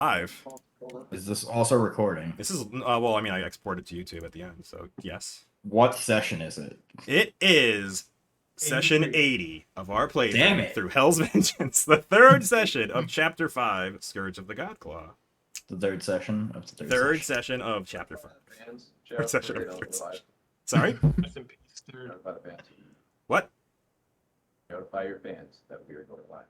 Live. Is this also recording? This is well, I mean, I exported to YouTube at the end, so yes. What session is it? It is session 83. 80 of our Damn playthrough it. through Hell's Vengeance, the third session of Chapter 5, Scourge of the Godclaw. The third session of the Third session of Chapter 5. Third session of third session. Sorry? Rest in peace, Durn. Notify the fans. What? Notify your fans that we are going live.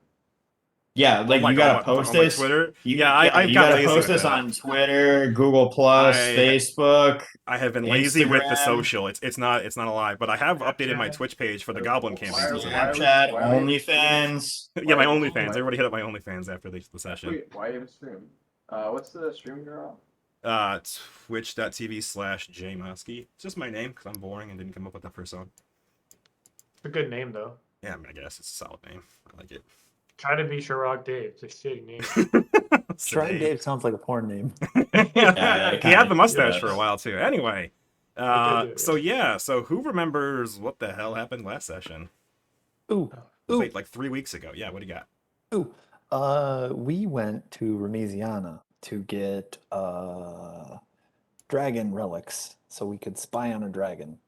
Yeah, like you gotta post on my this. Twitter. You, I've you got gotta lazy post with this that. on Twitter, Google Plus, Facebook. I have been lazy with the Instagram. social. It's not a lie, but I have updated my Twitch page for the Goblin campaign. Snapchat, OnlyFans. Yeah, my OnlyFans. Everybody hit up my OnlyFans after the session. Wait, why you have a stream? What's the streaming URL? Twitch.tv/jmuskie. It's just my name because I'm boring and didn't come up with that first song. It's a good name, though. Yeah, I mean, I guess it's a solid name. I like it. Try to be Sherrock Dave. It's a shitty name. Shrine Dave sounds like a porn name. Yeah, he had the mustache does. for a while too. Anyway, do, so who remembers what the hell happened last session? Ooh, Wait, like 3 weeks ago. Yeah, what do you got? we went to Remesiana to get dragon relics so we could spy on a dragon,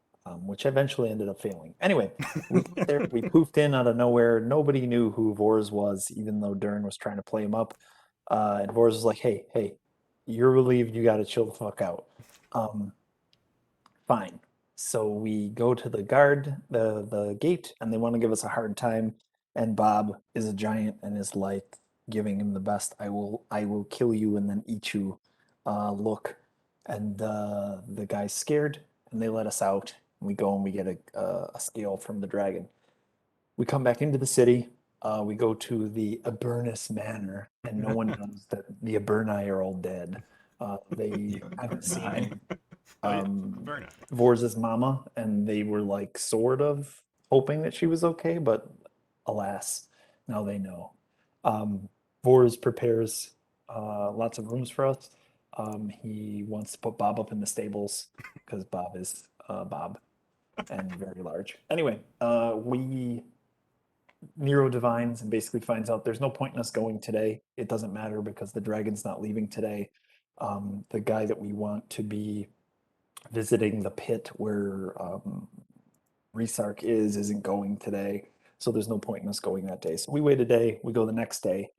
which eventually ended up failing. Anyway, we poofed in out of nowhere. Nobody knew who Vors was, even though Durn was trying to play him up. And Vors was like, hey, you're relieved, you gotta chill the fuck out. Fine. So we go to the guard, the gate, and they want to give us a hard time. And Bob is a giant and is like giving him the best I will kill you and then eat you look. And the guy's scared and they let us out. And we go and we get a scale from the dragon. We come back into the city. We go to the Abernus Manor, and no one knows that the Aberni are all dead. They haven't seen Very nice. Vors's mama, and they were like sort of hoping that she was okay, but alas, now they know. Vors prepares lots of rooms for us. He wants to put Bob up in the stables because Bob is Bob and very large. Anyway, Nero divines and basically finds out there's no point in us going today. It doesn't matter because the dragon's not leaving today. The guy that we want to be visiting the pit where Resarc isn't going today. So there's no point in us going that day. So we wait a day, we go the next day.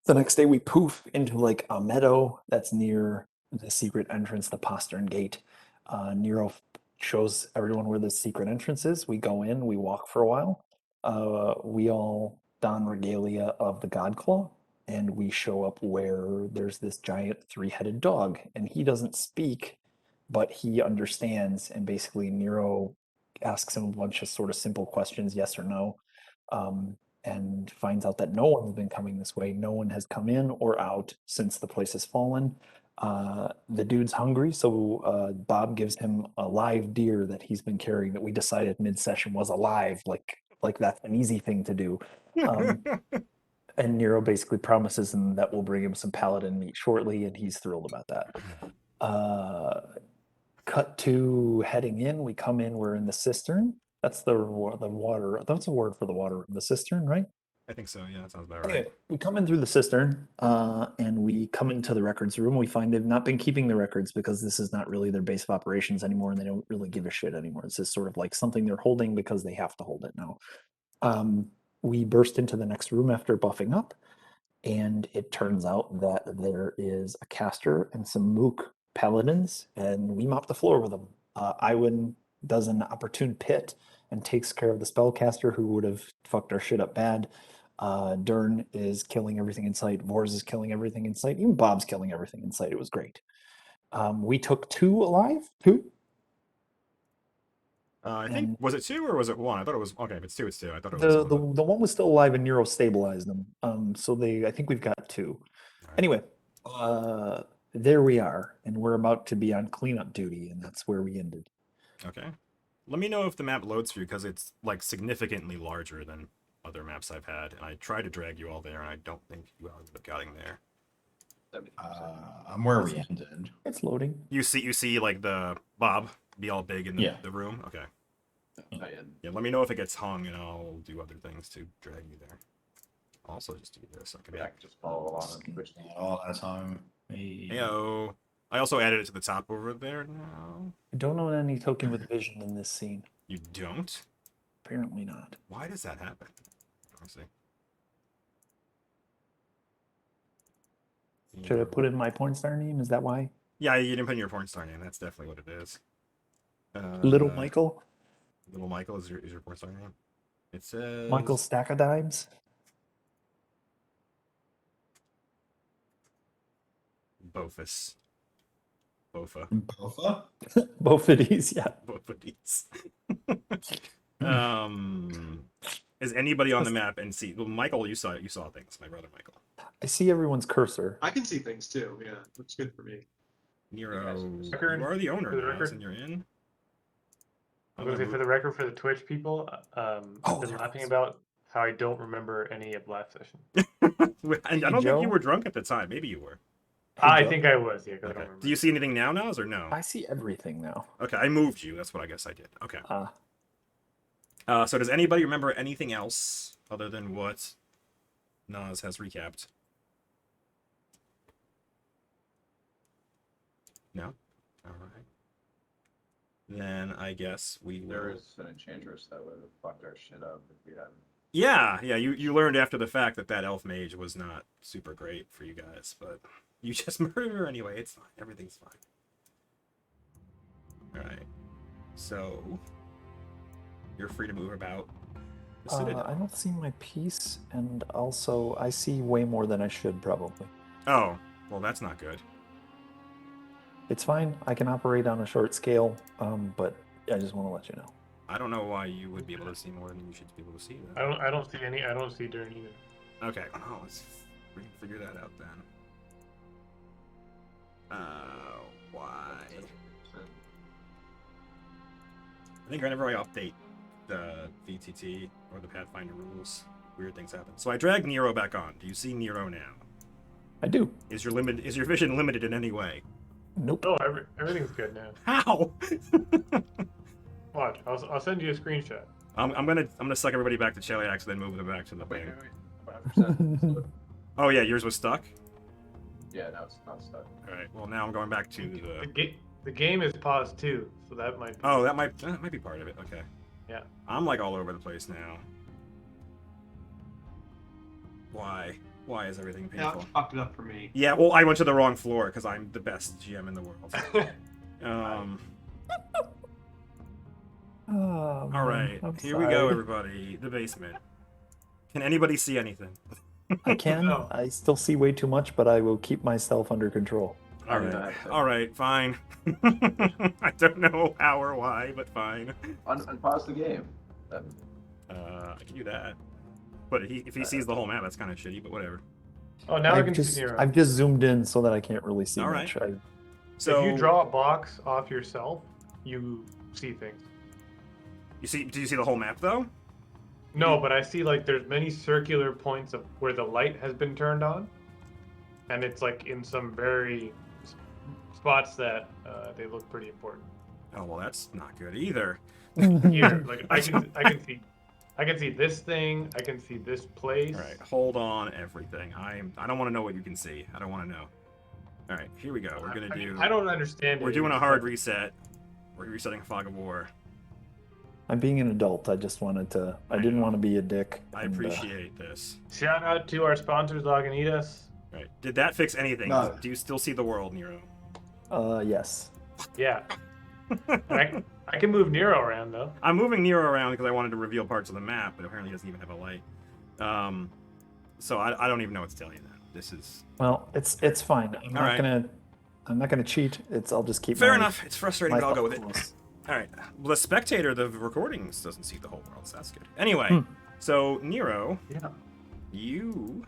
The next day we poof into like a meadow that's near the secret entrance, the postern gate. Nero shows everyone where the secret entrance is. We go in, we walk for a while. We all don regalia of the Godclaw, and we show up where there's this giant three-headed dog, and he doesn't speak, but he understands, and basically Nero asks him a bunch of sort of simple questions, yes or no, and finds out that no one's been coming this way. No one has come in or out since the place has fallen. The dude's hungry, so Bob gives him a live deer that he's been carrying that we decided mid-session was alive, like that's an easy thing to do. And Nero basically promises him that we'll bring him some paladin meat shortly, and he's thrilled about that. Cut to heading in. We come in, we're in the cistern. That's the water. That's a word for the water. The cistern, right? I think so. Yeah, that sounds about Anyway, right. we come in through the cistern, and we come into the records room. We find they've not been keeping the records because this is not really their base of operations anymore, and they don't really give a shit anymore. It's just sort of like something they're holding because they have to hold it now. We burst into the next room after buffing up, and it turns out that there is a caster and some mook paladins, and we mop the floor with them. Aywen does an opportune pit and takes care of the spellcaster who would have fucked our shit up bad. Durn is killing everything in sight. Vors is killing everything in sight. Even Bob's killing everything in sight. It was great. We took 2 alive. 2? I think, was it 2 or was it 1? I thought it was, okay, if it's 2, it's 2. I thought it The was one was still alive and Nero stabilized them. So I think we've got 2. Right. Anyway, there we are, and we're about to be on cleanup duty, and that's where we ended. Okay. Let me know if the map loads for you, because it's like significantly larger than other maps I've had, and I tried to drag you all there, and I don't think you all ended up getting there. I'm where we ended. It's loading. You see like the Bob be all big in the room? Okay. Yeah, let me know if it gets hung, and I'll do other things to drag you there. also just do this. Okay. Yeah, I can just follow along on Twitch. All that time. Hey. Heyo. I also added it to the top over there now. I don't own any token with vision in this scene. You don't? Apparently not. Why does that happen? Let's see. Should I put in my porn star name? Is that why? Yeah, you didn't put in your porn star name. That's definitely what it is. Little Michael? Little Michael is your porn star name? It says Michael Stack of Dimes? Bofus. Bofa. Bofa? Both of these, yeah. Bofadis. Is anybody on the map and see? Well, Michael, you saw things. My brother Michael. I see everyone's cursor. I can see things too. Yeah, looks good for me. Nero, you Record- are the owner for the now, record. and you're in. I'm gonna say for the record, for the Twitch people, I've been there laughing it is. about how I don't remember any of last session. And I don't think Joe? you were drunk at the time. Maybe you were. I Joe? think I was, yeah, 'cause I Okay. don't remember. Do you see anything now, Naz, or no? I see everything now. Okay, I moved you. That's what I guess I did. Okay. So does anybody remember anything else other than what Naz has recapped? No? Alright. Then I guess we will... There is an enchantress that would have fucked our shit up if we hadn't. Yeah, you learned after the fact that elf mage was not super great for you guys, but you just murdered her anyway. It's fine. Everything's fine. Alright. So... You're free to move about the Citadel. I don't see my piece, and also I see way more than I should probably. Oh, well that's not good. It's fine. I can operate on a short scale, but I just want to let you know. I don't know why you would be able to see more than you should be able to see. Then. I don't see any. I don't see Durn either. Okay, oh, let's figure that out then. Why? I think whenever I update the VTT or the Pathfinder rules, weird things happen. So I dragged Nero back on. Do you see Nero now? I do. Is your vision limited in any way? Nope. Oh, everything's good now. How? Watch, I'll send you a screenshot. I'm gonna suck everybody back to Cheliax, then move them back to the Wait, thing. wait, wait. 5%. Oh yeah, yours was stuck. Yeah, now it's not stuck. All right. Well, now I'm going back to The game is paused too, so that might. Be... Oh, that might be part of it. Okay. Yeah. I'm like all over the place now. Why? Why is everything Yeah, painful? it fucked it up for me. Yeah, well, I went to the wrong floor because I'm the best GM in the world. Oh, All right, I'm here we go, sorry. everybody. The basement. Can anybody see anything? I can. No. I still see way too much, but I will keep myself under control. All right, all right, fine. I don't know how or why, but fine. Unpause the game. Then. I can do that. But if he sees the whole map, that's kind of shitty. But whatever. Oh, now I I've can just see Nero. I've just zoomed in so that I can't really see All much. So If you draw a box off yourself, you see things. do you see the whole map though? No, but I see like there's many circular points of where the light has been turned on, and it's like in some very spots that they look pretty important. Oh well, that's not good either. Here, like I can see this thing. I can see this place. All right, hold on, everything. I don't want to know what you can see. I don't want to know. All right, here we go. We're gonna do. I don't understand. We're it doing a either, hard but- reset. We're resetting Fog of War. I'm being an adult. I just wanted to. I didn't want to be a dick. I and, appreciate this. Shout out to our sponsors, Lagunitas. All right, did that fix anything? No. Do you still see the world, Nero? Yes. Yeah. And I can move Nero around though. I'm moving Nero around because I wanted to reveal parts of the map, but apparently he doesn't even have a light. So I don't even know what to tell you then. This is Well, it's fine. I'm All right. not gonna cheat. I'll just keep. fair my- enough. It's frustrating, my but I'll go with it. thoughts. All right. Well, the spectator, the recordings doesn't see the whole world, so that's good. Anyway, Hmm. so Nero, Yeah. you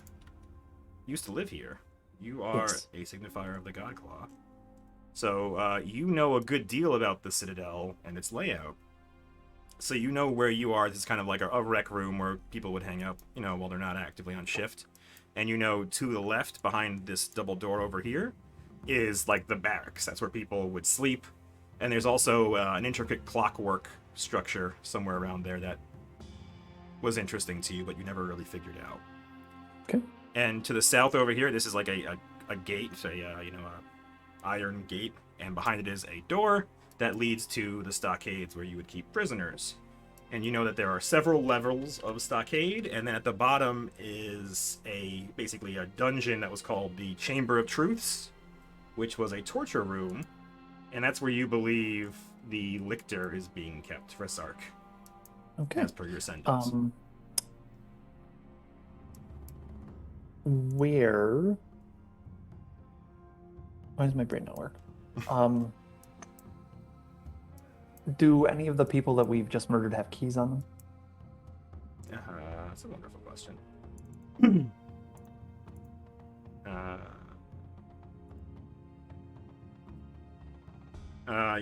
used to live here. You are Yes. a signifier of the Godclaw. So you know a good deal about the Citadel and its layout. So you know where you are. This is kind of like a rec room where people would hang out, while they're not actively on shift. And to the left, behind this double door over here, is like the barracks. That's where people would sleep. And there's also an intricate clockwork structure somewhere around there that was interesting to you, but you never really figured out. Okay. And to the south over here, this is like a gate, a iron gate, and behind it is a door that leads to the stockades where you would keep prisoners. And you know that there are several levels of stockade, and then at the bottom is basically a dungeon that was called the Chamber of Truths, which was a torture room, and that's where you believe the Lictor is being kept, Resarc, Okay. as per your sentence. Where? Why does my brain not work? Do any of the people that we've just murdered have keys on them? That's a wonderful question.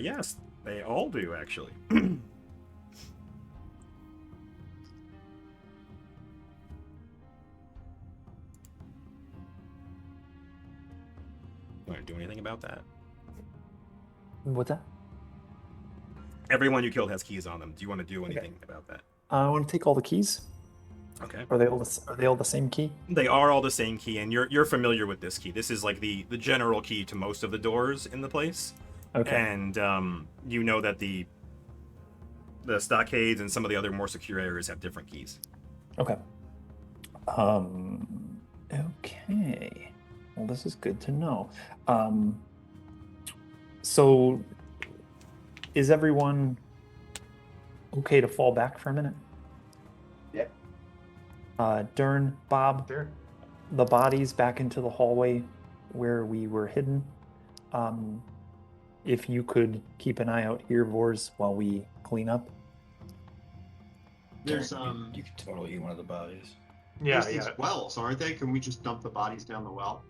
Yes, they all do, actually. You want to do anything about that? What's that? Everyone you killed has keys on them. Do you want to do anything about that? I want to take all the keys. Okay. Are they all the same key? They are all the same key, and you're familiar with this key. This is like the general key to most of the doors in the place. Okay. And you know that the stockades and some of the other more secure areas have different keys. Okay. Okay. Well, this is good to know. So is everyone okay to fall back for a minute? Yeah. Durn, Bob, Sure. the bodies back into the hallway where we were hidden. If you could keep an eye out here, Vors, while we clean up. There's You could totally eat one of the bodies. Yeah, there's yeah. these wells, aren't they? Can we just dump the bodies down the well?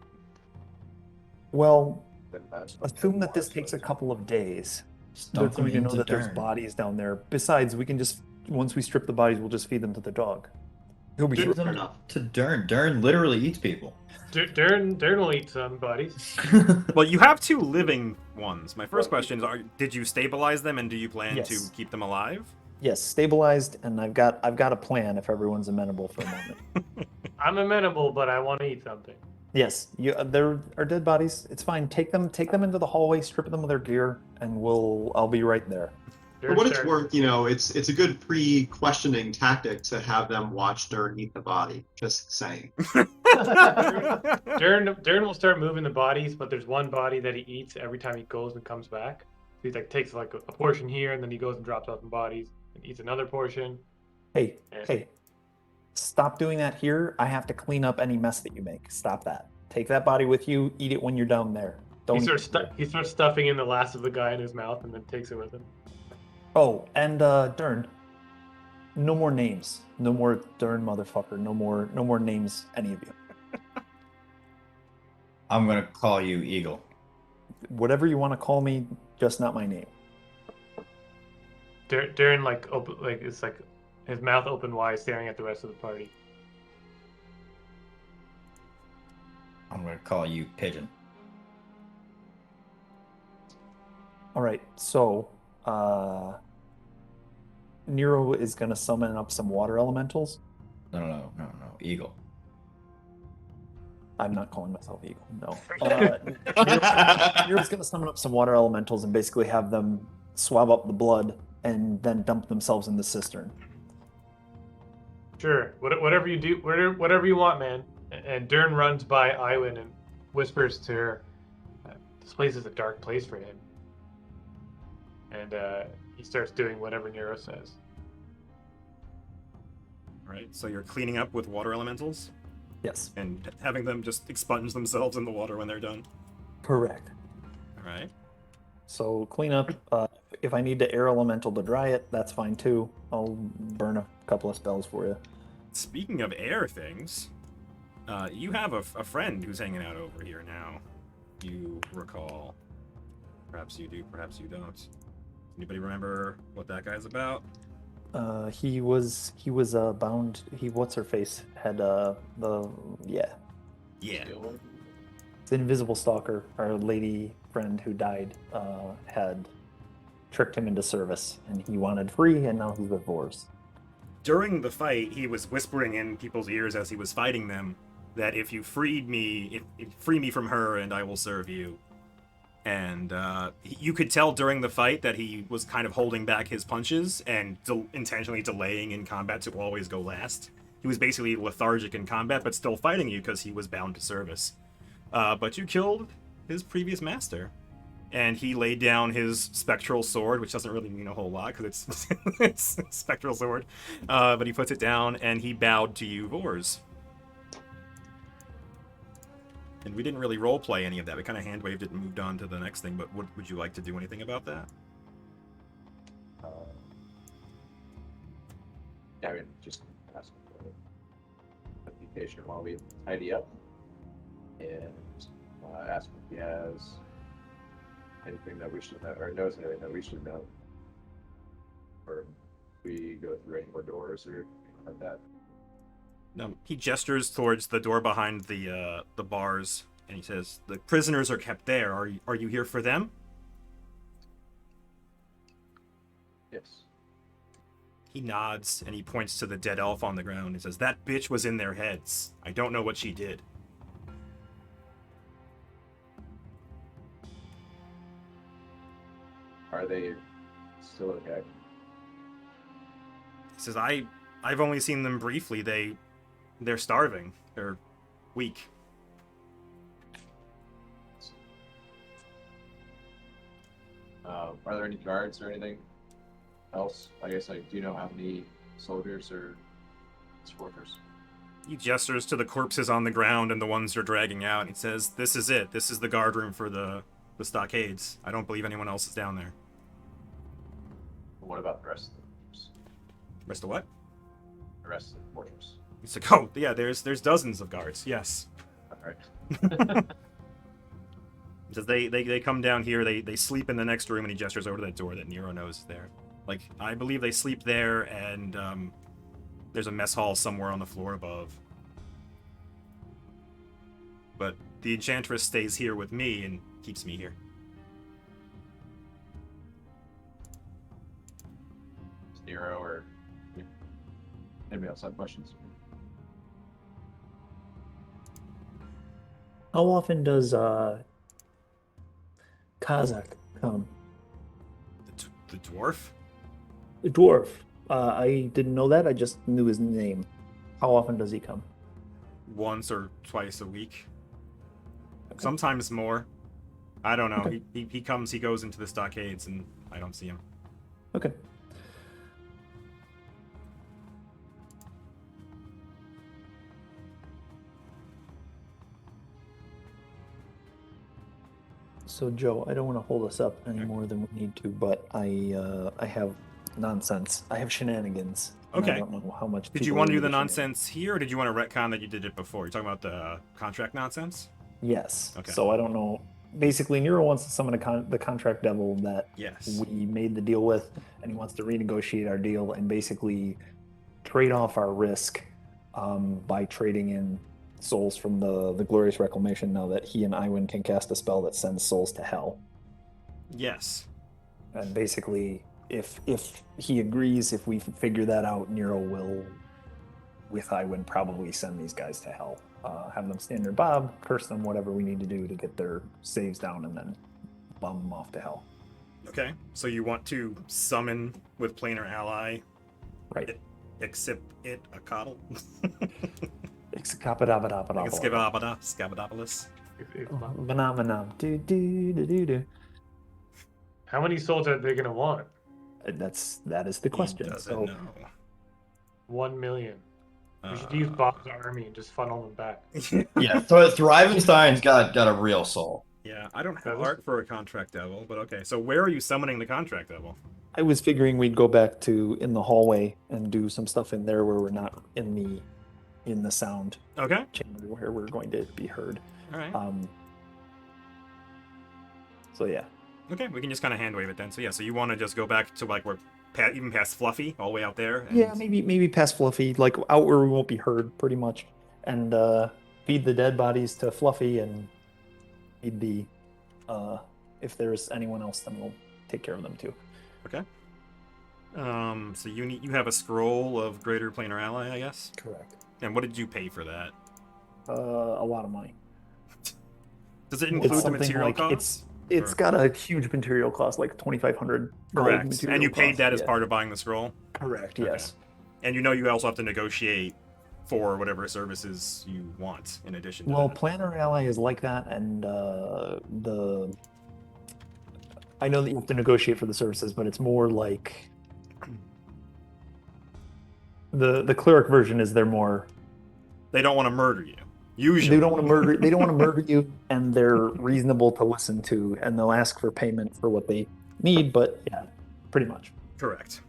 Well, Then that's- assume that this takes a couple of days. Dump Good for them you to know into that there's Durn. bodies down there. Besides, we can just, once we strip the bodies, we'll just feed them to the dog. He'll be Fair Feed them enough. to Durn. Durn literally eats people. Durn will eat some buddies. Well, you have two living ones. My first question is: did you stabilize them, and do you plan to Yes. keep them alive? Yes, stabilized, and I've got a plan if everyone's amenable for a moment. I'm amenable, but I want to eat something. Yes, there are dead bodies. It's fine. Take them into the hallway, strip them of their gear, and I'll be right there. For what it's worth, it's a good pre-questioning tactic to have them watch Durn eat the body. Just saying. Durn will start moving the bodies, but there's one body that he eats every time he goes and comes back. So he takes a portion here, and then he goes and drops off the bodies and eats another portion. Hey, stop doing that here. I have to clean up any mess that you make. Stop that. Take that body with you. Eat it when you're down there. Don't. He starts stuffing in the last of the guy in his mouth, and then takes it with him. Oh, and Durn. No more names. No more Durn, motherfucker. No more names. Any of you. I'm gonna call you Eagle. Whatever you want to call me, just not my name. Durn it's like his mouth open wide, staring at the rest of the party. I'm gonna call you Pigeon. All right, so Nero is going to summon up some water elementals. No. Eagle. I'm not calling myself Eagle, no. Nero's going to summon up some water elementals and basically have them swab up the blood and then dump themselves in the cistern. Sure, whatever you do, whatever you want, man. And Durn runs by Aywen and whispers to her, "This place is a dark place for him." And he starts doing whatever Nero says. Right. So you're cleaning up with water elementals Yes, and having them just expunge themselves in the water when they're done. correct. All right. So clean up. If I need to air elemental to dry it, that's fine too. I'll burn a couple of spells for you. Speaking of air things, you have a friend who's hanging out over here now. You recall. Perhaps you do, perhaps you don't. Anybody remember what that guy's about? He was bound. What's her face had Yeah. the invisible stalker, our lady friend who died, had tricked him into service, and he wanted free, and now he's with Vors. During the fight, he was whispering in people's ears as he was fighting them that if you freed me, if free me from her, and I will serve you. And you could tell during the fight that he was kind of holding back his punches and intentionally delaying in combat to always go last. He was basically lethargic in combat, but still fighting you because he was bound to service. But you killed his previous master. And he laid down his spectral sword, which doesn't really mean a whole lot, because it's a spectral sword. But he puts it down, and he bowed to you, Vors. And we didn't really roleplay any of that. We kind of hand-waved it and moved on to the next thing, but would you like to do anything about that? Yeah, I mean, just ask him to be patient while we tidy up. And ask him if he has anything that we should know, or knows anything that we should know. Or we go through any more doors or anything like that. He gestures towards the door behind the bars, and he says, "The prisoners are kept there. Are you here for them?" Yes. He nods, and he points to the dead elf on the ground. He says, "That bitch was in their heads. I don't know what she did." Are they still okay? He says, I've only seen them briefly. They're starving. They're weak. Are there any guards or anything else? I guess, like, do you know how many soldiers or supporters? He gestures to the corpses on the ground and the ones you're dragging out. He says, "This is it. This is the guard room for the stockades. I don't believe anyone else is down there." What about the rest of the fortress? Rest of what? The rest of the fortress. He's like, "Oh, yeah, there's dozens of guards. Yes." All right. He says they come down here. They sleep in the next room, and he gestures over to that door that Nero knows is there. Like, I believe they sleep there, and there's a mess hall somewhere on the floor above. But the enchantress stays here with me and keeps me here. Is Nero or anybody else have questions? How often does Kazakh come? The dwarf? The dwarf. I didn't know that. I just knew his name. How often does he come? Once or twice a week. Sometimes more. I don't know. Okay. He comes, he goes into the stockades, and I don't see him. Okay. So Joe, I don't want to hold us up any more than we need to, but I have nonsense. I have shenanigans. and Okay. I don't know how much. Did you people want to do read the shenanigans. nonsense here, or did you want to retcon that you did it before? You're talking about the contract nonsense? Yes. Okay. So I don't know. Basically, Nero wants to summon the contract devil that Yes. we made the deal with, and he wants to renegotiate our deal and basically trade off our risk by trading in souls from the Glorious Reclamation. Now that he and Aywen can cast a spell that sends souls to hell, Yes. and basically, if he agrees, if we figure that out, Nero will, with Aywen, probably send these guys to hell. Have them stand their bob, curse them, whatever we need to do to get their saves down, and then bum them off to hell. Okay. So you want to summon with planar ally, Right. except it a coddle? Scabadopoulos. Phenomenon. Do do do do do. How many souls are they gonna want? That is the question. He doesn't So know. 1 million. We should use Bob's army and just funnel them back. Yeah, so Thrivenstein's got a real soul. Yeah, I don't have Does it? art for a contract devil, but okay. So where are you summoning the contract devil? I was figuring we'd go back to in the hallway and do some stuff in there where we're not in the sound Okay. chamber where we're going to be heard. All right. So yeah. Okay, we can just kind of hand wave it then. So yeah, so you want to just go back to like where even past Fluffy, all the way out there? And... Yeah, maybe past Fluffy, like out where we won't be heard, pretty much, and feed the dead bodies to Fluffy, and feed the if there's anyone else, then we'll take care of them too. Okay. So you have a scroll of Greater Planar Ally, I guess. Correct. And what did you pay for that? a lot of money. Does it It's include the something material like costs? it's Or- got a huge material cost, like 2,500. Correct. And you paid that as part of buying the scroll? Correct. Okay. Yes. And you know you also have to negotiate for whatever services you want in addition to Well, that. Planner Ally is like that, and I know that you have to negotiate for the services, but it's more like the cleric version is they're more. They don't want to murder you. Usually. They don't want to murder. They don't want to murder you, and they're reasonable to listen to, and they'll ask for payment for what they need. But yeah, pretty much. Correct.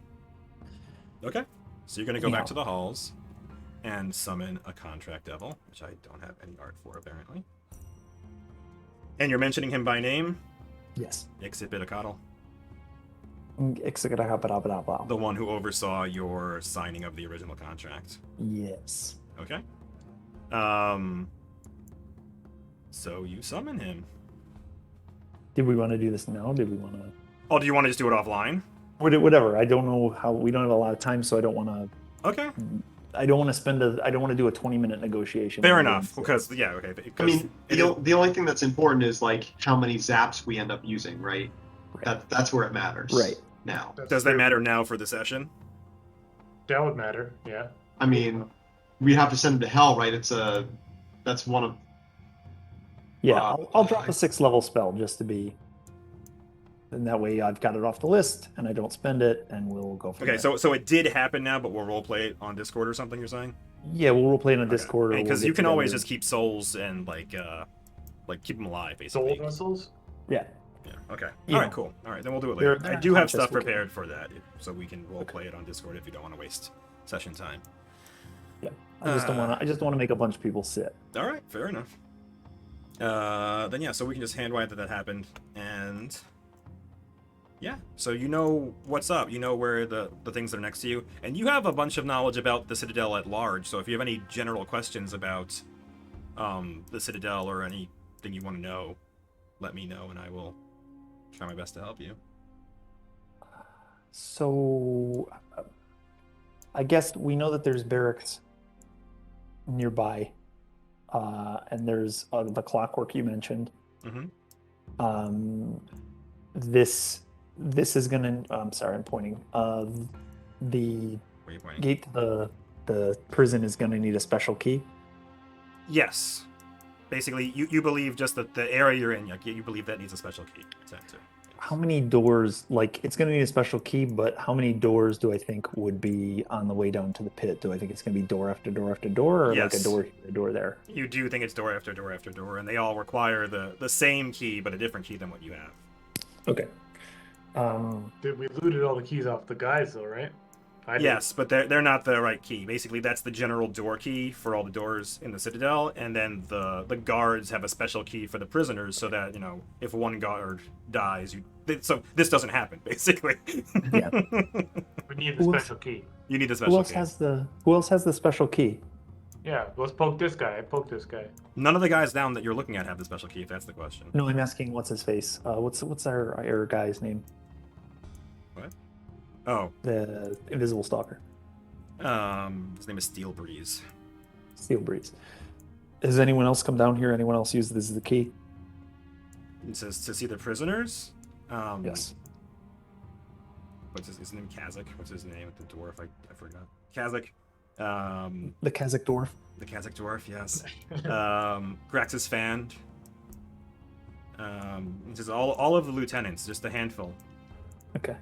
Okay. So you're going to go Yeah. back to the halls and summon a contract devil, which I don't have any art for, apparently. And you're mentioning him by name? Yes. Ixipitacatl, Yes. the one who oversaw your signing of the original contract. Okay. So you summon him. Did we want to do this now? Did we want to? Oh, do you want to just do it offline? Whatever. I don't know how. We don't have a lot of time, so I don't want to. Okay. I don't want to spend a. I don't want to do a 20-minute negotiation. Fair enough. Because yeah, okay. I Because mean, the only thing that's important is like how many zaps we end up using, right? That's where it matters. Right. Now. does that matter now for the session? That would matter, yeah. I mean, we have to send him to hell, right? That's one of. Yeah, I'll drop a 6th level spell just to be. And that way I've got it off the list and I don't spend it, and we'll go for Okay, that. so it did happen now, but we'll roleplay it on Discord or something. You're saying? Yeah, we'll play in a Discord. Because you can always just keep souls and like keep them alive, Soul basically. vessels? Yeah. Yeah. Okay. You All right. know. Cool. All right. Then we'll do it later. They're I do have unconscious, stuff we can- prepared for that, so we can roleplay it on Discord if you don't want to waste session time. Yeah. I just don't want to. I just don't want to make a bunch of people sit. All right. Fair enough. Then yeah, so we can just handwrite that happened, and yeah, so you know what's up. You know where the things that are next to you, and you have a bunch of knowledge about the Citadel at large. So if you have any general questions about the Citadel or anything you want to know, let me know, and I will try my best to help you. So, I guess we know that there's barracks nearby, and there's the clockwork you mentioned. Mm-hmm. This is gonna. I'm sorry, I'm pointing. The Where are you pointing? gate to the prison is gonna need a special key. Yes. Basically, you believe just that the area you're in, you believe that needs a special key to enter. How many doors? Like, it's gonna need a special key, but how many doors do I think would be on the way down to the pit? Do I think it's gonna be door after door after door, or like Yes. a door here, a door there? You do think it's door after door after door, and they all require the same key, but a different key than what you have. Okay. We looted all the keys off the guys, though, right? I did. Yes, but they're not the right key. Basically, that's the general door key for all the doors in the Citadel, and then the guards have a special key for the prisoners, so that if one guard dies, so this doesn't happen. Basically. Yeah. We need the Who else- special key. You need the Who special else key. Who else has the special key? Yeah, let's poke this guy. I poked this guy. None of the guys down that you're looking at have the special key. If that's the question. No, I'm asking what's his face. What's our guy's name? What? Oh, The invisible stalker. his name is Steel Breeze. Steel Breeze. Has anyone else come down here? Anyone else use this as the key? It says to see the prisoners. Yes. What's his name? Kazakh. What's his name? The dwarf. I forgot. Kazakh. The Kazakh dwarf. The Kazakh dwarf. Yes. Grax's fan. It says all of the lieutenants, just a handful. Okay.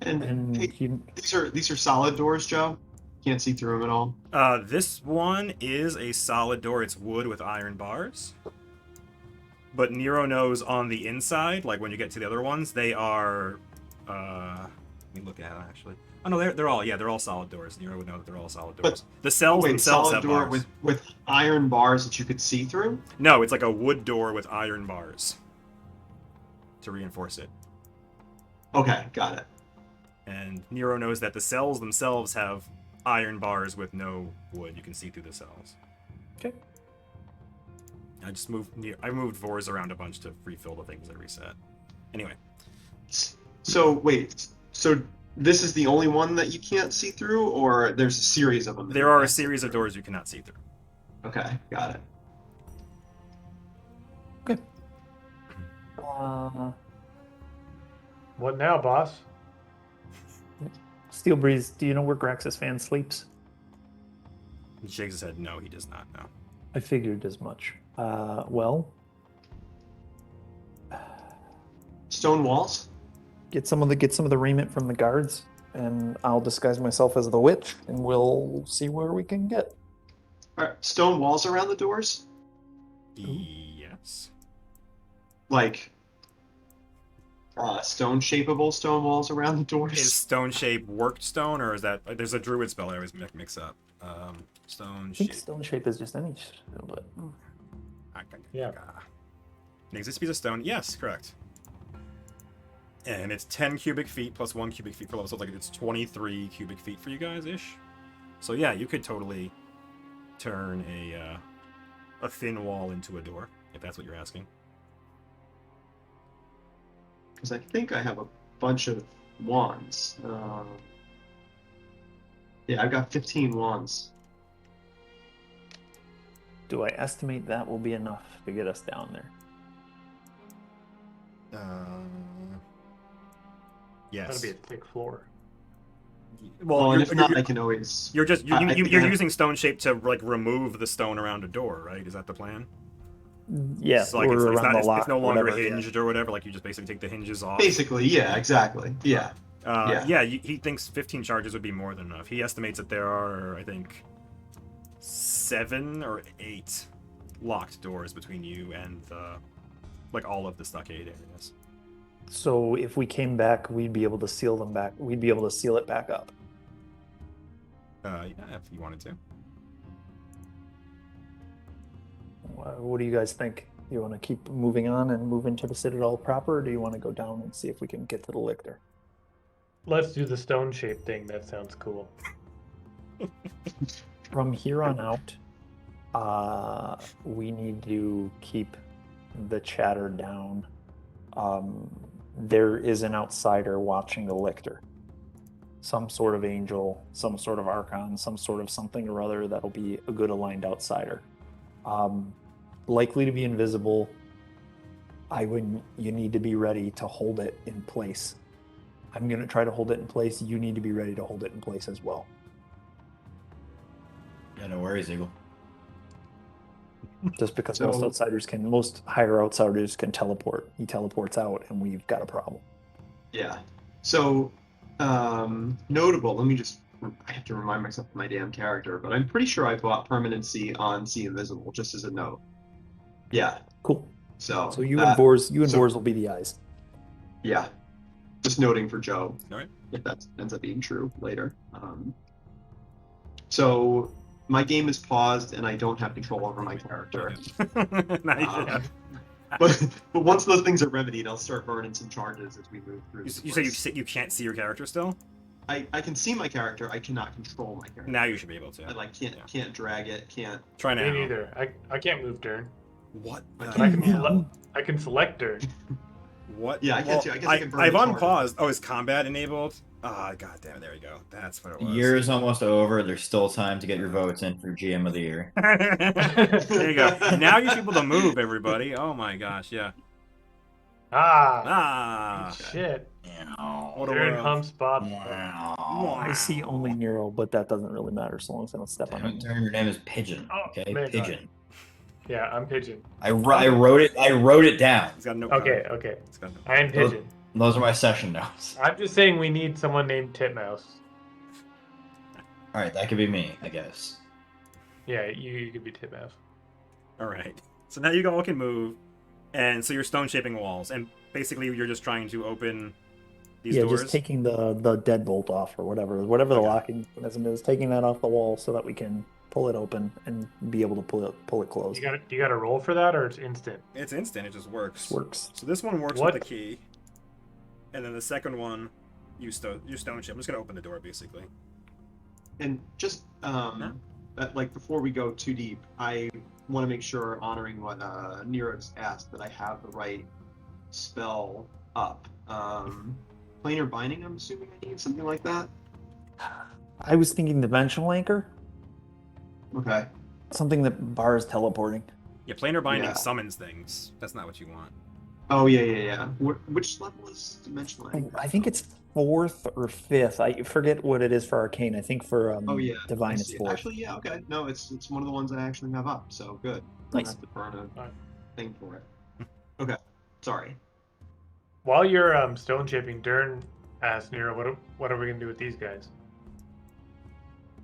And And hey, these are solid doors, Joe. Can't see through them at all. This one is a solid door. It's wood with iron bars. But Nero knows on the inside, like when you get to the other ones, they are. Let me look at it actually. Oh no, they're all solid doors. Nero would know that they're all solid doors. But- The cells Wait, themselves solid have door bars. with iron bars that you could see through. No, it's like a wood door with iron bars to reinforce it. Okay, got it. And Nero knows that the cells themselves have iron bars with no wood. You can see through the cells. okay. I moved Vors around a bunch to refill the things that reset. Anyway, So wait, so this is the only one that you can't see through, or there's a series of them? that there you are a can't see series of through? doors you cannot see through. Okay, got it. What now, boss? Steel Breeze, do you know where Graxus Fan sleeps? He shakes his head. No, he does not know. I figured as much. Well, Stone walls? get some of the raiment from the guards, and I'll disguise myself as the witch, and we'll see where we can get. Are stone walls around the doors? Yes. Like stone shapeable stone walls around the doors? Is stone shape worked stone, or is that there's a druid spell I always mix up? Stone I think shape. stone shape is just any, but Yeah. An exists piece of stone. Yes, correct. And it's 10 cubic feet plus 1 cubic feet per level, so it's 23 cubic feet for you guys ish. So yeah, you could totally turn a thin wall into a door if that's what you're asking. Because I think I have a bunch of wands. Yeah, I've got 15 wands. do I estimate that will be enough to get us down there? Yes. That'll be a thick floor. Well, and if not, I can always. You're just I think you're I have- using stone shape to remove the stone around a door, right? Is that the plan? Yeah, So, like, or around the lock. it's no or longer whatever, yeah. hinged or whatever. Like you just basically take the hinges off. Basically, yeah, exactly. Yeah. He thinks 15 charges would be more than enough. He estimates that there are, I think, 7 or 8 locked doors between you and all of the stockade areas. So if we came back, we'd be able to seal them back. We'd be able to seal it back up. Yeah, if you wanted to. What do you guys think? You want to keep moving on and move into the Citadel proper, or do you want to go down and see if we can get to the Lictor? Let's do the stone shape thing. That sounds cool. From here on out, we need to keep the chatter down. There is an outsider watching the Lictor. Some sort of angel, some sort of archon, some sort of something or other that'll be a good aligned outsider. Likely to be invisible. You need to be ready to hold it in place. I'm going to try to hold it in place. You need to be ready to hold it in place as well. Yeah, no worries, Eagle. Just because So- most higher outsiders can teleport. He teleports out and we've got a problem. Yeah. So, notable, I have to remind myself of my damn character, but I'm pretty sure I bought permanency on See Invisible, just as a note. Yeah. Cool. So So Vors so- will be the eyes. Yeah. Just noting for Joe. All right. If that ends up being true later. So my game is paused and I don't have control over my character. Nice. But once those things are remedied, I'll start burning some charges as we move through. You say you can't see your character still? I can see my character. I cannot control my character. Now you should be able to. I can't drag it. Can't. Try now. Me neither. I can't move Durn. What? I can select Durn. What? Yeah, I can too. I guess I can burn I've the charge. unpaused. Oh, is combat enabled? Ah, god damn it, there we go. That's what it The was. year is almost over. There's still time to get your votes in for GM of the year. There you go. Now you should be able to move, everybody. Oh my gosh, yeah. Ah. Shit. What a Durn world. humps Bob. I see only Nero, but that doesn't really matter so long as I don't step on him. Turn, your name is Pigeon. Oh, Okay, man, Pigeon. Yeah, I'm Pigeon. I wrote it down. He's got no Okay. He's got no I am Pigeon. Those are my session notes. I'm just saying we need someone named Titmouse. All right, that could be me, I guess. Yeah, you could be Titmouse. All right. So now you all can move, and so you're stone shaping walls, and basically you're just trying to open these doors. Just taking the deadbolt off or whatever the Okay. locking mechanism is, taking that off the wall so that we can pull it open and be able to pull it closed. You got to roll for that, or it's instant? It's instant. It just works. Works. So this one works What? with the key, and then the second one, you stone shape. I'm just gonna open the door basically. And just before we go too deep, I want to make sure, honoring what Nero just asked, that I have the right spell up. Planar binding. I'm assuming I need something like that. I was thinking dimensional anchor. Okay. Something that bars teleporting. Yeah, planar binding Yeah. summons things. That's not what you want. Oh yeah. Which level is dimensional? I think it's 4th or 5th. I forget what it is for arcane. I think for Oh yeah, I divine it's see. 4th. Actually, yeah, okay. No, it's one of the ones I actually have up, so good. I don't Nice. have to burn a Alright. thing for it. Okay, sorry. While you're stone shaping, Durn asks Nero, what are we gonna do with these guys?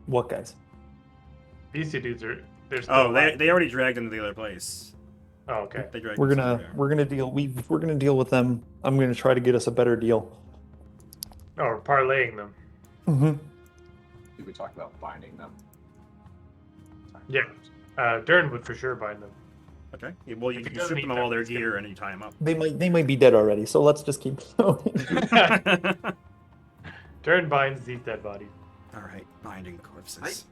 What guys? These two dudes they're still Oh, alive. they already dragged into the other place. Oh, okay. They dragged We're them gonna somewhere. we're gonna deal we're gonna deal with them. I'm gonna try to get us a better deal. Oh, we're parlaying them. Mm-hmm. Did we talk about binding them? Yeah. Durn would for sure bind them. Okay. Yeah, well, you If he can doesn't strip eat them of them, all their he's gonna- gear and you tie them up. They might be dead already, so let's just keep going. Durn binds these dead bodies. All right, binding corpses.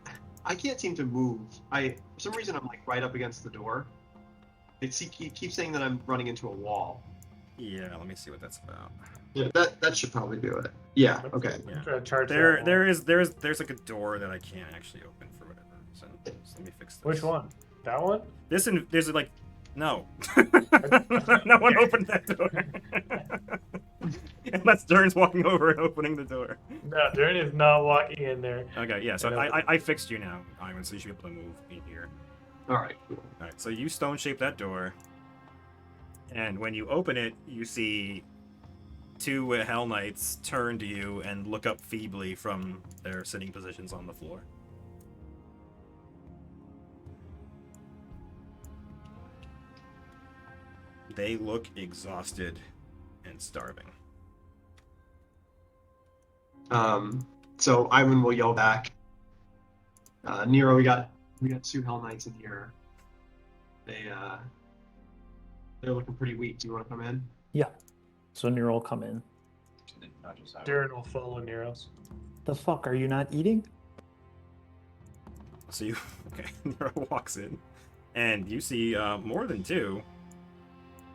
I can't seem to move. For some reason I'm like right up against the door. It keeps saying that I'm running into a wall. Yeah, let me see what that's about. Yeah, that should probably do it. Yeah. Okay. Yeah. Charge There's that like a door that I can't actually open for whatever reason. So let me fix this. wall. Which one? That one? There's like no. No one opened that door. Unless Durn's walking over and opening the door. No, Durn is not walking in there. Okay, yeah, so Yeah. I fixed you now, Aywen, so you should be able to move in here. All right. Cool. Alright, so you stone shape that door. And when you open it, you see two Hellknights turn to you and look up feebly from their sitting positions on the floor. They look exhausted and starving. So Aywen will yell back. Nero, we got 2 Hellknights in here. They're looking pretty weak. Do you want to come in? So Nero will come in. And then nudges out. Durn will follow Nero's. The fuck, are you not eating? So you, okay, Nero walks in, and you see more than 2.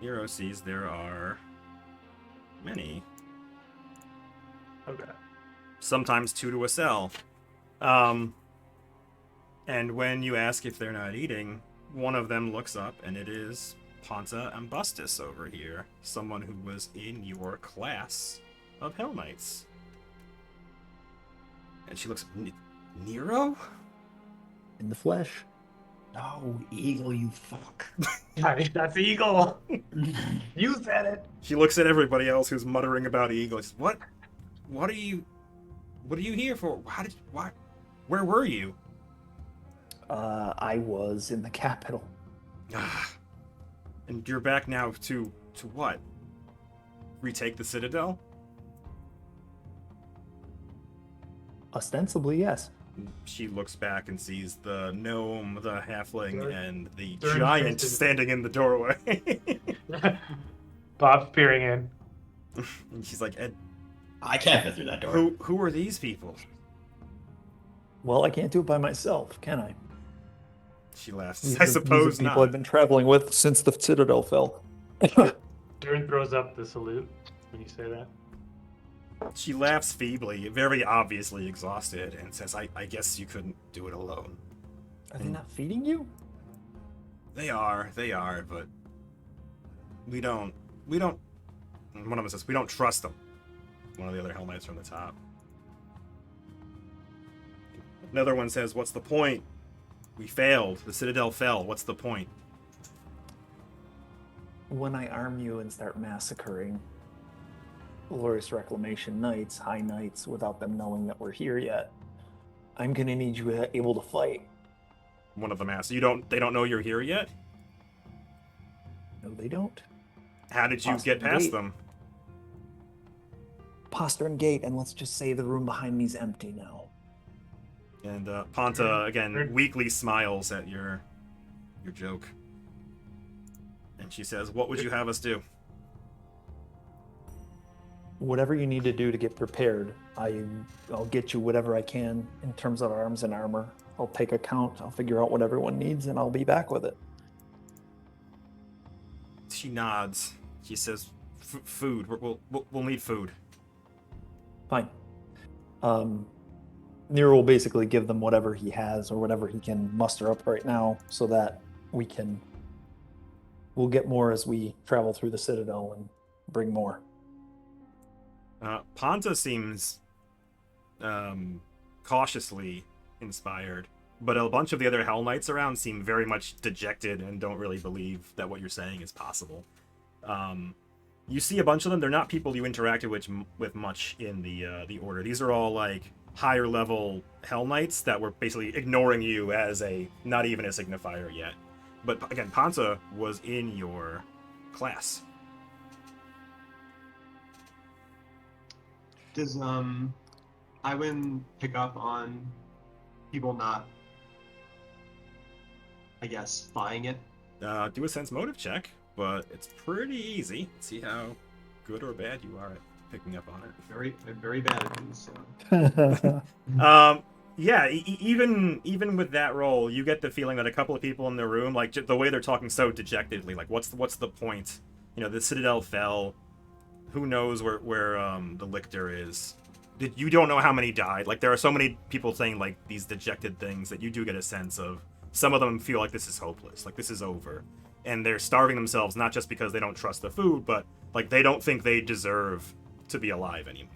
Nero sees there are many. Okay. Sometimes 2 to a cell. And when you ask if they're not eating, one of them looks up, and it is Ponta Ambustus over here, someone who was in your class of Hellknights. And she looks, Nero? In the flesh. No, eagle, you fuck. That's Eagle. You said it. She looks at everybody else who's muttering about Eagle. She says, What are you here for? Where were you? I was in the capital. And you're back now to what? Retake the Citadel? Ostensibly, yes. She looks back and sees the gnome, the halfling, Durn- and the Durn giant faces- standing in the doorway. Bob's peering in. And she's like, Ed, I can't fit through that door. who are these people? Well, I can't do it by myself, can I? She laughs. These I are- these are suppose people not. I've been traveling with since the Citadel fell. Durn throws up the salute when you say that. She laughs feebly, very obviously exhausted, and says, I guess you couldn't do it alone. Are they not feeding you? They are, but we don't, one of them says, we don't trust them. One of the other Hellknights from the top. Another one says, what's the point? We failed. The Citadel fell. What's the point? When I arm you and start massacring Glorious Reclamation Knights, High Knights, without them knowing that we're here yet, I'm gonna need you able to fight. One of them asks, they don't know you're here yet? No, they don't. How did you Postern get past Gate. them? Postern Gate, and let's just say the room behind me's empty now. And Ponta, again, weakly smiles at your joke. And she says, what would you have us do? Whatever you need to do to get prepared, I'll get you whatever I can in terms of arms and armor. I'll take a count, I'll figure out what everyone needs, and I'll be back with it. She nods. She says, food. We'll need food. Fine. Nero will basically give them whatever he has or whatever he can muster up right now so that we'll get more as we travel through the Citadel and bring more. Ponta seems cautiously inspired, but a bunch of the other Hellknights around seem very much dejected and don't really believe that what you're saying is possible. You see a bunch of them. They're not people you interacted with much in the Order. These are all like higher level Hellknights that were basically ignoring you as not even a signifier yet. But again, Ponta was in your class. Does Aywen pick up on people not, I guess, buying it? Do a sense motive check, but it's pretty easy. See how good or bad you are at picking up on it. I'm very bad at these. So. Yeah, even with that roll, you get the feeling that a couple of people in the room, like the way they're talking so dejectedly, like what's the point? You know, the Citadel fell. Who knows where the Lictor is? You don't know how many died. Like, there are so many people saying like these dejected things that you do get a sense of. Some of them feel like this is hopeless, like this is over, and they're starving themselves not just because they don't trust the food, but like they don't think they deserve to be alive anymore.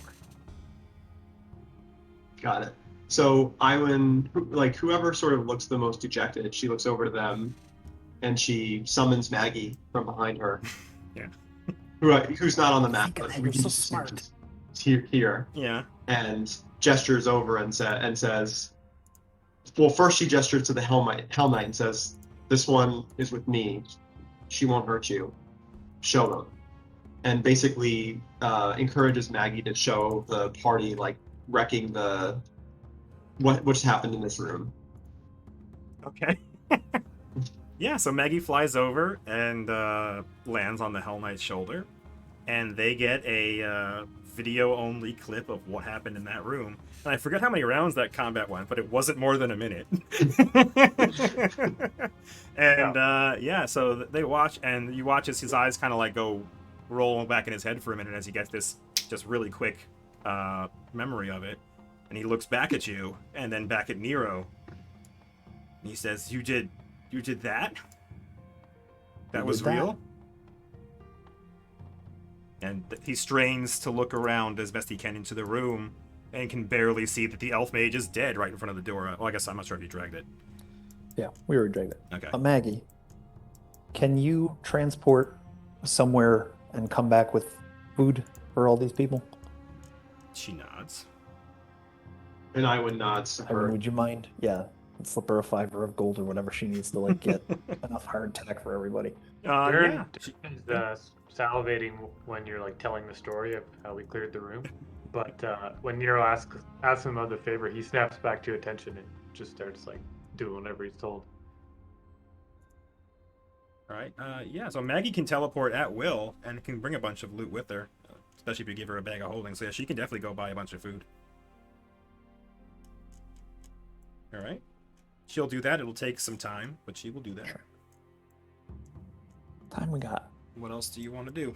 Got it. So Aywen, like whoever sort of looks the most dejected, she looks over to them, and she summons Maggie from behind her. Yeah. Who's not on the map, but You're so smart. Here. Yeah. And gestures over and says, well, first she gestures to the Hellknight and says, "This one is with me. She won't hurt you. Show them." And basically encourages Maggie to show the party, like wrecking what's happened in this room. Okay. Yeah, so Maggie flies over and lands on the Hellknight's shoulder, and they get a video-only clip of what happened in that room. And I forget how many rounds that combat went, but it wasn't more than a minute. And yeah, so they watch, and you watch as his eyes kind of like go roll back in his head for a minute as he gets this just really quick memory of it. And he looks back at you, and then back at Nero. And he says, You did that? That was real? And he strains to look around as best he can into the room, and can barely see that the elf mage is dead right in front of the door. Well, I guess I'm not sure if you dragged it. Yeah, we already dragged it. Okay. Maggie, can you transport somewhere and come back with food for all these people? She nods. And Aywen nods to her. Would you mind? Yeah, slip her a $5 of gold or whatever she needs to like get enough hardtack for everybody. Durn Yeah. is salivating when you're like telling the story of how we cleared the room, but when Nero asks him of the favor, he snaps back to attention and just starts like doing whatever he's told. All right. Yeah, so Maggie can teleport at will and can bring a bunch of loot with her, especially if you give her a bag of holding. So yeah, she can definitely go buy a bunch of food. All right. She'll do that. It'll take some time, but she will do that. Sure. Time we got. What else do you want to do?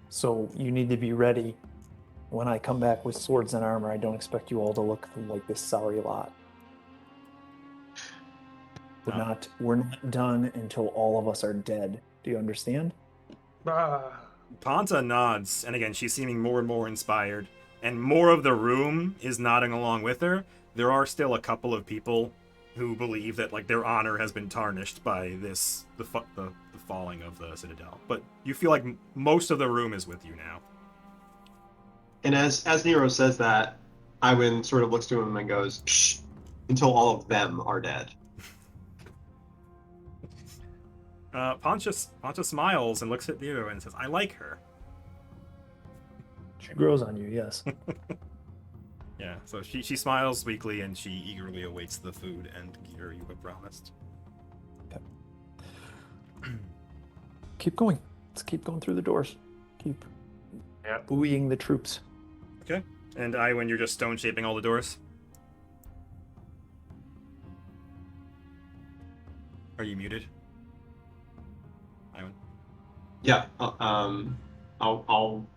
So you need to be ready. When I come back with swords and armor, I don't expect you all to look like this sorry lot. We're not done until all of us are dead. Do you understand? Ponta nods, and again, she's seeming more and more inspired, and more of the room is nodding along with her. There are still a couple of people who believe that like their honor has been tarnished by the falling of the Citadel, but you feel like most of the room is with you now. And as Nero says that, Aywen sort of looks to him and goes, "Shh, until all of them are dead." Ponta smiles and looks at Nero and says, "I like her." She grows on you, yes. Yeah, so she smiles weakly and she eagerly awaits the food and gear you have promised. Okay. Keep going. Let's keep going through the doors. Keep Yep. buoying the troops. Okay. And Aywen, you're just stone shaping all the doors? Are you muted? Aywen? Yeah. I'll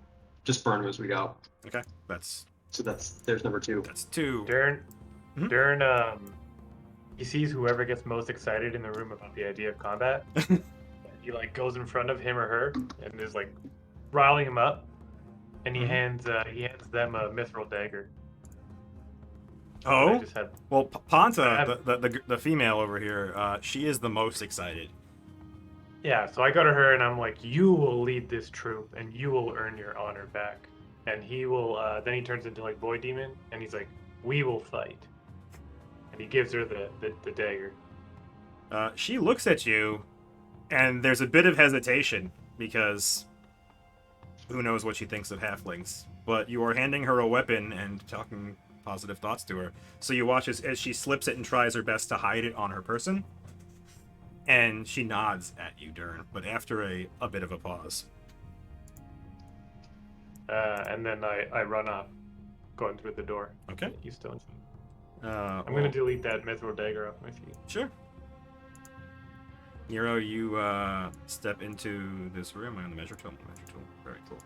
just burn them as we go. Okay, that's So there's number 2. That's 2. Durn, Mhm. Durn, he sees whoever gets most excited in the room about the idea of combat. He like goes in front of him or her and is like riling him up, and he hands them a mithril dagger. that I Oh, just had. well, Ponta, have- the female over here, she is the most excited. Yeah, so I go to her and I'm like, you will lead this troop and you will earn your honor back. And he will, then he turns into like Boy Demon and he's like, we will fight. And he gives her the dagger. She looks at you, and there's a bit of hesitation because who knows what she thinks of halflings. But you are handing her a weapon and talking positive thoughts to her. So you watch as she slips it and tries her best to hide it on her person. And she nods at you, Durn, but after a bit of a pause. And then I run off, going through the door. Okay. You still. I'm Well, gonna delete that mithril dagger off my feet. Sure. Nero, you step into this room. On the measure tool. Very cool.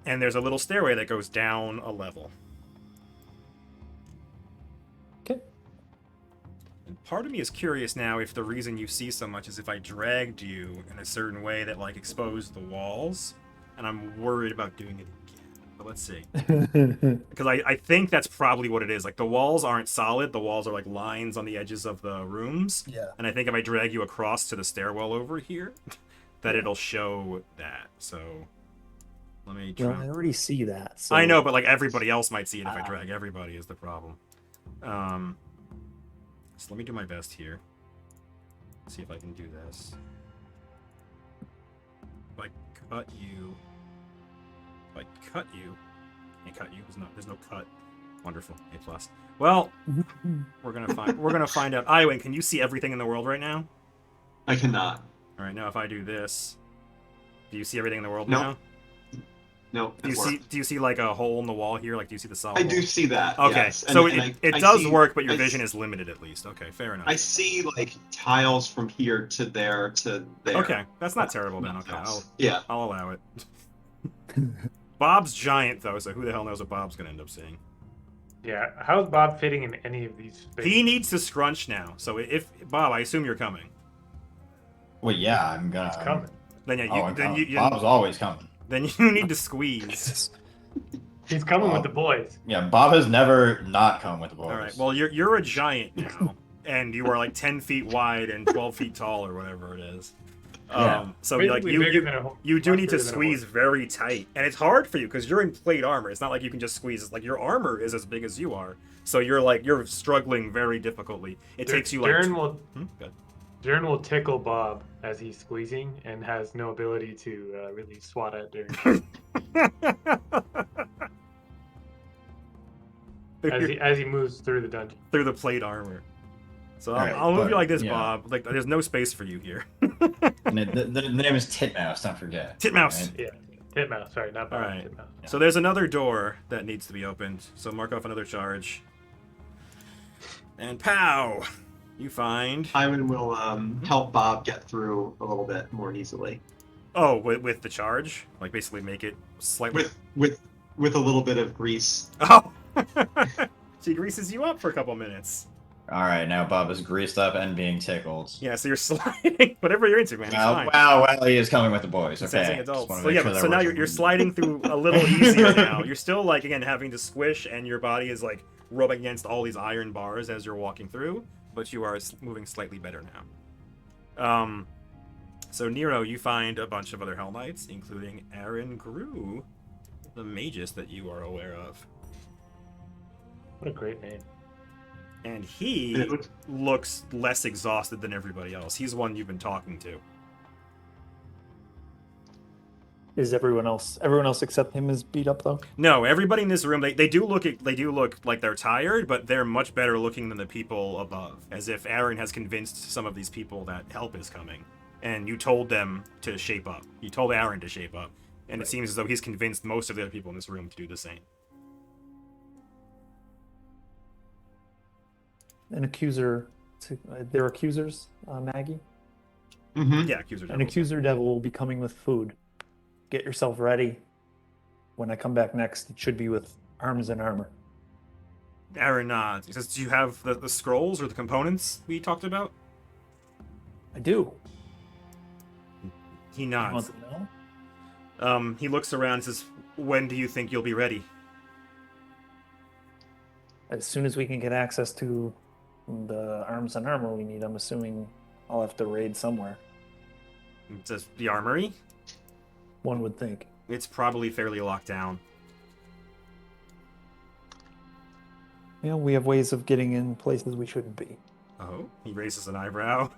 And there's a little stairway that goes down a level. Okay. And part of me is curious now if the reason you see so much is if I dragged you in a certain way that like exposed the walls, and I'm worried about doing it again. But let's see. Because I think that's probably what it is. Like, the walls aren't solid. The walls are like lines on the edges of the rooms. Yeah. And I think if I drag you across to the stairwell over here, that it'll show that. So let me Well, try. I already see that. So... I know, but like everybody else might see it if I drag everybody is the problem. So let me do my best here. See if I can do this. If I cut you. If I cut you. Can't cut you. There's no cut. Wonderful. A+. Well, we're gonna find out. Aywen, can you see everything in the world right now? I cannot. All right, now if I do this, do you see everything in the world No. now? No. Do you see like a hole in the wall here? Like, do you see the solid I wall? do see that. Okay, Yes. so And it I does see- work, but your I vision s- is limited at least. Okay, fair enough. I see like tiles from here to there to there. Okay, that's not terrible then. Okay, Yeah. I'll allow it. Bob's giant though, so who the hell knows what Bob's gonna end up seeing? Yeah, how's Bob fitting in any of these spaces? He needs to scrunch now. So if Bob, I assume you're coming. Well, yeah, I'm gonna. It's coming. Then yeah, Oh, I'm then coming. you Bob's always coming. then you need to squeeze. He's coming with Bob. the boys. Yeah, Bob has never not come with the boys. All right. Well, you're a giant now, and you are like 10 feet wide and 12 feet tall or whatever it is. Yeah. So like Basically bigger than you do much need to bigger than a squeeze horse. very tight, and it's hard for you because you're in plate armor. It's not like you can just squeeze. It's like your armor is as big as you are, so you're struggling very difficultly. It takes you like. Good. Durn will tickle Bob as he's squeezing and has no ability to really swat at Durn as he moves through the dungeon. Through the plate armor. So All right, I'll move but, you like this, yeah. Bob. Like, there's no space for you here. And the name is Titmouse, don't forget. Titmouse. Right? Yeah, Titmouse. Sorry, not Bob. All right. Titmouse. So there's another door that needs to be opened. So mark off another charge. And pow! You find. Aywen will help Bob get through a little bit more easily. Oh, with the charge, like basically make it slightly. With a little bit of grease. Oh. She greases you up for a couple minutes. All right, now Bob is greased up and being tickled. Yeah, so you're sliding. Whatever you're into, man. It's fine. Well, he is coming with the boys. Okay. Sensing Just adults. wanna So make yeah, sure but that so now works. you're sliding through a little easier now. You're still like again having to squish, and your body is like rubbing against all these iron bars as you're walking through, but you are moving slightly better now. So Nero, you find a bunch of other Hellknights, including Aaron Grew, the magus that you are aware of, What a great name. and he And it looks- looks less exhausted than everybody else. He's the one you've been talking to. Is everyone else except him is beat up though? No, everybody in this room they do look like they're tired, but they're much better looking than the people above. As if Aaron has convinced some of these people that help is coming, and you told them to shape up. You told Aaron to shape up, and it seems as though he's convinced most of the other people in this room to do the same. An accuser. They're accusers, Maggie. Mm-hmm. Yeah, accusers. An accuser devil will be coming with food. Get yourself ready. When I come back next, it should be with Arms and armor. Aaron nods. He says, "Do you have the scrolls or the components we talked about?" I do. He You nods. want to know? He looks around and says, "When do you think you'll be ready?" As soon as we can get access to the arms and armor we need, I'm assuming I'll have to raid somewhere. He says, "The armory? One would think. It's probably fairly locked down." You know, we have ways of getting in places we shouldn't be. Oh, he raises an eyebrow.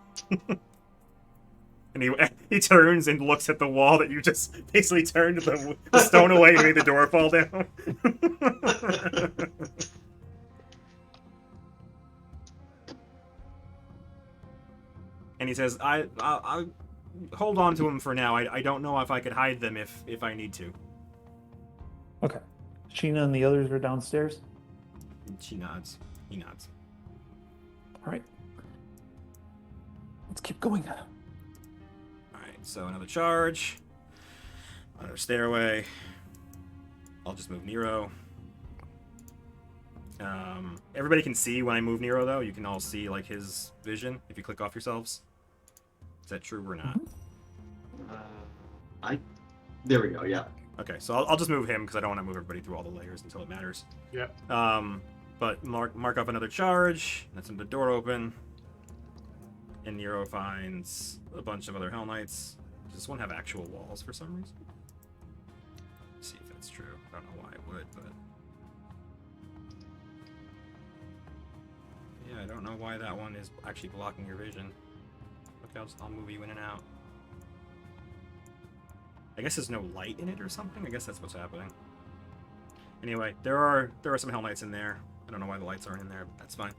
And he turns and looks at the wall that you just basically turned the stone away and made the door fall down. And he says, I'll hold on to them for now. I don't know if I could hide them if I need to." Okay. Sheena and the others are downstairs. She nods. He nods. All right. Let's keep going. Alright, so another charge. Another stairway. I'll just move Nero. Everybody can see when I move Nero, though. You can all see, like, his vision if you click off yourselves. Is that true or not? There we go. Yeah. Okay, so I'll just move him because I don't want to move everybody through all the layers until it matters. Yeah. But mark up another charge. That's the door open. And Nero finds a bunch of other Hellknights. Does this one have actual walls for some reason? Let's see if that's true. I don't know why it would, but... yeah, I don't know why that one is actually blocking your vision. Okay, I'll move you in and out. I guess there's no light in it or something? I guess that's what's happening. Anyway, there are some Hellknights in there. I don't know why the lights aren't in there, but that's fine.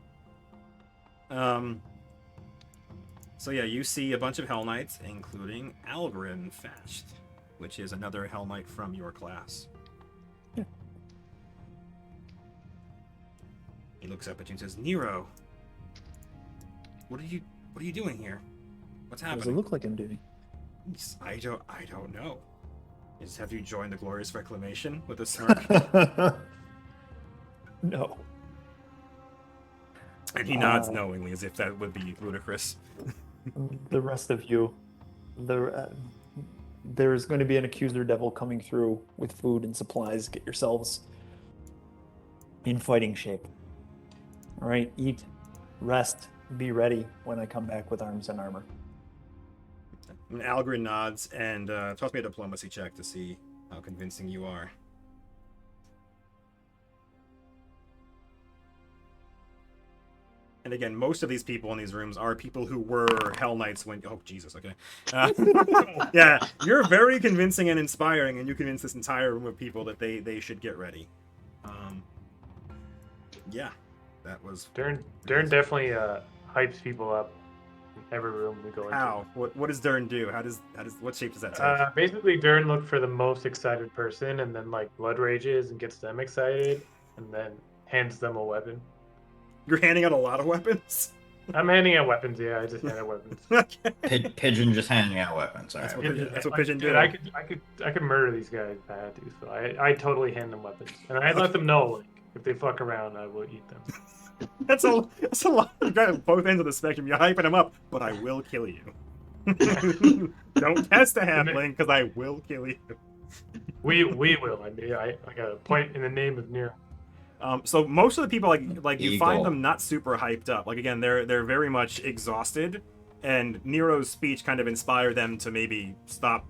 So yeah, you see a bunch of Hellknights, including Algren Fashed, which is another Hellknight from your class. Yeah. He looks up at you and says, "Nero, what are you doing here? What's What happening?" does it look like I'm doing? I don't know. Have you joined the Glorious Reclamation with a smirk? No. And he nods knowingly, as if that would be ludicrous. The rest of you, there's going to be an accuser devil coming through with food and supplies. Get yourselves in fighting shape. All right, eat, rest, be ready when I come back with arms and armor. And Algren nods and toss me a diplomacy check to see how convincing you are. And again, most of these people in these rooms are people who were Hellknights when... oh, Jesus, okay. Yeah, you're very convincing and inspiring, and you convince this entire room of people that they should get ready. Yeah, that was... Durn definitely hypes people up in every room we go into. How? What does Durn do? What shape does that take? Basically, Durn looked for the most excited person and then like blood rages and gets them excited and then hands them a weapon. You're handing out a lot of weapons? I'm handing out weapons, yeah, I just hand out weapons. Okay. Pigeon just handing out weapons. All That's right. what Like, Pigeon dude, do. I could murder these guys if I had to, so I totally hand them weapons. And I let them know, like, if they fuck around, I will eat them. That's a lot. You got both ends of the spectrum. You're hyping them up, but I will kill you. Don't test a halfling, because I will kill you. We will. I mean, I got a point in the name of Nero. So most of the people, like you find Eagle. them not super hyped up. Like again, they're very much exhausted, and Nero's speech kind of inspired them to maybe stop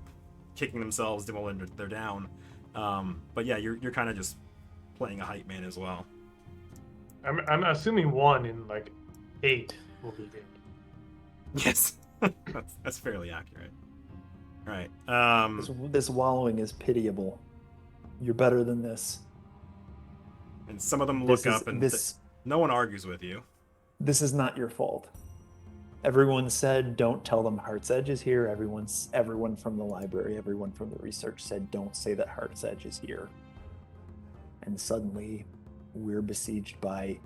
kicking themselves while they're down. But yeah, you're kind of just playing a hype man as well. I'm assuming 1 in like 8 will be good. Yes, that's fairly accurate. All right. This wallowing is pitiable. You're better than this. And some of them look up, and no one argues with you. This is not your fault. Everyone said, don't tell them Heart's Edge is here. Everyone from the library, everyone from the research said, don't say that Heart's Edge is here. And suddenly, we're besieged by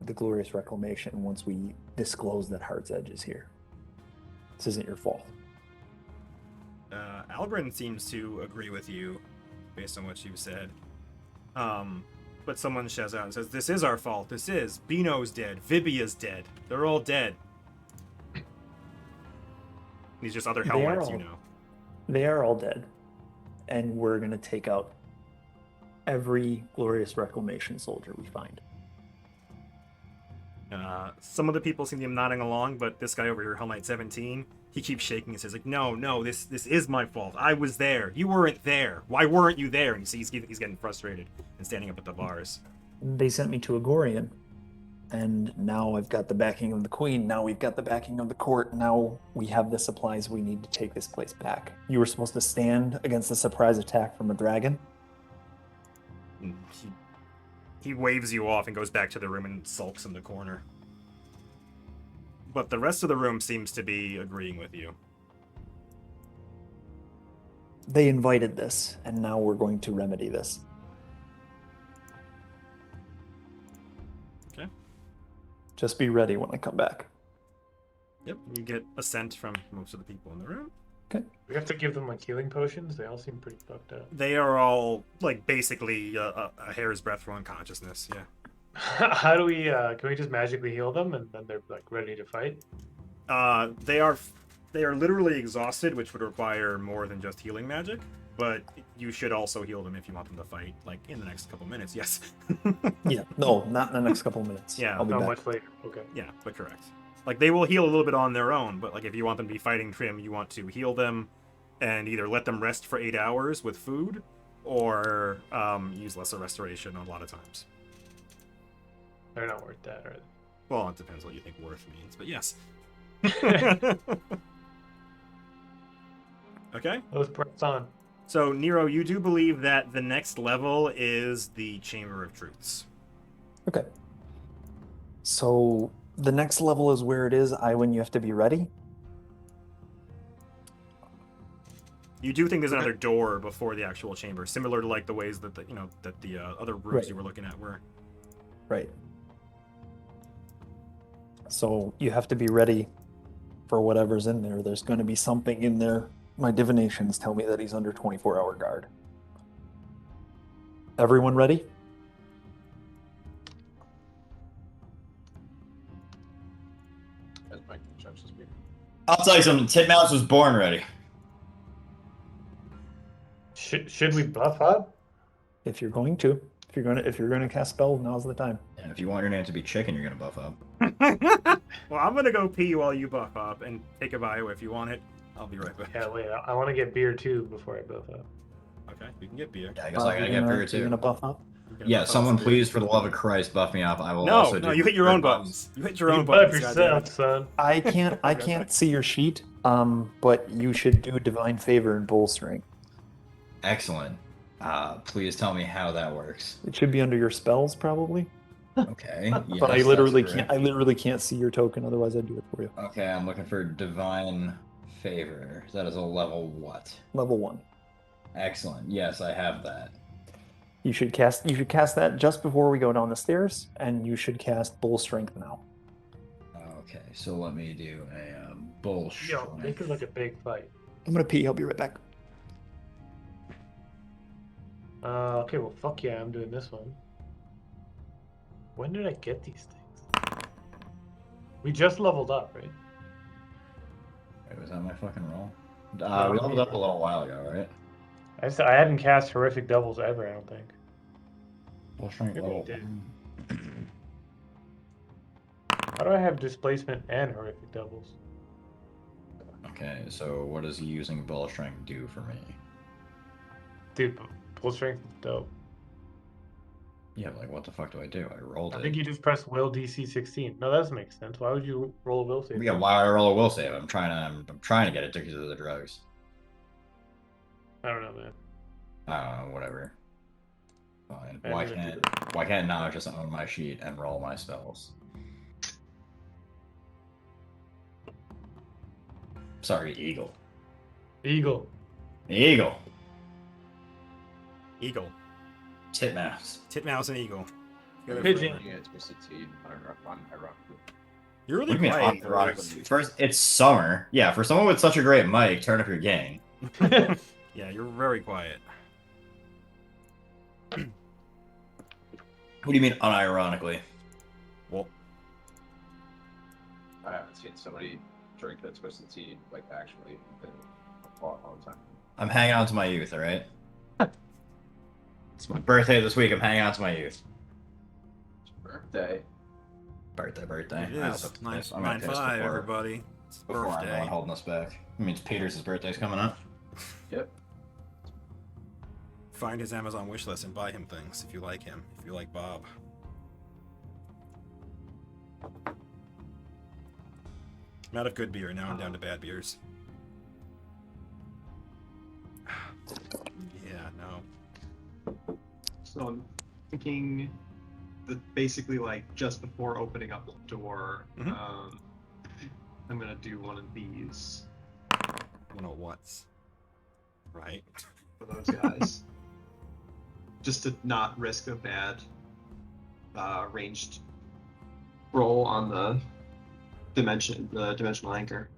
the Glorious Reclamation once we disclose that Heart's Edge is here. This isn't your fault. Algren seems to agree with you. based on what you said. But someone shouts out and says, "This is our fault. This is. Bino's dead. Vibia's dead. They're all dead." These just other They are Hellknights, all- you know. They are all dead. And we're going to take out every Glorious Reclamation soldier we find. Some of the people seem to be nodding along, but this guy over here, Hellknight 17, he keeps shaking and says, like, no, this is my fault. I was there. You weren't there. Why weren't you there? And you see he's getting frustrated and standing up at the bars. They sent me to Agorian. And now I've got the backing of the Queen. Now we've got the backing of the court. Now we have the supplies we need to take this place back. You were supposed to stand against a surprise attack from a dragon. And he waves you off and goes back to the room and sulks in the corner. But the rest of the room seems to be agreeing with you. They invited this, and now we're going to remedy this. Okay. Just be ready when I come back. Yep, you get assent from most of the people in the room. We have to give them like healing potions. They all seem pretty fucked up. They are all, like, basically a hair's breadth from unconsciousness, yeah. How do we? Can we just magically heal them and then they're like ready to fight? They are literally exhausted, which would require more than just healing magic. But you should also heal them if you want them to fight, like in the next couple minutes. Yes. Yeah, no, not in the next couple of minutes. Yeah, I'll be Not back. much later. Okay. Yeah, but correct. Like they will heal a little bit on their own, but like if you want them to be fighting Trim, you want to heal them and either let them rest for 8 hours with food, or use lesser restoration a lot of times. They're not worth that, are Well, it depends what you think worth means, but yes. they? Okay. Let's press on. So, Nero, you do believe that the next level is the Chamber of Truths. Okay. So the next level is where it is. Aywen, you have to be ready. You do think there's another door before the actual chamber, similar to like the ways that the other rooms Right. you were looking at were. Right. So you have to be ready for whatever's in there. There's going to be something in there. My divinations tell me that he's under 24-hour guard. Everyone ready? As my contraption speaker. I'll tell you something. Titmouse was born ready. Should we buff up? If you're going to. If you're going to cast spells, now's the time. And if you want your name to be Chicken, you're gonna buff up. Well, I'm gonna go pee while you buff up and take a bio if you want it. I'll be right back. Yeah, wait. I want to get beer too before I buff up. Okay, you can get beer. Yeah, I guess I gotta get beer You're too. gonna buff up? You can Yeah, buff up someone some please, beer. for the love of Christ, buff me up. I will No, also no, do you hit your red own buttons. buttons. You hit your You own buff buttons. yourself, son. I can't see your sheet. But you should do divine favor and bull strength. Excellent. Please tell me how that works. It should be under your spells, probably. Okay. But I yes, literally that's can't. correct. I literally can't see your token. Otherwise, I'd do it for you. Okay, I'm looking for divine favor. That is a level what? Level 1. Excellent. Yes, I have that. You should cast that just before we go down the stairs, and you should cast bull strength now. Okay, so let me do a bull Yo, make it strength. like a big fight. I'm gonna pee. I'll be right back. Okay, well, fuck yeah, I'm doing this one. When did I get these things? We just leveled up, right? Wait, was that my fucking roll? Yeah, We leveled up a little while ago, right? I hadn't cast horrific doubles ever, I don't think. Bull strength Maybe I level did. 1. How do I have displacement and horrific doubles? Okay, so what does using bull strength do for me? Dude, pull strength is dope. Yeah, like what the fuck do I do? I rolled I it. think you just press will DC 16. No, that doesn't make sense. Why would you roll a will save? Yeah, why I roll a will save? I'm trying to get addicted to the drugs. I don't know, man. I don't know, whatever. Fine. I'm Why gonna do can't now I just own my sheet and roll my spells? Sorry, Eagle. Eagle. Eagle. Eagle. Titmouse. Titmouse and eagle. Together Pigeon. forever. Yeah, Twisted Tea, ironically. You're What really do you mean quiet. unironically? First, it's summer. Yeah, for someone with such a great mic, turn up your gain. Yeah, you're very quiet. What do you mean unironically? Well, I haven't seen somebody drink that twisted tea like actually in a long time. I'm hanging on to my youth, all right? It's my birthday this week. I'm hanging on to my youth. It's your birthday. Birthday. it I is also piss. I'm gonna piss 9/5, before, everybody. It's before birthday. everyone holding us back. It means Peter's birthday's coming up. Yep. Find his Amazon wish list and buy him things if you like him. If you like Bob. I'm out of good beer. Now I'm down to bad beers. Yeah, no. So I'm thinking that basically, like, just before opening up the door, Mhm. I'm gonna do one of these One of what's right. for those guys, just to not risk a bad ranged roll on the dimensional anchor.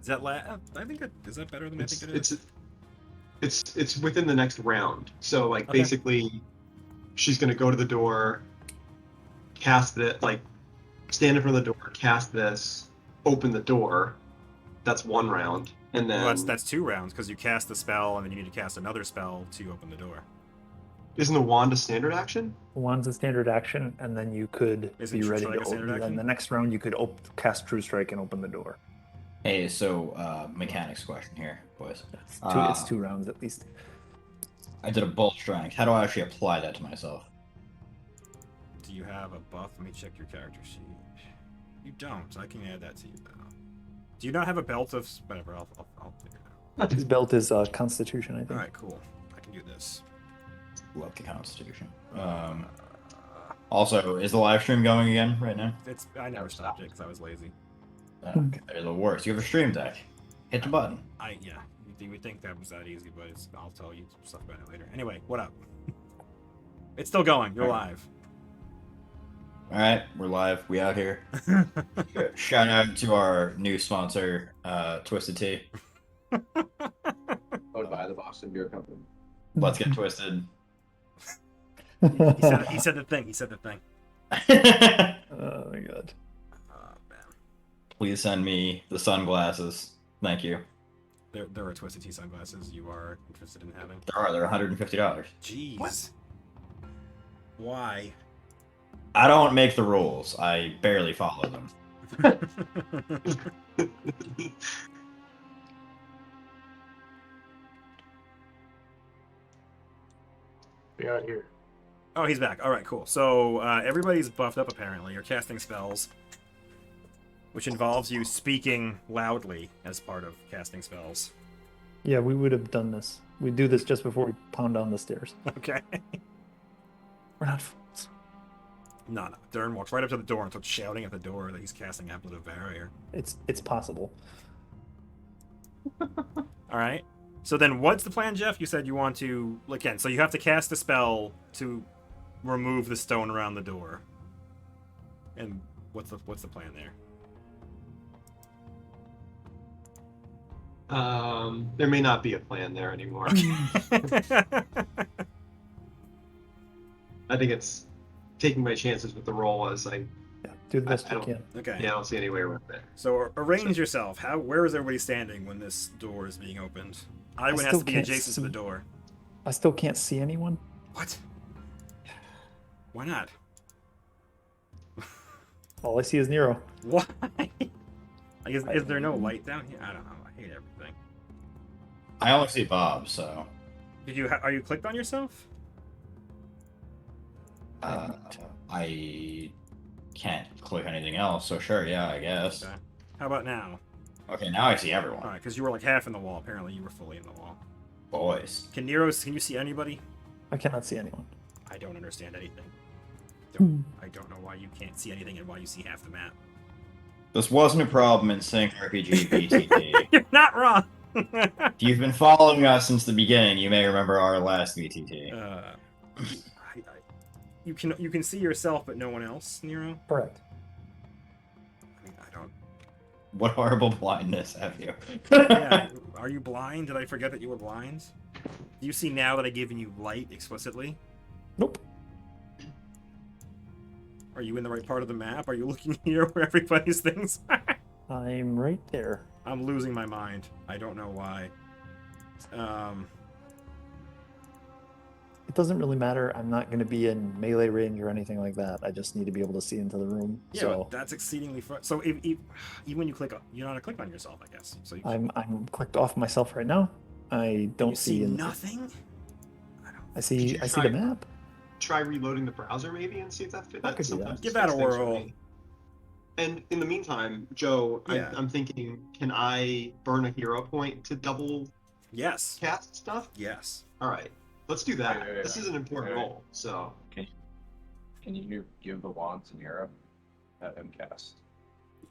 Is that I think is that better than I think it is? It's within the next round. So like Okay. basically, she's gonna go to the door, cast it, like stand in front of the door, cast this, open the door. That's one round, and then Well, that's 2 rounds because you cast the spell and then you need to cast another spell to open the door. isn't the wand a standard action? One's a standard action, and then you could Isn't be True ready Strike to a standard open. Then action? the next round, you could cast True Strike and open the door. Hey, so mechanics question here, boys. It's 2 rounds at least. I did a bolt strength. How do I actually apply that to myself? Do you have a buff? Let me check your character sheet. You don't. I can add that to you though. Do you not have a belt of whatever? I'll figure it out. His belt is Constitution, I think. All right, cool. I can do this. Love the Constitution. Also, is the live stream going again right now? I never stopped it because I was lazy. Okay, they're the worst. You have a stream deck. Hit the button. Yeah. You would think that was that easy, but I'll tell you stuff about it later. Anyway, what up? It's still going. You're live. All right, we're live. We out here. Shout out to our new sponsor, Twisted Tea. Owned by the Boston Beer Company. Let's get twisted. He said the thing. He said the thing. Oh my god. Oh man. Please send me the sunglasses. Thank you. There are Twisted Tea sunglasses you are interested in having. They're $150. Jeez. What? Why? I don't make the rules. I barely follow them. Be out here. Oh, he's back. All right, cool. So everybody's buffed up apparently. You're casting spells, which involves you speaking loudly as part of casting spells. Yeah, we would have done this. We do this just before we pound down the stairs. Okay. We're not fools. No. Durn walks right up to the door and starts shouting at the door that he's casting Ablative Barrier. It's possible. All right. So then, what's the plan, Jeff? You said you want to again. So you have to cast a spell to remove the stone around the door. And what's the plan there? There may not be a plan there anymore. I think it's taking my chances with the roll as I Do the best I you don't- can. Okay. yeah, I don't see any way around it. So arrange yourself. Where is everybody standing when this door is being opened? Aywen has still to be can't adjacent to the see. door. I still can't see anyone. What? Why not? All I see is Nero. Why? Like, is there no light down here? I don't know. I hate everything. I only see Bob, so Are you clicked on yourself? I can't click anything else. So sure, yeah, I guess. Okay. How about now? Okay, now I see All everyone. right, because you were like half in the wall. Apparently, you were fully in the wall. Boys. Can you see anybody? I cannot see anyone. I don't understand anything. I don't know why you can't see anything and why you see half the map. This wasn't a problem in Sync RPG VTT. You're not wrong. If you've been following us since the beginning, you may remember our last VTT. You can see yourself, but no one else, Nero. Correct. I mean, I don't. What horrible blindness have you? Yeah, are you blind? Did I forget that you were blind? Do you see now that I've given you light explicitly? Nope. Are you in the right part of the map? Are you looking here where everybody's things? I'm right there. I'm losing my mind. I don't know why. It doesn't really matter. I'm not going to be in melee range or anything like that. I just need to be able to see into the room. Yeah, so but that's exceedingly fun. So even when you click, you know how to click on yourself, I guess. So you, I'm clicked off myself right now. I don't you see in- nothing. I see the map. Try reloading the browser maybe and see if that fits. I could do that. Give that a whirl. And in the meantime, Joe, Yeah. I'm thinking, can I burn a hero point to double Yes. cast stuff? Yes. All right, let's do that. Wait. This is an important Wait. role, so. Can you give the wand to Nero? Have him cast.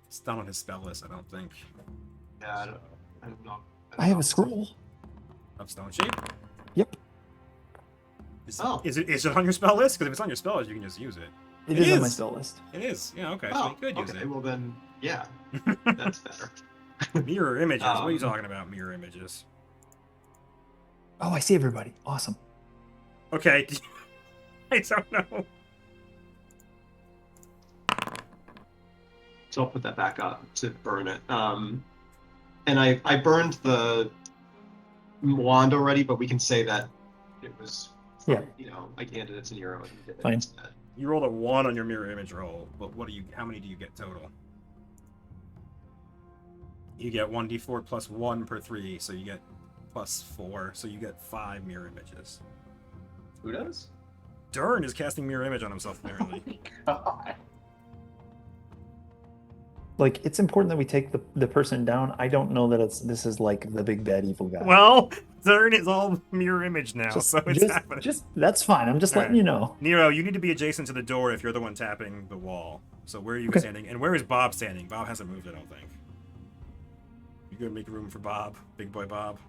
It's not on his spell list, I don't think. Yeah, I So, don't know. I have a scroll. Of stone shape. Yep. Is it on your spell list? Because if it's on your spell list, you can just use it. It It is on my is. spell list. It is. Yeah. Okay. So Oh, you could use okay. it. Well then, yeah, that's better. Mirror images. What are you Um, talking about? Mirror images. Oh, I see everybody. Awesome. Okay. I don't know. So I'll put that back up to burn it. And I burned the wand already, but we can say that it was, Yeah. I handed it to Nero and he did it Fine. instead. You rolled a 1 on your mirror image roll, but how many do you get total? You get 1d4 plus 1 per 3, so you get plus 4, so you get 5 mirror images. who does? Durn is casting mirror image on himself, apparently. God. Like, it's important that we take the person down. I don't know that this is like the big bad evil guy. Well, Durn is all mirror image now, so it's happening. That's fine. I'm just letting Alright. you know. Nero, you need to be adjacent to the door if you're the one tapping the wall. So where are you Okay. standing? And where is Bob standing? Bob hasn't moved, I don't think. You gonna make room for Bob? Big boy Bob?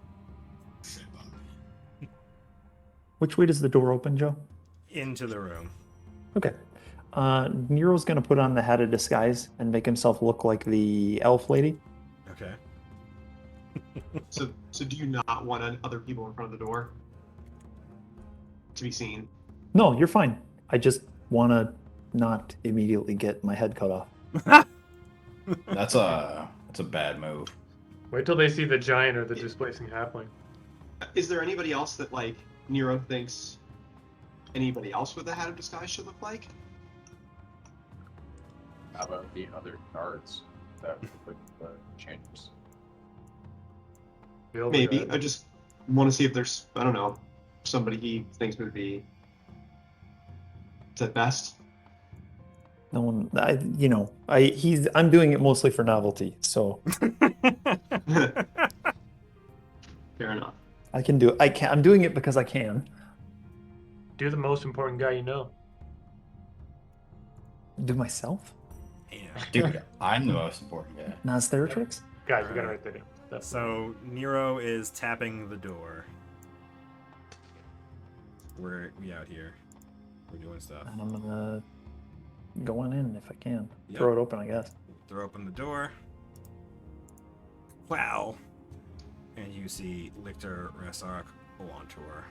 Which way does the door open, Joe? Into the room. Okay. Nero's gonna put on the hat of disguise and make himself look like the elf lady. Okay. So do you not want other people in front of the door to be seen? No, you're fine. I just wanna not immediately get my head cut off. That's a bad move. Wait till they see the giant or the displacing halfling. Is there anybody else that Nero thinks anybody else with a hat of disguise should look like? How about the other guards that with the changes? Maybe. I just want to see if there's, I don't know, somebody he thinks would be the best. No one, I'm doing it mostly for novelty, so Fair enough. I can do it. I'm doing it because I can. Do the most important guy you know. Do myself? Yeah. Dude, I'm the most important guy. Nas-Theratrix? Guys, we gotta write that down. That's So Nero is tapping the door. We out here. We're doing stuff. And I'm gonna go on in if I can. Yep. Throw it open, I guess. Throw open the door. Wow. And you see Lictor Resarc Ountor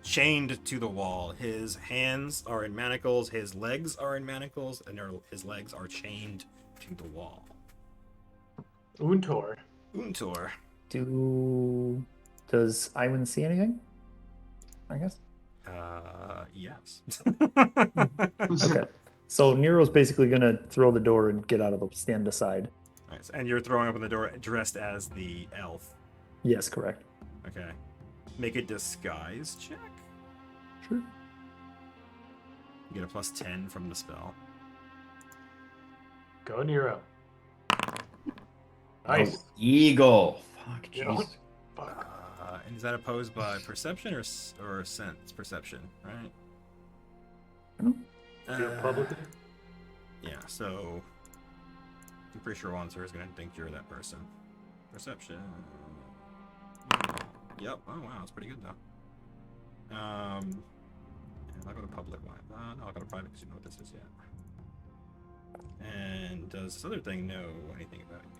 chained to the wall. His hands are in manacles, his legs are in manacles, and his legs are chained to the wall. Ountor. Ountor. Does Aywen see anything? I guess. Yes. Okay. So Nero's basically gonna throw the door and get out of the stand aside. Nice. And you're throwing open the door dressed as the elf. Yes, correct. Okay. Make a disguise check. Sure. You get a plus 10 from the spell. Go Nero. Nice. Oh, eagle. Fuck, Yeah. jeez. Fuck. And is that opposed by perception or sense? Perception, right? Feel publicly? Yeah, so I'm pretty sure Ountor is going to think you're that person. Perception. Yep. Oh wow, that's pretty good though. And I'll go to public one. No, I'll go to private because you know what this is yet. And does this other thing know anything about you?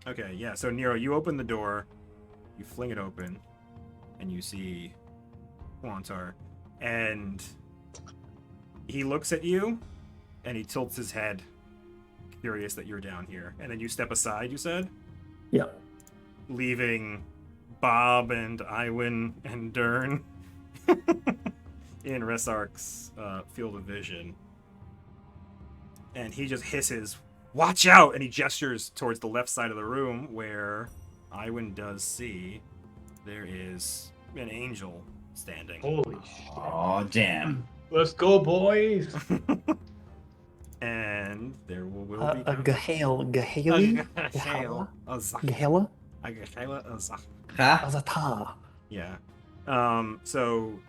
Okay, yeah. So Nero, you open the door, you fling it open, and you see Ountor, and he looks at you, and he tilts his head, curious that you're down here. And then you step aside. You said, Yeah. leaving Bob and Aywen and Durn in Resarc's field of vision. And he just hisses, "Watch out!" And he gestures towards the left side of the room where Aywen does see there is an angel standing. Holy shit. Oh, damn. Let's go, boys. And there will be A Ghaele. Ghaele? Ghaele. Ghaele? Huh? Azata. Yeah. So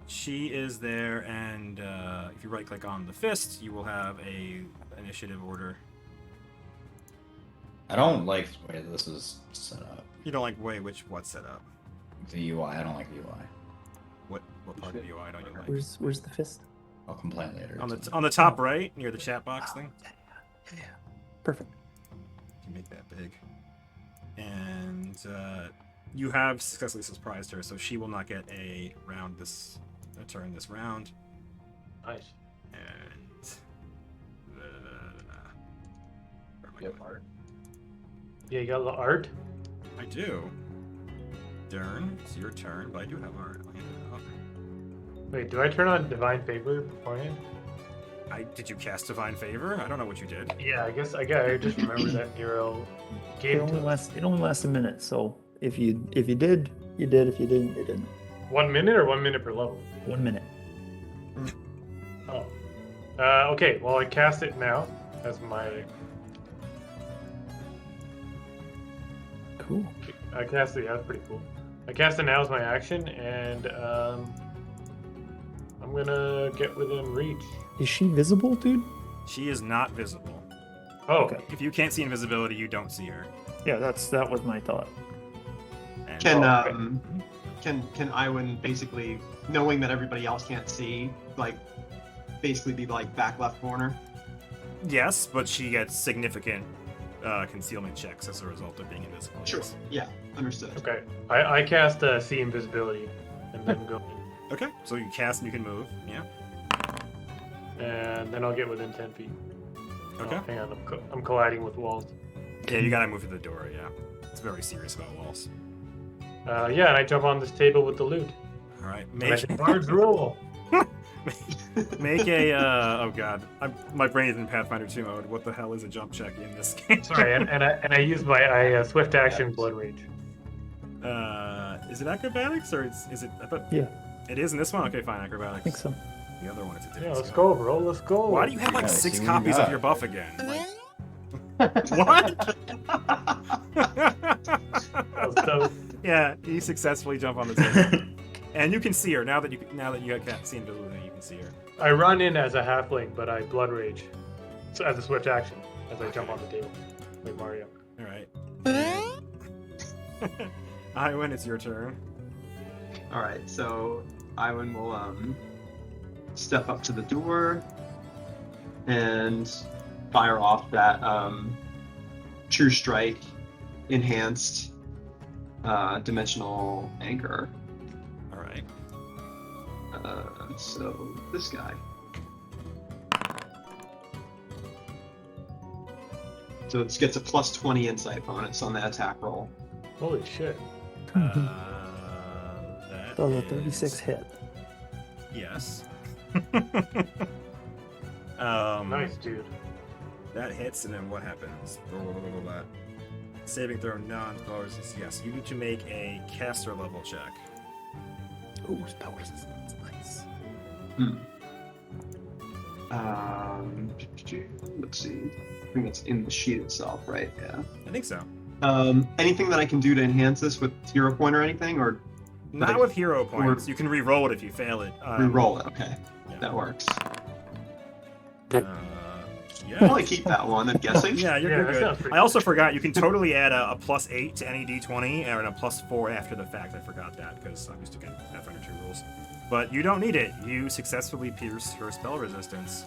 she is there, and if you right-click on the fist, you will have a initiative order. I don't like the way this is set up. You don't like what's set up? The UI, I don't like the UI. What part of the UI don't you like? Where's the fist? I'll complain later. On the top right, near the chat box thing. Yeah. Perfect. You can make that big. And you have successfully surprised her, so she will not get a turn this round. Nice. And where am I Yep, going? art. Yeah, you got a little art? I do. Durn, it's your turn, but I do have art. I'll hand it out. Wait, do I turn on Divine Favor beforehand? Did you cast Divine Favor? I don't know what you did. Yeah, I guess I just remember that Nero It gave it only to us. lasts. It only lasts a minute. So if you did, you did. If you didn't, you didn't. 1 minute or 1 minute per level? 1 minute. Oh. Okay, well, I cast it now as my. Cool. I cast it, yeah, that's pretty cool. I cast it now as my action, and I'm gonna get within reach. Is she visible, dude? She is not visible. Oh, Okay. If you can't see invisibility, you don't see her. Yeah, that was my thought. And Can okay. can Aywen basically, knowing that everybody else can't see, like basically be like back left corner? yes, but she gets significant concealment checks as a result of being invisible. Sure. Yes. Yeah, understood. Okay. I cast See Invisibility, and then go. Okay, so you cast and you can move. Yeah. And then I'll get within 10 feet. Okay. Oh, hang on, I'm colliding with walls. Yeah, you gotta move to the door. Yeah. It's very serious about walls. Yeah, and I jump on this table with the loot. All right. And I say, Bards roll. Make a. Oh god, my brain is in Pathfinder 2 mode. What the hell is a jump check in this game? Sorry, and I use my swift action Blood Rage. Is it acrobatics or is it? I thought Yeah, it is in this one. Okay, fine, I acrobatics. think so. The other one is a different Yeah, let's skill. go, bro. Let's go. Why do you have like Yeah, 6 see what you copies of got. your buff again? What? That was dope. Yeah, you successfully jump on the table, and you can see her now that you can't see invisibility. You can see her. I run in as a halfling, but I Blood Rage so as a swift action as I jump on the table, like Mario. All right. Aywen, it's your turn. All right, so Aywen will step up to the door and fire off that True Strike enhanced dimensional anchor. All right. So this guy. So it gets a plus 20 insight bonus on the attack roll. Holy shit. That So the is- 36 hit. Yes. Nice, dude. That hits, and then what happens? Blah, blah, blah, blah, blah. Saving throw non-spell resistance. Yes, you need to make a caster level check. Ooh, spell resistance. Nice. Let's see. I think that's in the sheet itself, right? Yeah. I think so. Anything that I can do to enhance this with hero point or anything, or Not with hero points. You can re-roll it if you fail it. re-roll it? Okay, Yeah. that works. Yeah. I'll probably keep that one. I'm guessing. Yeah, you're Yeah, that good. sounds pretty I also forgot you can totally add a +8 to any d20 and a +4 after the fact. I forgot that because I'm used to getting Pathfinder 2 rules. But you don't need it. You successfully pierced her spell resistance.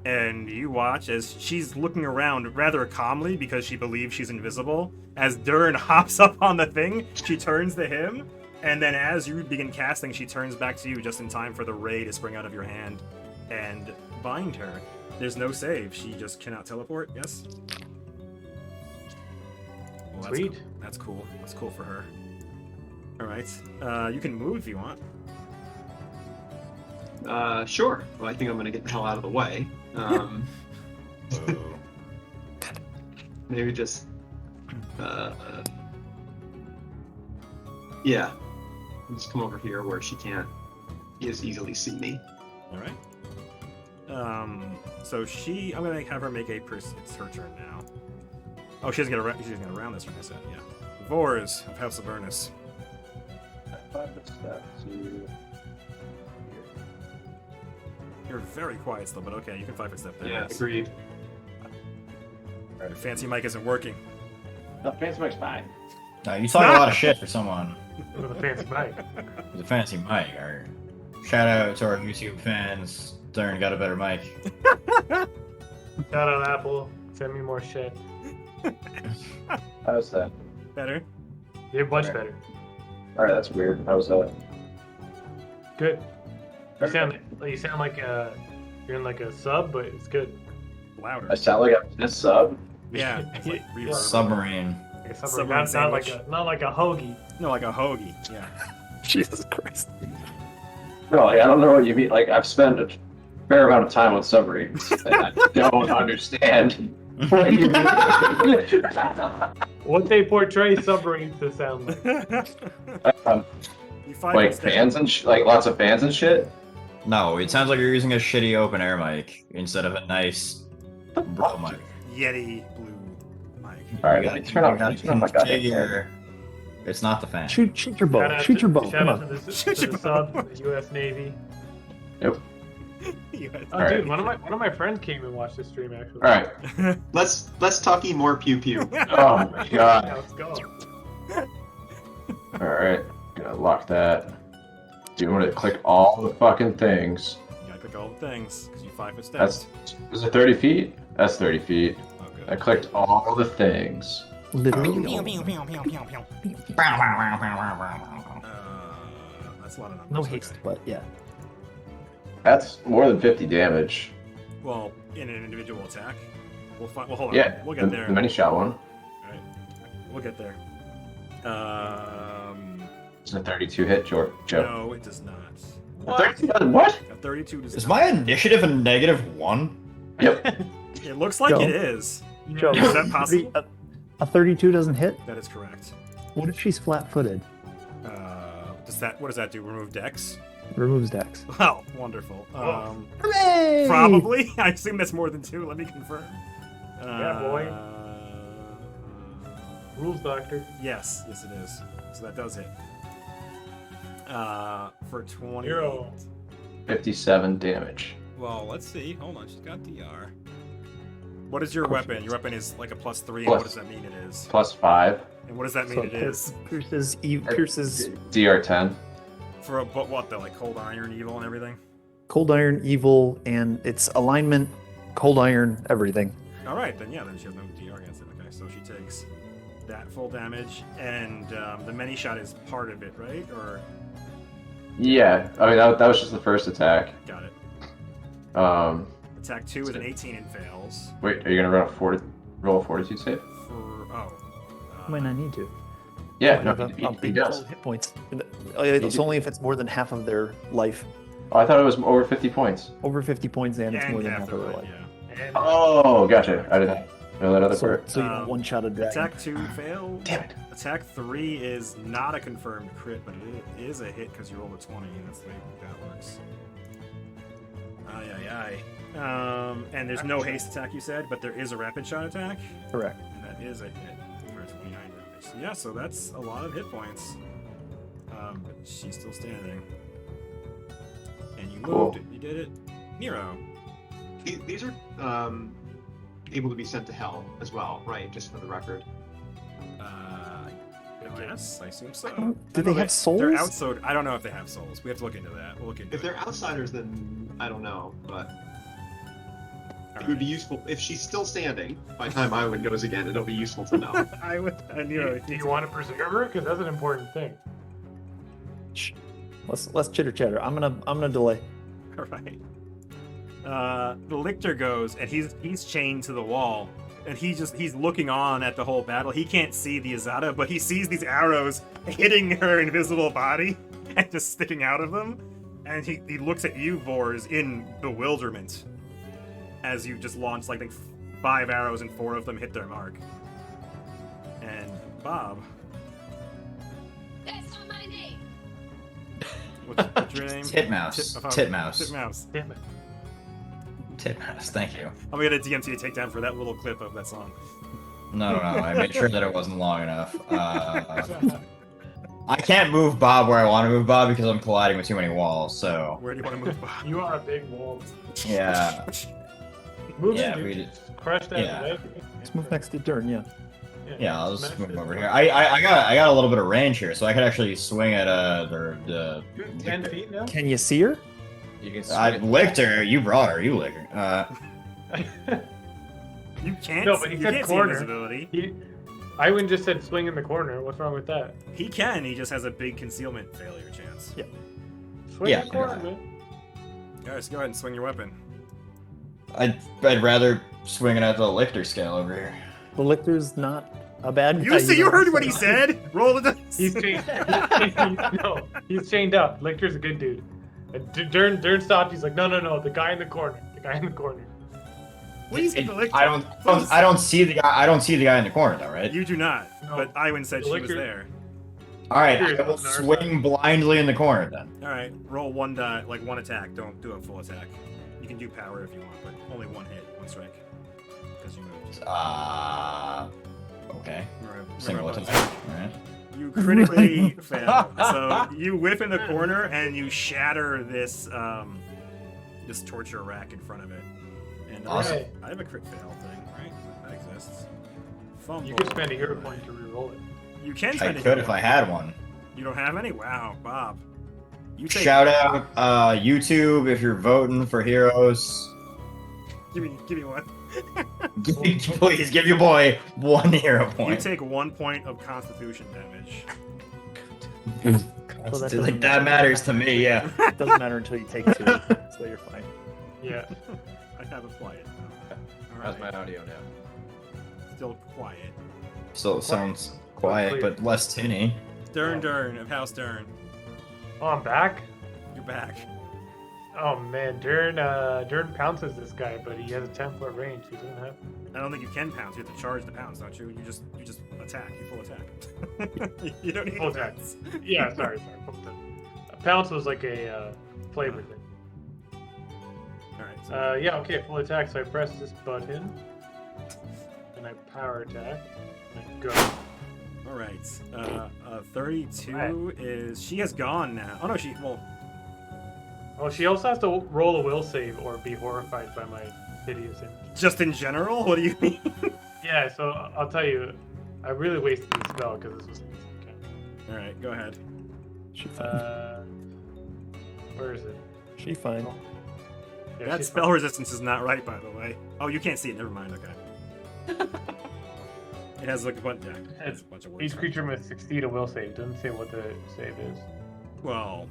And you watch as she's looking around rather calmly because she believes she's invisible. As Durn hops up on the thing, she turns to him, and then as you begin casting, she turns back to you just in time for the ray to spring out of your hand and bind her. There's no save. She just cannot teleport, yes? Well, Sweet. That's cool. That's cool for her. Alright. You can move if you want. Sure. Well, I think I'm gonna get the hell out of the way. Maybe just, yeah. Just come over here where she can't as easily see me. All right. So I'm gonna have her make a. It's her turn now. Oh, she's gonna round this turn. I said, yeah. Vors of House of Ernest. 5 steps to You're very quiet still, but okay, you can 5-foot step there. Yeah, agreed. Your fancy mic isn't working. No, fancy mic's fine. No, you talk a lot of shit for someone With a fancy mic. with a fancy mic. Or shout out to our YouTube fans. Durn got a better mic. Shout out Apple. Send me more shit. How's that? Better. You're much Alright. better. Alright, that's weird. How's that? Good. You sound like you're in like a sub, but it's good. Louder. I sound like I'm in a sub? Yeah. It's like reverb. Submarine. Like a Submarine sandwich. sandwich. Not like a hoagie. No, like a hoagie. Yeah. Jesus Christ. No, like, I don't know what you mean. Like, I've spent a fair amount of time with submarines, and I don't understand what you mean. What they portray submarines to sound like. You 5-foot Like step. fans and like lots of fans and shit. No, it sounds like you're using a shitty open air mic instead of a nice bro mic. Yeti blue mic. All right, You let me gotta- turn off you gotta my goddamn configure- It's not the fan. Shoot your bow. Shoot your bow. Shout Come out on. to the, Shoot to your the bow. sub, the U.S. Navy. Nope. You guys- Oh, All dude, right. one of my friends came and watched this stream actually. All right. Let's talky more pew pew. Oh my god. Yeah, let's go. All right. Gonna lock that. Do you want to click all the fucking things? You gotta click all the things, because you 5-foot steps. That's is it 30 feet? That's 30 feet. Oh, good. I clicked all the things. Literally. That's a lot of numbers. No okay. haste, but yeah. That's more than 50 damage. Well, in an individual attack. Well, hold on. Yeah, We'll get there. the mini shot one. Alright. We'll get there. It's a 32 hit, Joe. No, it does not. A 32 what? A 32 does Is not. my initiative a -1? Yep. It looks like Joe. it is. Joe, Is that possible? A 32 doesn't hit? That is correct. What if she's flat-footed? What does that do? Remove dex? Removes dex. Wow, wonderful. Hooray! Probably. I assume that's more than 2. Let me confirm. Yeah, boy. Rules doctor. Yes, it is. So that does hit. For 20. Hero. 57 damage. Well, let's see. Hold on, she's got DR. What is your weapon? Your weapon is like a +3, and Plus. what does that mean it is? +5. And what does that mean So it is? Pierces DR10. For what, the like cold iron, evil, and everything? cold iron, evil, and its alignment, cold iron, everything. Alright, then yeah, then she has no DR against it. Okay, so she takes that full damage, and the many shot is part of it, right? Or Yeah, I mean that was just the first attack. got it. Um, Attack 2 is an 18 and fails. wait, are you gonna roll a 42 save? Might not need to. Yeah, Might no, have he a big does. hit points. It's only if it's more than half of their life. Oh, I thought it was over 50 points. Over 50 points, and it's And more than half half the of their life, life. yeah. And Oh, gotcha. I didn't know that other So, part. so you don't one-shot a dragon. Attack 2 failed. Damn it. Attack 3 is not a confirmed crit, but it is a hit because you rolled a 20, and that's the way that works. And there's no haste attack, you said, but there is a rapid shot attack, Correct. and that is a hit for 29 damage. So yeah, so that's a lot of hit points. But she's still standing. And you Cool. moved it. You did it. Nero. These are able to be sent to hell as well, right? Just for the record. Yes, I assume so. Do I they know have souls? They're outsold. I don't know if they have souls. We have to look into that. We'll look into If it. they're outsiders, then I don't know. But It would be useful if she's still standing. By the time Aywen goes again, it'll be useful to know. I would. Nero. Do you want to preserve her? Because that's an important thing. Shh. Let's chitter chatter. I'm gonna delay. All right. The Lictor goes, and he's chained to the wall, and he's looking on at the whole battle. He can't see the Azata, but he sees these arrows hitting her invisible body and just sticking out of them. And he looks at you, Vors, in bewilderment, as you just launched like 5 arrows and 4 of them hit their mark. And Bob, That's not my name. what's your name? Titmouse. Titmouse. Titmouse. Damn it. Titmouse. Thank you. I'm gonna get a DMT to take down for that little clip of that song. No. I made sure that it wasn't long enough. I can't move Bob where I want to move Bob because I'm colliding with too many walls. So Where do you want to move, Bob? You are a big wall. yeah. Move Yeah, in, we dude. did- Crush that yeah. leg. Let's move next to Durn. Yeah. Yeah, I'll just Smash move it. over here. I got a little bit of range here, so I could actually swing at the. You're 10 feet now? Can you see her? You can I swing. licked her. You brought her. You licked her. You can't. No, but he you said can't corner. see invisibility. Iwan just said swing in the corner. What's wrong with that? He can. He just has a big concealment failure chance. Yeah. Swing Yeah. in the corner, man. Guys, go ahead and swing your weapon. I'd rather swing it at the Lictor scale over here. The Lictor's not a bad guy. You see, you know, heard what he so- said. Roll the dice. He's chained. No, he's chained up. Lictor's a good dude. And Durn stopped. He's like, no. The guy in the corner. The guy in the corner. Please, the Lictor. I don't see the guy. I don't see the guy in the corner though, right? You do not. No. But Iwan said The she was Lictor- there. All right, Here's I will on our swing blindly in the corner then. All right, roll one die, like one attack. Don't do a full attack. You can do power if you want, but only one hit, one strike, because you moved. Okay. Remember Single what- attack. All right. You critically fail. So you whip in the corner and you shatter this this torture rack in front of it. And Awesome. I have a crit fail thing, right? That exists. Fumble. You can spend a hero point to reroll it. You can I spend a could hero if I point. had one. You don't have any? Wow, Bob. You take. Shout out YouTube if you're voting for heroes. Give me one. Please give your boy 1 hero You point. take 1 point of Constitution damage. So that Like, doesn't that matters to me, yeah. It doesn't matter until you take 2, so you're fine. Yeah. I have it quiet. All How's right. my audio now? Still quiet. So it sounds quiet, but less tinny. Durn of House Durn. Oh, I'm back. You're back. Oh man, Durn pounces this guy, but he has a 10-foot range. He doesn't have. I don't think you can pounce. You have to charge the pounce, don't you? You just attack. You full attack. You don't need Full to attack. pounce. Yeah, sorry. A pounce was like a flavor thing. All right. So Yeah, okay, full attack. So I press this button, and I power attack, and I go. all right. 32 is she has gone now. Oh no, Oh, she also has to roll a will save or be horrified by my hideous image. just in general. What do you mean? Yeah, so I'll tell you, I really wasted this spell because this was. Okay. All right, go ahead. She fine. Where is it? She fine. Yeah, That she's spell fine. resistance is not right, by the way. Oh, you can't see it. Never mind. Okay. It has like a bunch. Yeah, it has a bunch of words. Each creature must succeed a will save. Doesn't say what the save is. Well,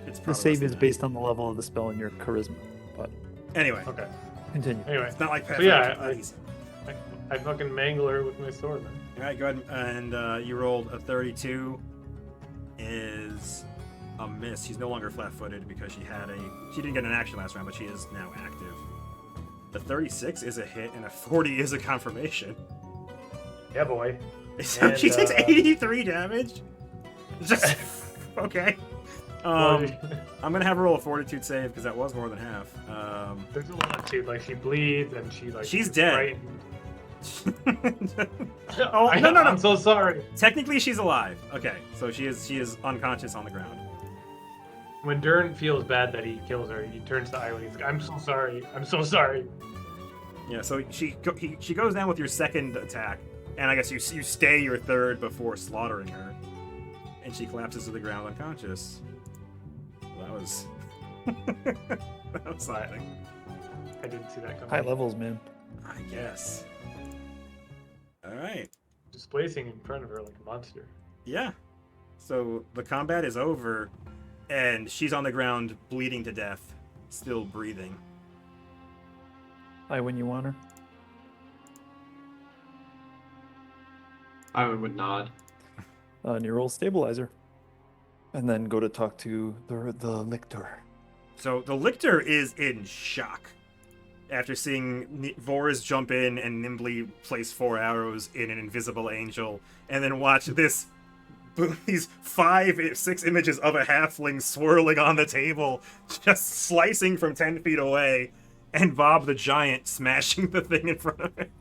it's The probably save less is than based on the level of the spell and your charisma. But that. Anyway, Okay. continue. Anyway, it's not like So yeah, Pathfinder. I fucking mangle her with my sword, man. All right, go ahead and you rolled a 32. Is a miss. She's no longer flat-footed because she didn't get an action last round, but she is now active. The 36 is a hit, and a 40 is a confirmation. Yeah, boy. So she takes 83 damage. Just okay. I'm gonna have her roll a fortitude save because that was more than half. There's a lot too. Like she bleeds and she like. She's gets dead. frightened. Oh, no. I'm so sorry. Technically, she's alive. Okay, so she is unconscious on the ground. When Durn feels bad that he kills her, he turns to Aywen. He's like, "I'm so sorry. I'm so sorry." Yeah, so she goes down with your second attack, and I guess you stay your third before slaughtering her, and she collapses to the ground unconscious. That was that was something. didn't see that coming. High levels, man. I guess. All right. Displacing in front of her like a monster. Yeah. So the combat is over, and she's on the ground, bleeding to death, still breathing. Aywen, you want her? I would nod. Nero will stabilize her. And then go to talk to the Lictor. So the Lictor is in shock after seeing Vors jump in and nimbly place 4 arrows in an invisible angel, and then watch these 5-6 images of a halfling swirling on the table, just slicing from 10 feet away, and Bob the Giant smashing the thing in front of him.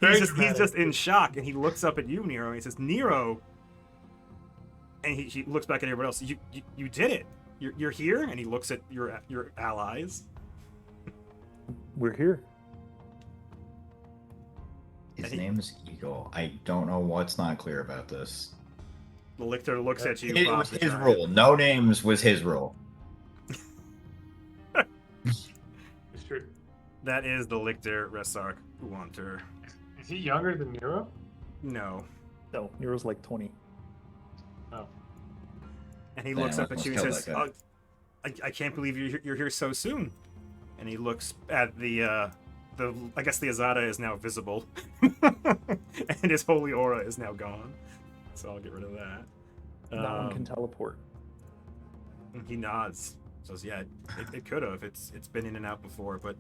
He's just in shock, and he looks up at you, Nero, and he says, Nero, and he looks back at everyone else. You did it. You're here, and he looks at your allies. We're here. His name's Eagle. I don't know what's not clear about this. The Lictor looks at you. It Bob was the his Giant. rule. No names was his rule. It's true. That is the Lictor Resarc Ountor. Is he younger than Nero? No. No, Nero's like 20. Oh. And he Damn, looks up at let's you and kill says, that guy. I can't believe you're here so soon. And he looks at the I guess the Azata is now visible. And his holy aura is now gone. So I'll get rid of that. That one can teleport. He nods. Says, yeah, it could have. It's been in and out before, but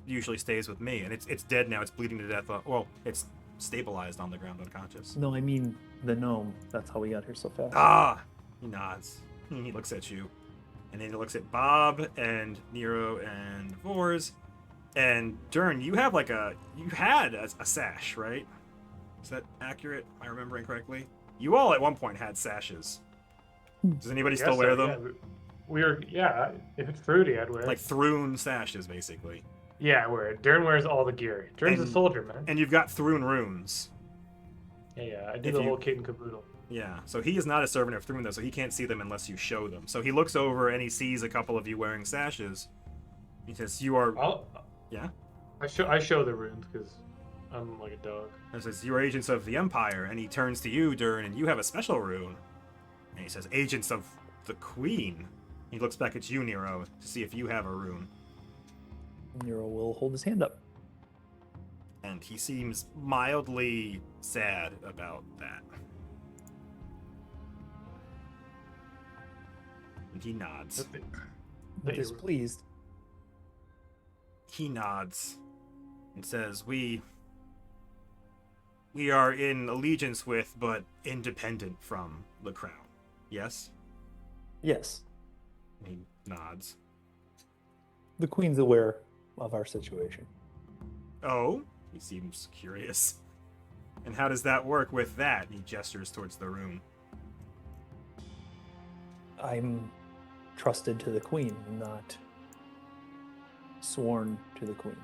usually stays with me. And it's dead now. It's bleeding to death. Well, it's stabilized on the ground unconscious. No, I mean the gnome. That's how we got here so fast. Ah! He nods. He looks at you. And then he looks at Bob and Nero and Vors. And Durn, you had a sash, right? Is that accurate? Am I remembering correctly? You all at one point had sashes. Does anybody still wear them? Yeah. We were, yeah. If it's fruity, I'd wear it. Like Thrune sashes, basically. Yeah, I wear it. Durn wears all the gear. Durn's a And- soldier, man. And you've got Thrune runes. Yeah, I do if the you- whole kit and caboodle. Yeah, so he is not a servant of Thrune, though, so he can't see them unless you show them. So he looks over and he sees a couple of you wearing sashes. He says, you are... Yeah? I show the runes because I'm like a dog. And says, you are agents of the Empire. And he turns to you, Durn, and you have a special rune. And he says, agents of the Queen. He looks back at you, Nero, to see if you have a rune. Nero will hold his hand up. And he seems mildly sad about that. And he nods. Displeased. He nods and says, we are in allegiance with, but independent from, the crown. Yes? Yes. And he nods. The queen's aware of our situation. Oh? He seems curious. And how does that work with that? He gestures towards the room. I'm trusted to the queen, not sworn to the queen.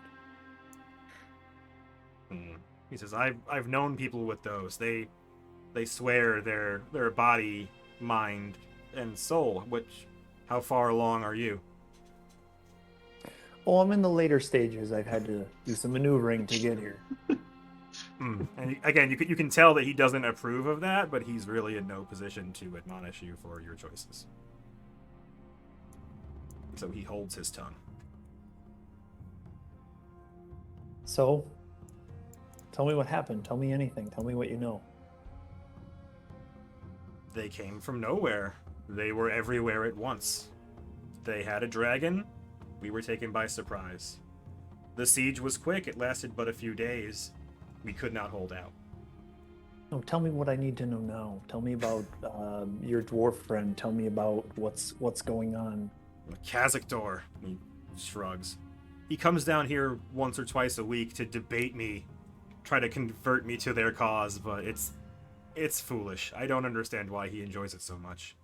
He says, I've known people with those. They swear their body, mind, and soul. How far along are you? Oh, I'm in the later stages. I've had to do some maneuvering to get here. And again, you can tell that he doesn't approve of that, but he's really in no position to admonish you for your choices. So he holds his tongue. So, tell me what happened. Tell me anything. Tell me what you know. They came from nowhere. They were everywhere at once. They had a dragon. We were taken by surprise. The siege was quick. It lasted but a few days. We could not hold out. No, tell me what I need to know now. Tell me about your dwarf friend. Tell me about what's going on. Khazaktor, he shrugs. He comes down here once or twice a week to debate me, try to convert me to their cause, but it's foolish. I don't understand why he enjoys it so much.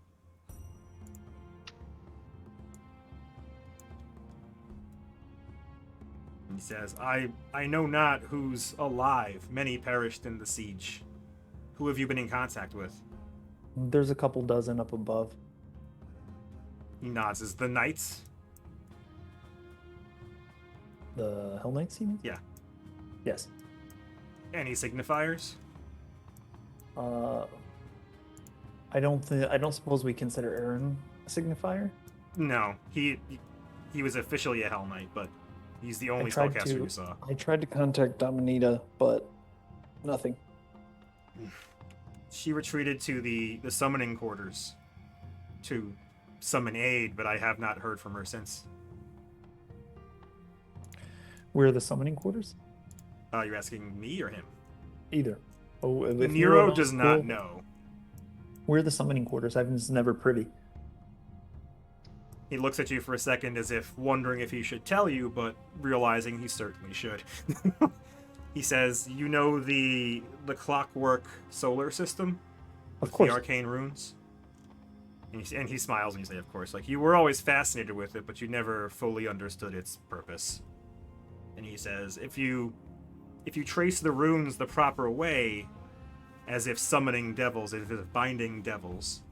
He says, I know not who's alive. Many perished in the siege. Who have you been in contact with? There's a couple dozen up above. He nods. Is the knights? The Hellknights, you mean? Yeah. Yes. Any signifiers? I don't suppose we consider Aaron a signifier. No, he was officially a Hell Knight, but he's the only tried spellcaster to- you saw. I tried to contact Dominita, but nothing. She retreated to the summoning quarters to summon aid, but I have not heard from her since. Where are the summoning quarters? You're asking me or him? Either. Oh, if Nero knows, does not cool. know. Where are the summoning quarters? I was never privy. He looks at you for a second as if wondering if he should tell you, but realizing he certainly should. He says, "You know the clockwork solar system? Of With course. The arcane runes?" And he smiles and you say, "Of course. Like, you were always fascinated with it, but you never fully understood its purpose." And he says, if you trace the runes the proper way, as if summoning devils, as if binding devils,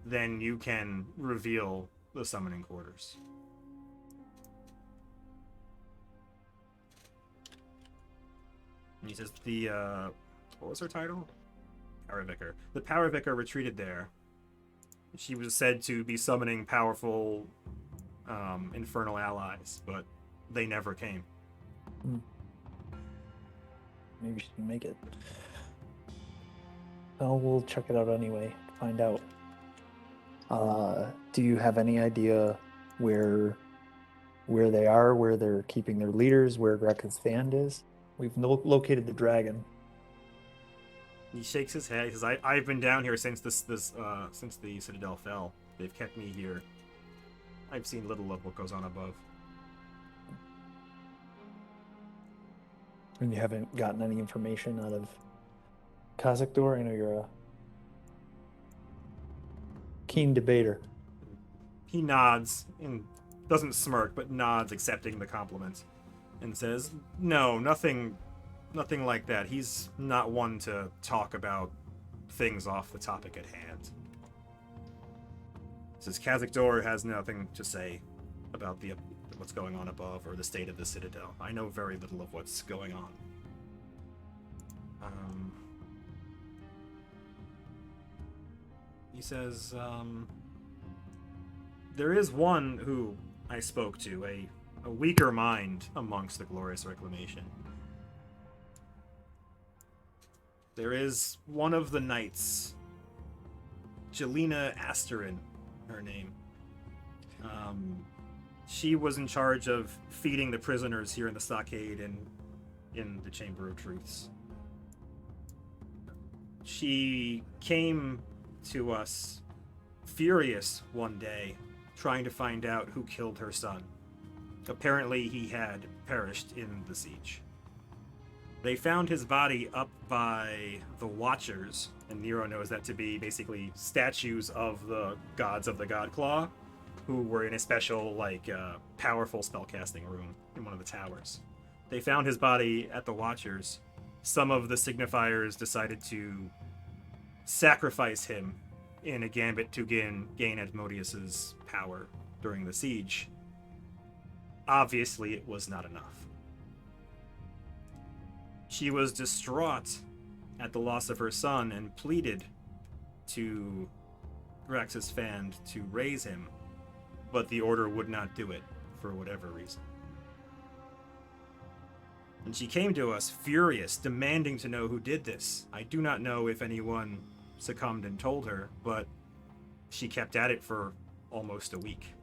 then you can reveal the summoning quarters. And he says, what was her title? Power Vicar. The Power Vicar retreated there. She was said to be summoning powerful infernal allies, but they never came. Maybe she can make it. Oh, we'll check it out anyway. Find out. Do you have any idea where they are, where they're keeping their leaders, where Grek's band is? We've located the dragon. He shakes his head. He says, "I've been down here since since the Citadel fell. They've kept me here. I've seen little of what goes on above." And you haven't gotten any information out of Khazakdor? I know you're a keen debater. He nods and doesn't smirk, but nods, accepting the compliment, and says, "No, nothing like that. He's not one to talk about things off the topic at hand." Says Khazakdor has nothing to say about what's going on above or the state of the Citadel. I know very little of what's going on. He says, there is one who I spoke to, a weaker mind amongst the Glorious Reclamation. There is one of the knights, Jelena Asterin, her name. She was in charge of feeding the prisoners here in the stockade and in the Chamber of Truths. She came to us furious one day, trying to find out who killed her son. Apparently he had perished in the siege. They found his body up by the Watchers, and Nero knows that to be basically statues of the gods of the Godclaw, who were in a special, powerful spellcasting room in one of the towers. They found his body at the Watchers. Some of the Signifiers decided to sacrifice him in a gambit to gain Asmodeus's power during the siege. Obviously, it was not enough. She was distraught at the loss of her son and pleaded to Grax's Fand to raise him, but the Order would not do it for whatever reason. And she came to us furious, demanding to know who did this. I do not know if anyone succumbed and told her, but she kept at it for almost a week.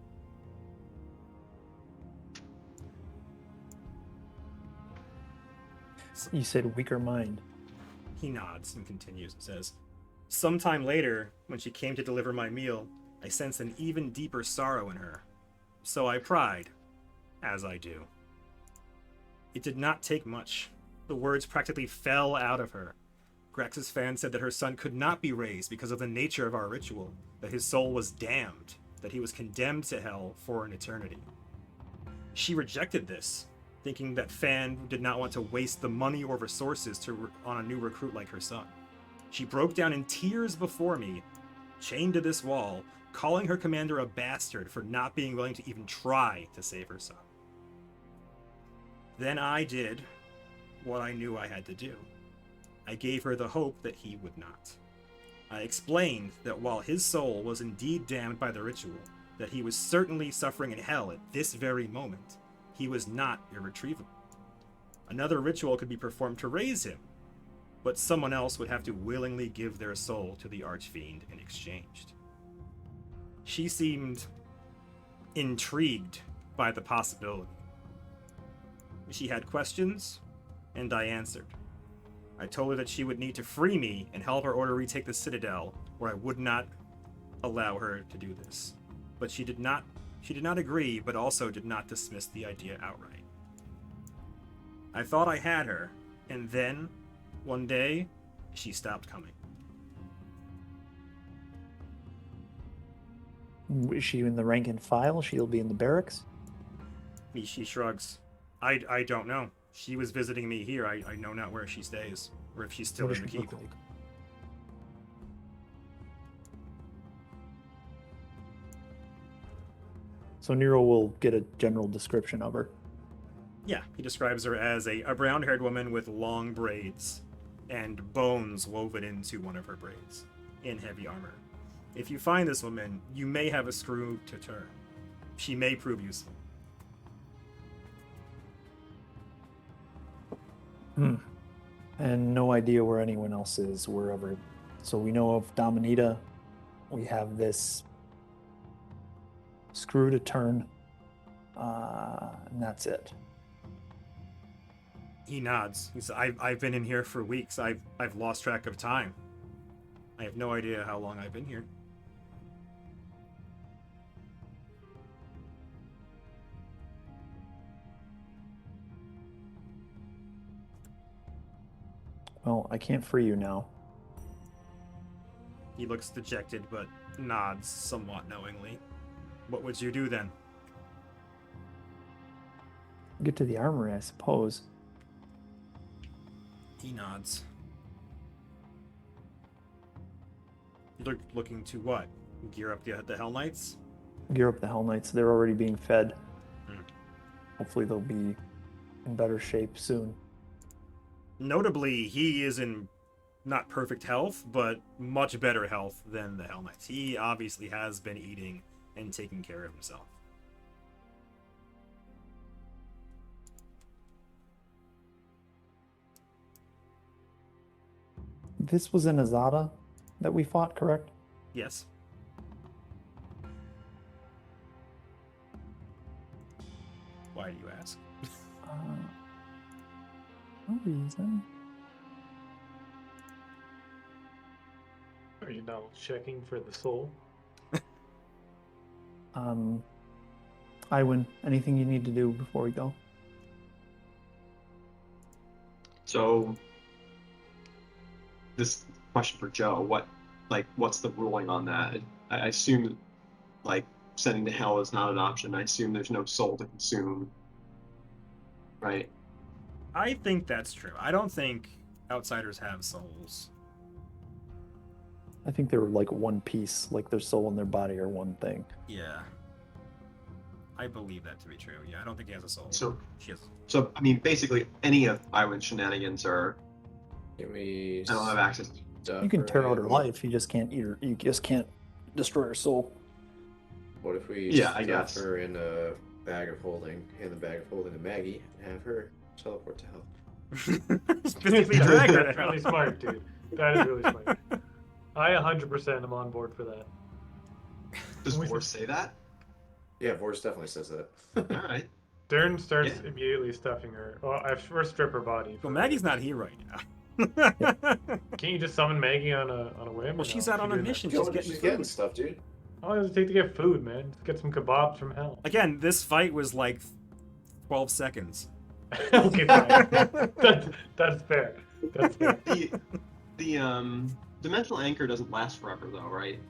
You said weaker mind. He nods and continues and says, "Sometime later, when she came to deliver my meal, I sensed an even deeper sorrow in her. So I pried, as I do. It did not take much. The words practically fell out of her. Grax's Fan said that her son could not be raised because of the nature of our ritual, that his soul was damned, that he was condemned to hell for an eternity. She rejected this, thinking that Fan did not want to waste the money or resources on a new recruit like her son. She broke down in tears before me, chained to this wall, calling her commander a bastard for not being willing to even try to save her son. Then I did what I knew I had to do. I gave her the hope that he would not. I explained that while his soul was indeed damned by the ritual, that he was certainly suffering in hell at this very moment, he was not irretrievable. Another ritual could be performed to raise him, but someone else would have to willingly give their soul to the Archfiend in exchange. She seemed intrigued by the possibility. She had questions, and I answered. I told her that she would need to free me and help her order retake the Citadel, or I would not allow her to do this. But she did not agree, but also did not dismiss the idea outright. I thought I had her, and then, one day, she stopped coming. Is she in the rank and file? She'll be in the barracks? She shrugs. I don't know. She was visiting me here. I know not where she stays, or if she's still What in does the she keep. look like? So Nero will get a general description of her. Yeah, he describes her as a brown-haired woman with long braids and bones woven into one of her braids in heavy armor. If you find this woman, you may have a screw to turn. She may prove useful. And no idea where anyone else is, wherever. So we know of Dominita. We have this screw to turn. And that's it. He nods. He says, I've been in here for weeks. I've lost track of time. I have no idea how long I've been here. Well, I can't free you now. He looks dejected, but nods somewhat knowingly. What would you do then? Get to the armory, I suppose. He nods. You're looking to what? Gear up the Hellknights? Gear up the Hellknights. They're already being fed. Hmm. Hopefully they'll be in better shape soon. Notably, he is in not perfect health, but much better health than the Hellknights. He obviously has been eating and taking care of himself. This was in Azata that we fought, correct? Yes. Why do you ask? No reason. Are you now checking for the soul? Aywen, anything you need to do before we go? So, this question for Joe: what's the ruling on that? I assume, sending to hell is not an option. I assume there's no soul to consume, right? I think that's true. I don't think outsiders have souls. I think they were like one piece, like their soul and their body are one thing. Yeah. I believe that to be true. Yeah, I don't think he has a soul. She has. So I mean, basically, any of Aywen's shenanigans are. Can we? I don't have access. You can tear out her life, you just can't eat her. You just can't destroy her soul. What if we I guess. her in a bag of holding, hand the bag of holding to Maggie, and have her teleport to hell? Specifically drag her That's down. really smart, dude. That is really smart. I 100% am on board for that. Does Vorse say that? Yeah, Vorse definitely says that. All right. Durn starts immediately stuffing her. Well, I first strip her body. Well, Maggie's not here right now. Can't you just summon Maggie on a whim? Well, she's out on a mission. She's getting food. stuff, dude. How long does it take to get food, man? Just get some kebabs from hell. Again, this fight was like 12 seconds. Okay, fine. That's fair. That's fair. The dimensional anchor doesn't last forever, though, right?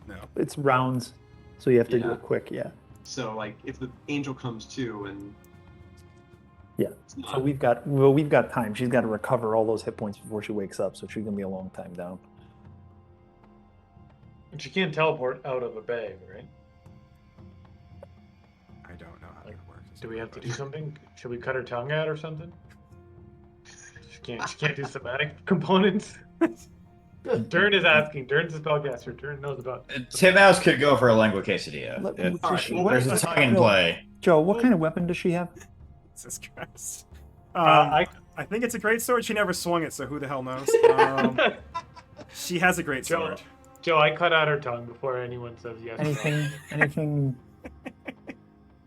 No. It's rounds, so you have to do Yeah. it quick, yeah. So, if the angel comes to and Yeah. it's not- So we've got time. She's got to recover all those hit points before she wakes up, so she's gonna be a long time down. And she can't teleport out of a bag, right? I don't know how that works. Do we have to do something? Should we cut her tongue out or something? She can't do somatic components. Durn is asking. Durn's a spellcaster. Durn knows about. Tim Mouse could go for a lengua quesadilla. Let- If All right, she- well, there's a tongue in Joe, play. Joe, what kind of weapon does she have? Jesus Christ. I I think it's a great sword. She never swung it, so who the hell knows? She has a great Joe, sword. Joe, I cut out her tongue before anyone says yes. Anything,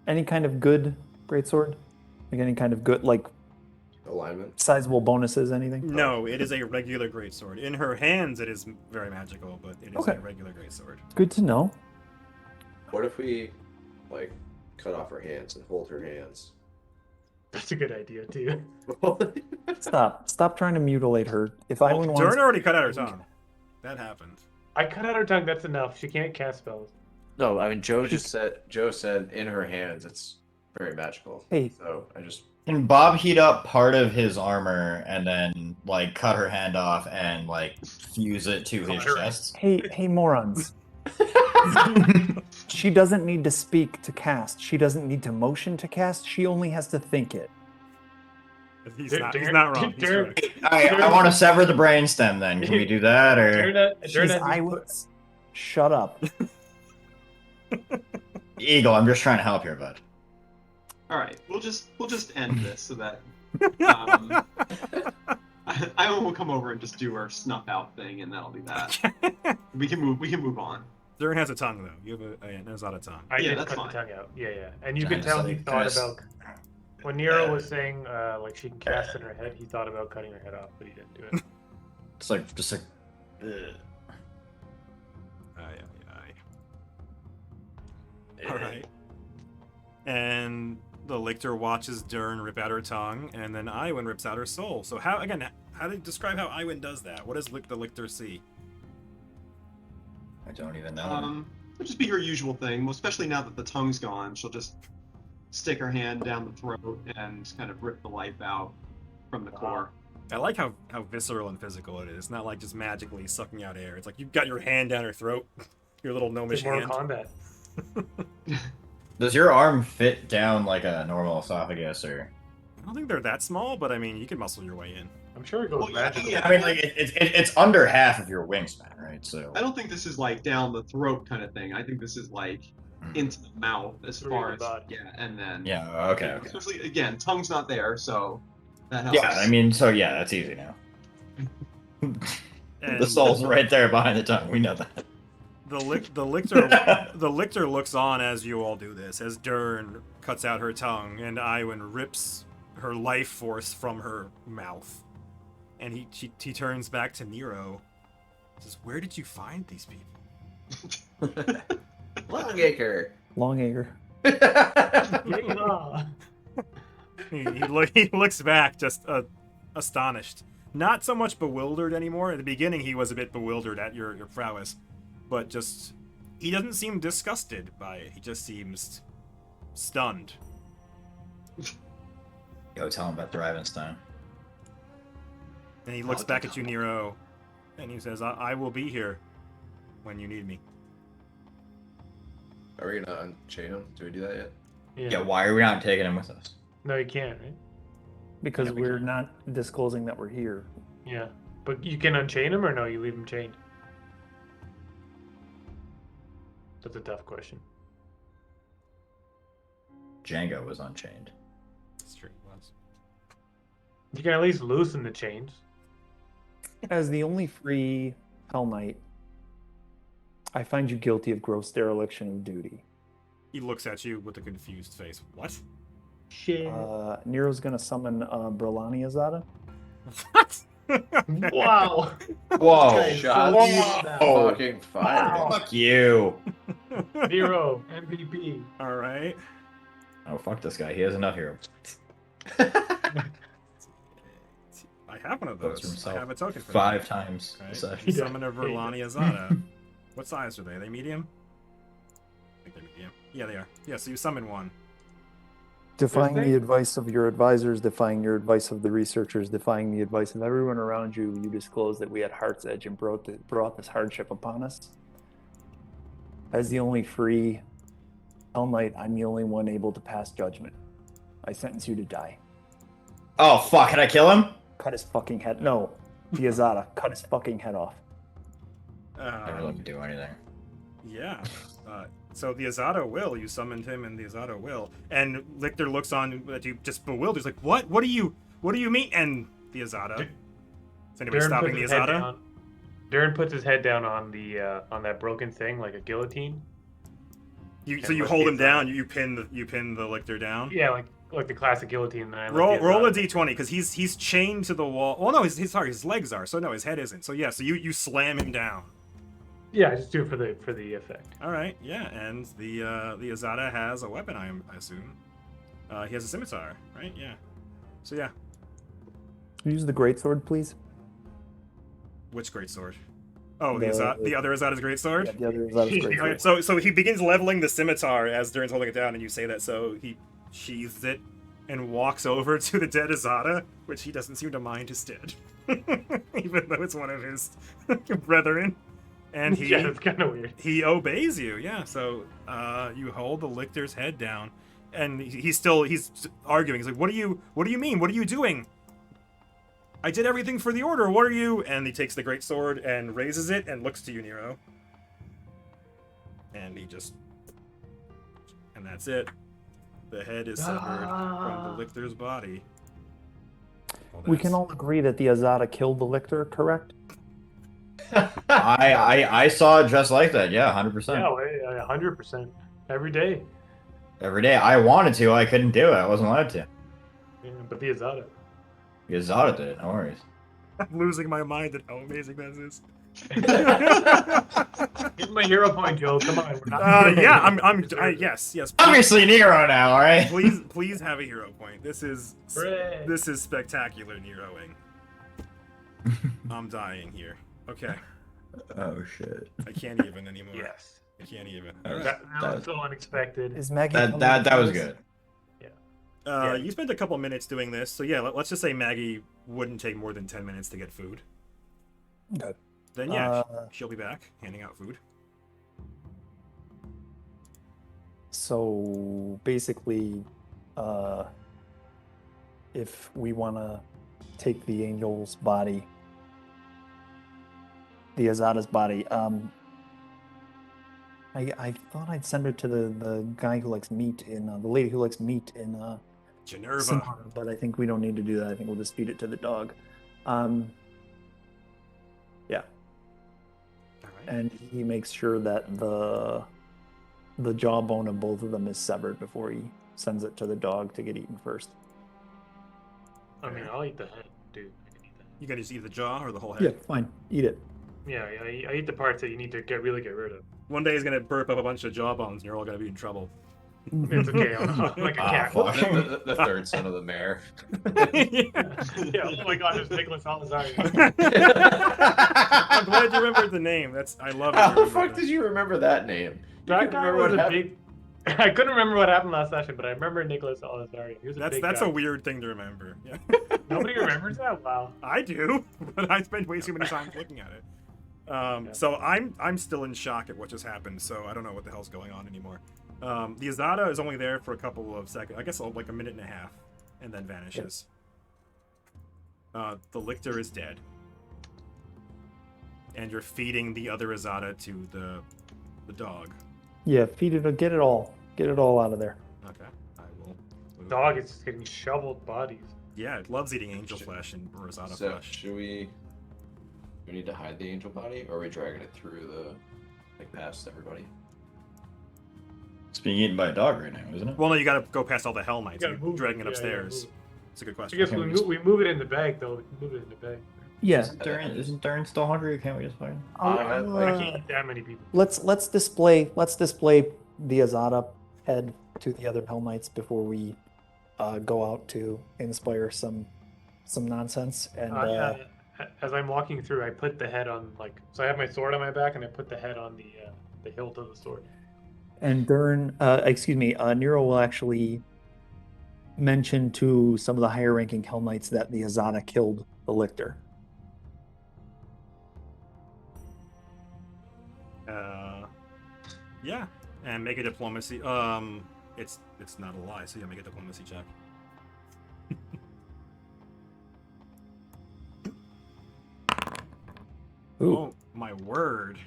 any kind of good greatsword? Like any kind of good, like Alignment. sizable bonuses, anything? No, it is a regular greatsword. In her hands, it is very magical, but it is Okay. a regular greatsword. Good to know. What if we, like, cut off her hands and hold her hands? That's a good idea too. Stop trying to mutilate her. If Well, Aywen Durn wants, already cut out her tongue. That happened. I cut out her tongue. That's enough. She can't cast spells. No, I mean Joe said in her hands it's very magical. Hey. So I just Can Bob heat up part of his armor and then like cut her hand off and like fuse it to his Cut her. chest? hey morons. She doesn't need to speak to cast. She doesn't need to motion to cast. She only has to think it. He's Durn- not wrong. He's Durn- correct. I want to sever the brainstem. Then can we do that or Durn She's has these Aywen's. Shut up. Eagle? I'm just trying to help here, bud. All right, we'll just end this so that I will come over and just do our snuff out thing, and that'll be that. We can move on. Durn has a tongue, though. You have an Azata tongue. I Yeah, did that's cut fine. the tongue out. Yeah. And you Trying could to tell say- he thought trying to about when Nero was saying like she can cast in her head. He thought about cutting her head off, but he didn't do it. It's like just like. All right. And the Lictor watches Durn rip out her tongue, and then Aywen rips out her soul. So how do you describe how Aywen does that? What does the Lictor see? I don't even know. It'll just be her usual thing. Well, especially now that the tongue's gone, she'll just stick her hand down the throat and kind of rip the life out from the core. I like how visceral and physical it is. It's not like just magically sucking out air. It's like you've got your hand down her throat, your little It's gnomish like Mortal hand. Kombat. Does your arm fit down like a normal esophagus or? I don't think they're that small, but I mean, you can muscle your way in. I'm sure it goes Well, yeah, magically. yeah. I mean, like it's under half of your wingspan, right? So I don't think this is like down the throat kind of thing. I think this is like into the mouth as Through far the as body. and then yeah, okay. Especially again, tongue's not there, so that helps. Yeah, I mean, so yeah, that's easy now. And The soul's right there behind the tongue. We know that. the Lictor looks on as you all do this, as Durn cuts out her tongue and Aywen rips her life force from her mouth. And he turns back to Nero. Says, "Where did you find these people?" Longacre. Longacre. Yeah. He looks back, just astonished. Not so much bewildered anymore. At the beginning, he was a bit bewildered at your prowess, but just he doesn't seem disgusted by it. He just seems stunned. Go tell him about the Ravenstein. And he looks back at you, Nero, and he says, I will be here when you need me." Are we gonna unchain him? Do we do that yet? Yeah, why are we not taking him with us? No, you can't, right? Because Yeah, we we're can. not disclosing that we're here. Yeah. But you can unchain him, or no? You leave him chained. That's a tough question. Django was unchained. That's true. It was. You can at least loosen the chains. As the only free Hell Knight, I find you guilty of gross dereliction of duty. He looks at you with a confused face. What? Shit. Nero's gonna summon Brelani Azata. What? Wow. Whoa! Okay, Shots Whoa. fucking fired. Fuck you! Nero, MVP. All right. Oh fuck this guy. He has enough here. I have one of Votes for those. I himself have a token for 5 times. that. So- Right? Summon a Verlani Azata. What size are they? Are they medium? I think they're medium. Yeah, they are. Yeah, so you summon one. Defying Thursday? the advice of your advisors, defying your advice of the researchers, defying the advice of everyone around you, you disclosed that we had Heart's Edge and brought this hardship upon us. As the only free Hell Knight, I'm the only one able to pass judgment. I sentence you to die. Oh fuck! Can I kill him? Cut his fucking head. No, the Azata, cut his fucking head off. Never let me do anything. Yeah. So the Azata will. You summoned him, and the Azata will. And Lictor looks on at you, just bewildered. He's like, "What? What do you mean?" And the Azata. Is anybody Durn stopping puts the his head Azata? down. Durn puts his head down on the on that broken thing like a guillotine. So you hold him down. You pin the Lictor down. Yeah, like the classic guillotine. Then I let the Roll a Azata- d20 because he's chained to the wall. Well, no, his legs are. So no, his head isn't. So yeah, so you slam him down. Yeah, I just do it for the effect. All right, yeah, and the Azata has a weapon, I assume. He has a scimitar, right? Yeah. So yeah, Use the greatsword, please. which greatsword? Oh, the The- other Azata's greatsword. Yeah, the other Azata's Okay, greatsword. so he begins leveling the scimitar as Durn's holding it down, and you say that. So he sheathes it and walks over to the dead Azata, which he doesn't seem to mind is dead, even though it's one of his brethren. And he Yeah, it's kind of weird. he obeys you. Yeah. So you hold the Lictor's head down, and he's arguing. He's like, "What do you mean? What are you doing? I did everything for the order. What are you?" And he takes the great sword and raises it and looks to you, Nero. And and that's it. The head is severed from the Lictor's body. Well, We can all agree that the Azata killed the Lictor, correct? I saw it just like that. Yeah, 100%. Yeah, 100% every day. Every day. I wanted to. I couldn't do it. I wasn't allowed to. Yeah, but the Azata. You Azata did it. No worries. I'm losing my mind at how amazing that is. Give him a hero point, Joe. Come on. We're not Yeah, yes. Obviously Nero now, all right? Please have a hero point. This is spectacular Neroing. I'm dying here. Okay, Oh shit. I can't even anymore. Yes. I can't even. That was so unexpected. Is Maggie That was good. Yeah. You spent a couple minutes doing this, so yeah. Let's just say Maggie wouldn't take more than 10 minutes to get food. Okay. Then yeah, she'll be back handing out food. So basically, if we want to take the angel's body, the Azata's body, I thought I'd send her to the guy who likes meat in the lady who likes meat in Generva. Sinhar, but I think we don't need to do that. I think we'll just feed it to the dog. Yeah, All right. and he makes sure that the jawbone of both of them is severed before he sends it to the dog to get eaten first. I mean, I'll eat the head, dude. I can eat that. You gotta just eat the jaw or the whole head? Yeah, fine. Eat it. Yeah, I eat the parts that you need to really get rid of. One day he's gonna burp up a bunch of jawbones and you're all gonna be in trouble. It's okay. I'm like a cat. fuck. The third son of the mayor. Yeah. Oh my God, there's Nicholas Alazari. I'm glad you remembered the name. I love it. How the fuck did you remember that name? That guy remember was what a happened? big. I couldn't remember what happened last session, but I remember Nicholas Alazari. He was a big That's guy. a weird thing to remember. Yeah. Nobody remembers that. Wow. I do, but I spent way too many times looking at it. So I'm still in shock at what just happened. So I don't know what the hell's going on anymore. The Azata is only there for a couple of seconds. I guess like a minute and a half, and then vanishes. The Lictor is dead, and you're feeding the other Azata to the dog. Yeah, feed it. Get it all out of there. Okay, I will. move. Dog is just getting shoveled bodies. Yeah, it loves eating angel flesh and Azata So flesh. should we need to hide the angel body, or are we dragging it through past everybody? It's being eaten by a dog right now, isn't it? Well, no, you gotta go past all the Hellknights. You gotta You're move dragging it. it Yeah, upstairs. move It's a good I question. guess Okay, we move it in the bag, though. We can move it in the bag. Yeah. Isn't Durn still hungry? Or can't we just find him? I can't eat that many people. Let's display the Azata head to the other Hellknights before we go out to inspire some nonsense. And As I'm walking through, I put the head on so I have my sword on my back, and I put the head on the hilt of the sword. and Durn, Nero will actually mention to some of the higher ranking Hellknights that the Azata killed the Lictor. Yeah, and make a diplomacy. It's not a lie, so yeah, make a diplomacy check. Ooh. Oh my word!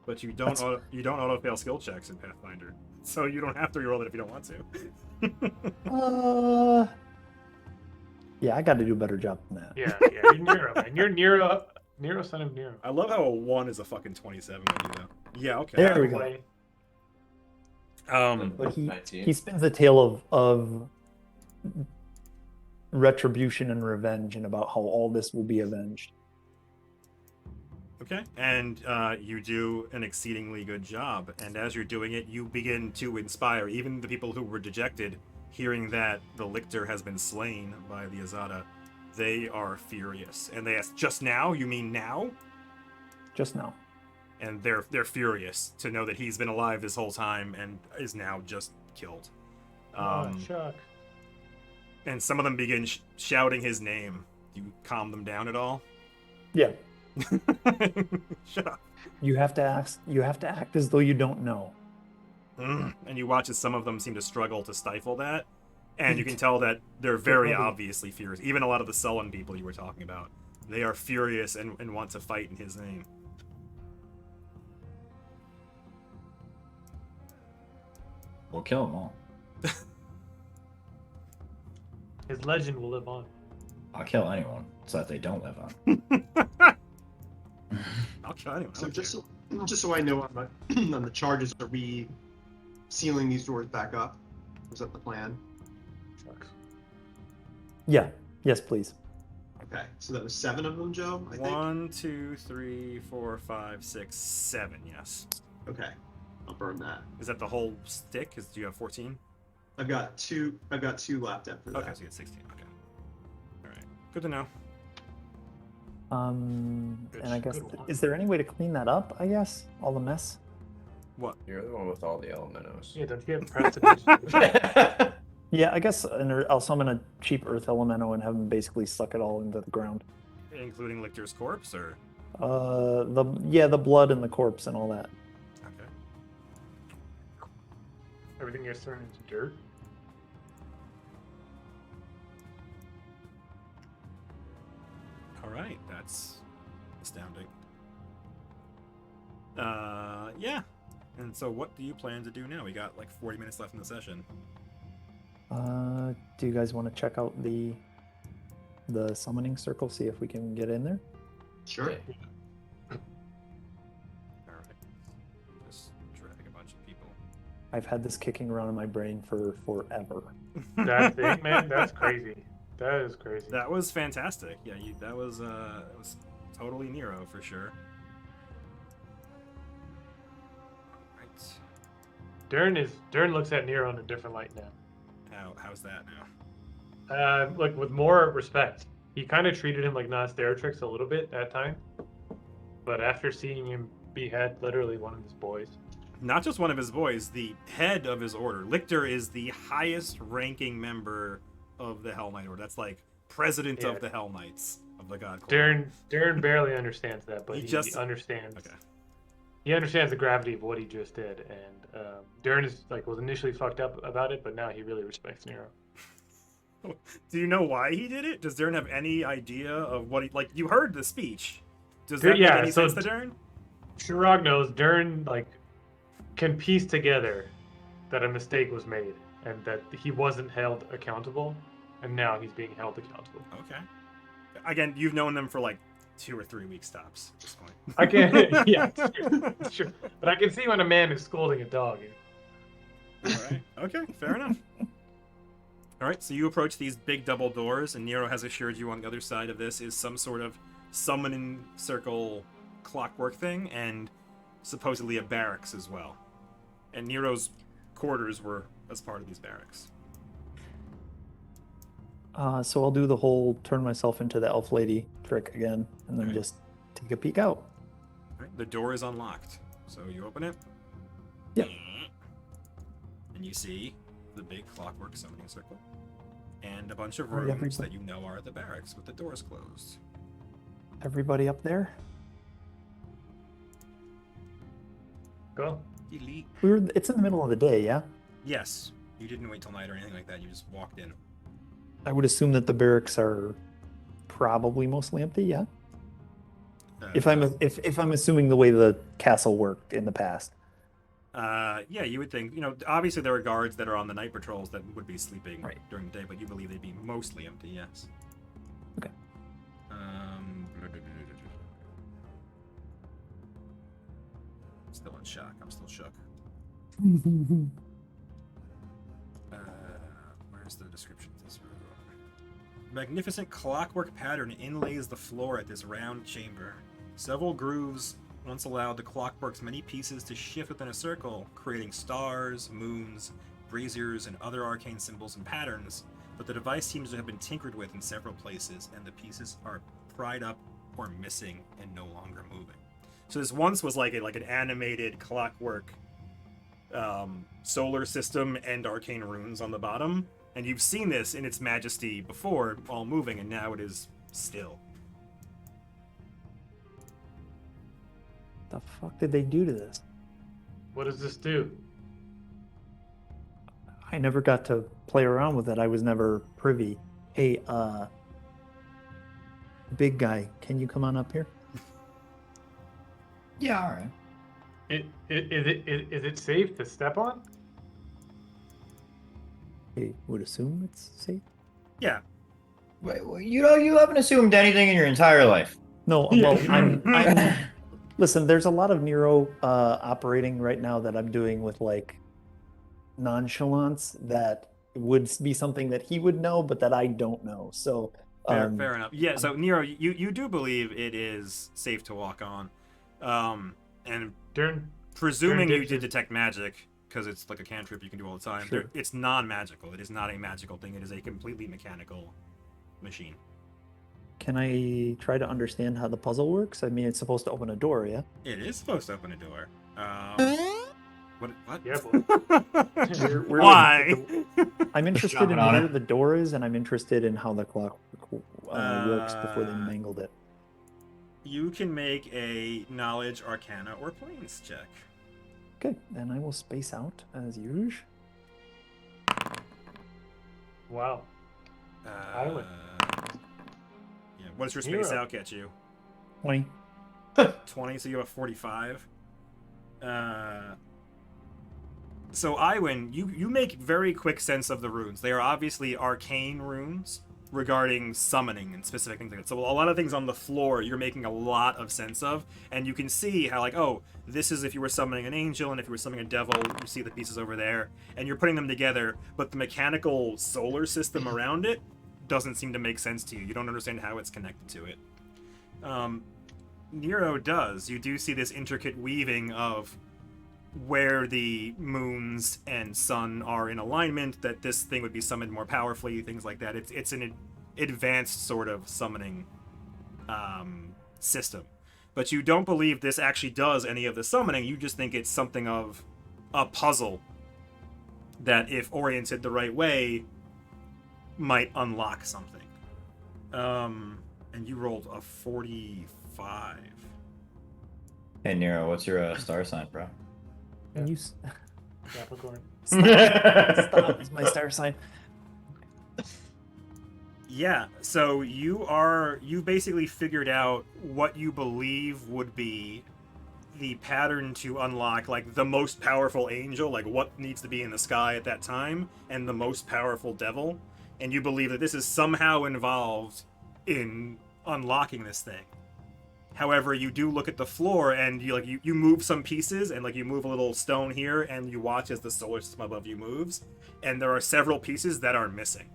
But you don't auto fail skill checks in Pathfinder, so you don't have to reroll it if you don't want to. Yeah, I got to do a better job than that. Yeah, you're Nero, man. You're Nero, son of Nero. I love how a 1 is a fucking 27 when you though. Yeah, okay. There we go. Way. But he 19. spins a tale of retribution and revenge, and about how all this will be avenged. Okay, and you do an exceedingly good job. And as you're doing it, you begin to inspire even the people who were dejected, hearing that the Lictor has been slain by the Azata. They are furious, and they ask, "Just now? You mean now?" Just now. And they're furious to know that he's been alive this whole time and is now just killed. Shock. And some of them begin shouting his name. Do you calm them down at all? Yeah. Shut up. You have to act as though you don't know. And you watch as some of them seem to struggle to stifle that. And you can tell that they're very obviously furious. Even a lot of the sullen people you were talking about. They are furious and want to fight in his name. We'll kill them all. His legend will live on. I'll kill anyone so that they don't live on. I'll try anyway. So just so I know on the on the charges, are we sealing these doors back up? Was that the plan? Shucks. Yeah. Yes, please. Okay, so that was 7 of them, Joe. I think. 1, 2, 3, 4, 5, 6, 7. Yes. Okay, I'll burn that. Is that the whole stick? Do you have 14? I've got two left after that. Okay, so you get 16. Okay. All right. Good to know. And I guess, Good one. is there any way to clean that up? I guess all the mess. What? You're the one with all the elementos. Yeah, don't you have precedence? Yeah, I guess I'll summon a cheap earth elemental and have him basically suck it all into the ground. Including Lictor's corpse, or? The blood and the corpse and all that. Okay. Everything gets turned into dirt. All right, that's astounding. Yeah. And so what do you plan to do now? We got like 40 minutes left in the session. Do you guys want to check out the summoning circle, see if we can get in there? Sure. All right. Just drag a bunch of people. I've had this kicking around in my brain for forever. That thing, man, that's crazy. That is crazy. That was fantastic. Yeah, that was totally Nero for sure. Right. Durn looks at Nero in a different light now. How's that now? Like with more respect. He kind of treated him like Nostratrix a little bit at time, but after seeing him behead literally one of his boys. Not just one of his boys, the head of his order. Lictor is the highest ranking member of the Hellknight Order. That's like president of the Hellknights of the Godclaw. Durn barely understands that, but He he just- understands. Okay. He understands the gravity of what he just did, and Durn was initially fucked up about it, but now he really respects Nero. Do you know why he did it? Does Durn have any idea of what he you heard the speech? Does that make any sense to Durn? Shirag knows Durn can piece together that a mistake was made and that he wasn't held accountable, and now he's being held accountable. Okay. Again, you've known them for 2 or 3 weeks tops at this point. I can, yeah, it's true. But I can see when a man is scolding a dog. All right. Okay, fair enough. All right, so you approach these big double doors, and Nero has assured you on the other side of this is some sort of summoning circle clockwork thing, and supposedly a barracks as well. And Nero's quarters were as part of these barracks. So I'll do the whole turn myself into the elf lady trick again, and then Okay. just take a peek out. All right, the door is unlocked, so you open it. Yep. And you see the big clockwork summoning circle, and a bunch of All right, rooms everybody. that you know are the barracks with the doors closed. Everybody up there? Go. Elite. It's in the middle of the day, yeah? Yes, you didn't wait till night or anything like that. You just walked in. I would assume that the barracks are probably mostly empty, yeah? If I'm assuming the way the castle worked in the past. Yeah, you would think. Obviously there are guards that are on the night patrols that would be sleeping Right. during the day, but you believe they'd be mostly empty. Yes. Okay. Still in shock. I'm still shook. Where's the description of this room? Magnificent clockwork pattern inlays the floor at this round chamber. Several grooves once allowed the clockwork's many pieces to shift within a circle, creating stars, moons, braziers, and other arcane symbols and patterns, but the device seems to have been tinkered with in several places, and the pieces are pried up or missing and no longer moving. So this once was like an animated clockwork solar system and arcane runes on the bottom, and you've seen this in its majesty before, all moving, and now it is still. The fuck did they do to this? What does this do? I never got to play around with it. I was never privy. Hey, big guy, can you come on up here? Yeah, all right. Is it safe to step on? I would assume it's safe. Yeah. Wait, you haven't assumed anything in your entire life. No, well, I'm listen, there's a lot of Nero operating right now that I'm doing with like nonchalance that would be something that he would know, but that I don't know. So Fair enough. Yeah, so Nero, you do believe it is safe to walk on. And Durn, presuming Durn you did detect magic, because it's like a cantrip you can do all the time, Sure. It's non-magical. It is not a magical thing. It is a completely mechanical machine. Can I try to understand how the puzzle works? I mean, it's supposed to open a door, yeah? It is supposed to open a door. What? Yeah, boy. Why? I'm interested in Jumping on where it. the door is, and I'm interested in how the clock works before they mangled it. You can make a knowledge, arcana, or planes check. Okay, then I will space out as usual. Wow. Aywen. Yeah, what does your space Nero. out get you? 20. 20, so you have 45. So Aywen, you make very quick sense of the runes. They are obviously arcane runes regarding summoning and specific things like that. So a lot of things on the floor you're making a lot of sense of, and you can see how like, oh, this is if you were summoning an angel, and if you were summoning a devil, you see the pieces over there, and you're putting them together, but the mechanical solar system around it doesn't seem to make sense to you. You don't understand how it's connected to it. Nero does. You do see this intricate weaving of where the moons and sun are in alignment, that this thing would be summoned more powerfully, things like that. It's an advanced sort of summoning system. But you don't believe this actually does any of the summoning. You just think it's something of a puzzle that, if oriented the right way, might unlock something. And you rolled a 45. Hey Nero, what's your star sign, bro? Can you Capricorn. stop? It's my star sign. Yeah, so you basically figured out what you believe would be the pattern to unlock like the most powerful angel, like what needs to be in the sky at that time, and the most powerful devil, and you believe that this is somehow involved in unlocking this thing. However, you do look at the floor and you move some pieces, and like you move a little stone here, and you watch as the solar system above you moves, and there are several pieces that are missing.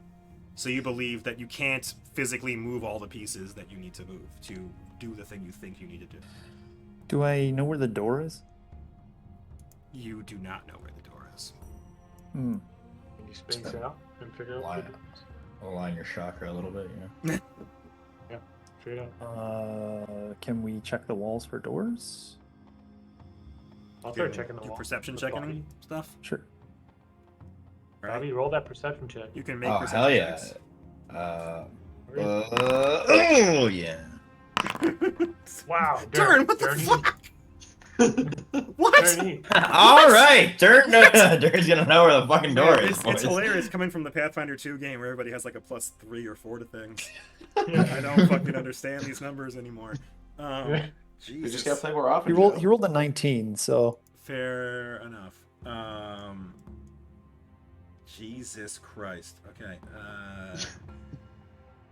So you believe that you can't physically move all the pieces that you need to move to do the thing you think you need to do. Do I know where the door is? You do not know where the door is. Hmm. Can you space out and figure out what it is? Align your chakra a little bit, you know. Straight up. Can we check the walls for doors? I'll start checking the Do wall. perception with checking Bobby. and stuff. Sure. Bobby, roll that perception check. You can make Oh perception hell yeah! checks. Oh yeah! Wow. Durn, what the Durn, fuck? What? Durn, All right, Durn's gonna know where the fucking door Man, is. it's boys. hilarious coming from the Pathfinder 2 game where everybody has like a +3 or 4 to things. I don't fucking understand these numbers anymore. Jesus. We just gotta play more often. He rolled a 19, so Fair enough. Jesus Christ. Okay.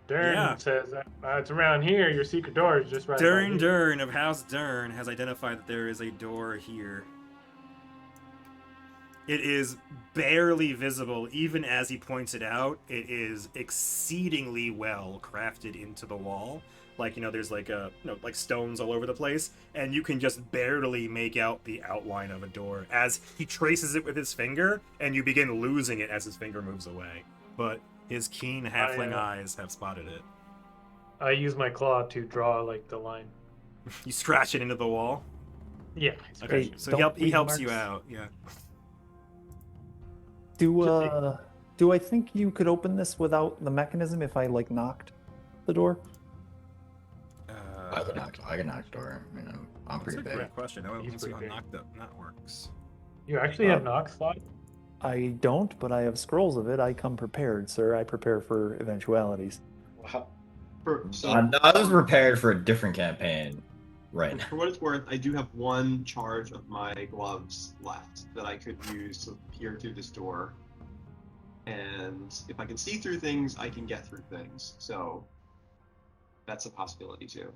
Durn Yeah. says, it's around here. Your secret door is just right about here. Durn of House Durn has identified that there is a door here. It is barely visible, even as he points it out. It is exceedingly well crafted into the wall. Like, there's like like stones all over the place, and you can just barely make out the outline of a door as he traces it with his finger, and you begin losing it as his finger moves away. But his keen halfling eyes have spotted it. I use my claw to draw like the line. You scratch it into the wall. Yeah. Okay, so he helps you out. Yeah. Do I think you could open this without the mechanism if I like knocked the door? I can knock the door. I'm pretty That's a big. great question. I He's don't see how pretty big. knocked up that works. You actually have knock slot? I don't, but I have scrolls of it. I come prepared, sir. I prepare for eventualities. Wow. I was prepared for a different campaign right now. For what it's worth, I do have one charge of my gloves left that I could use to peer through this door. And if I can see through things, I can get through things. So that's a possibility too.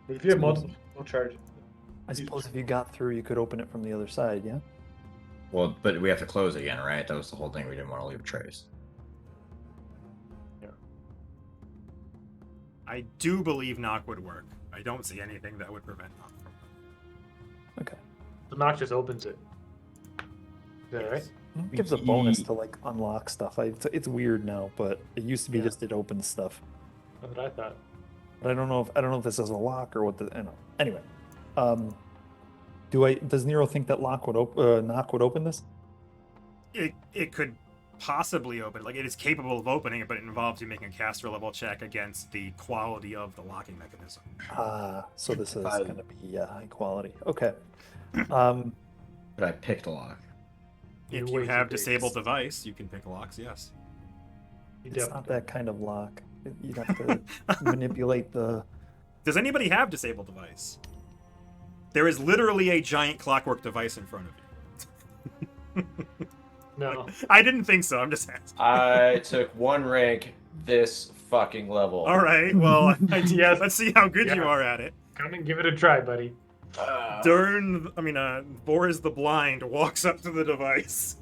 If you have multiple charge. I suppose if you got through, you could open it from the other side, yeah? Well, but we have to close again, right? That was the whole thing. We didn't want to leave a trace. I do believe knock would work. I don't see anything that would prevent knock from. Okay. The knock just opens it. Is that right? It gives a bonus to like unlock stuff. It's weird now, but it used to be Yeah. just it opens stuff. That's what I thought. But I don't know if this is a lock or what the. Anyway, does Nero think that knock would open this? It could possibly open. Like, it is capable of opening it, but it involves you making a caster level check against the quality of the locking mechanism. So this is going to be high quality. Okay. But I picked a lock. If you have disabled device, you can pick locks. Yes. It's not that kind of lock. You'd have to manipulate the. Does anybody have disabled device? There is literally a giant clockwork device in front of you. No. I didn't think so. I'm just asking. I took one rank this fucking level. All right. Well, Yes. let's see how good you Yeah. are at it. Come and give it a try, buddy. Boris the Blind walks up to the device.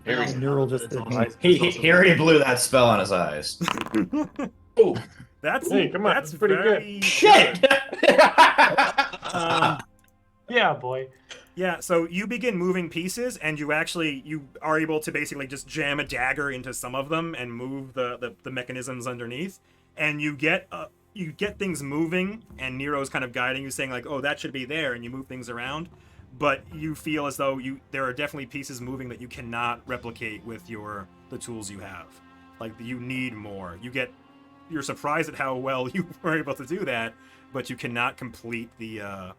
Here we go. Neural just did. He already blew that spell on his eyes. Oh, That's Hey, come on, That's that's pretty very Shit! Yeah, boy. Yeah, so you begin moving pieces, and you are able to basically just jam a dagger into some of them and move the mechanisms underneath, and you get things moving, and Nero's kind of guiding you, saying like, "Oh, that should be there," and you move things around, but you feel as though there are definitely pieces moving that you cannot replicate with the tools you have. Like, you need more. You're surprised at how well you were able to do that, but you cannot complete the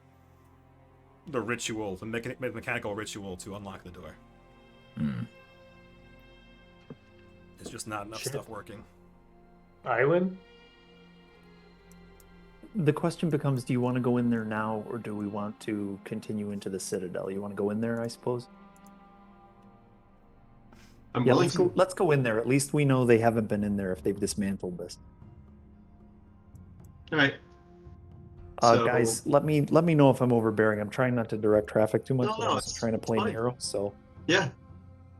ritual, the mechanical ritual to unlock the door. There's just not enough stuff working. Aywen? The question becomes: do you want to go in there now, or do we want to continue into the Citadel? You want to go in there, I suppose. I'm Yeah, willing let's to. go. Let's go in there. At least we know they haven't been in there if they've dismantled this. All right. Guys, let me know if I'm overbearing. I'm trying not to direct traffic too much. No, but I'm it's also trying to play fine. Nero. So Yeah.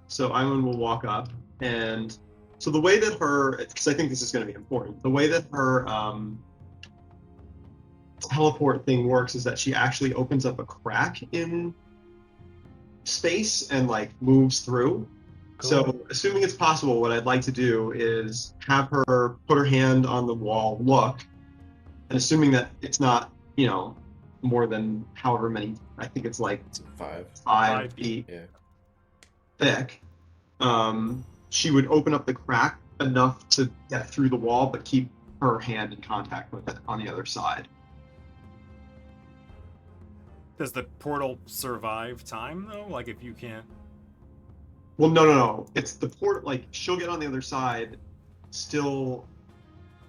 So Aywen will walk up, and so the way that because I think this is going to be important, the way that her teleport thing works is that she actually opens up a crack in space and like moves through. Cool. So assuming it's possible, what I'd like to do is have her put her hand on the wall, look, and assuming that it's not, more than however many, I think it's like 5 feet Yeah. thick, she would open up the crack enough to get through the wall, but keep her hand in contact with it on the other side. Does the portal survive time, though? Like, if you can't... Well, no. It's the port. Like, she'll get on the other side, still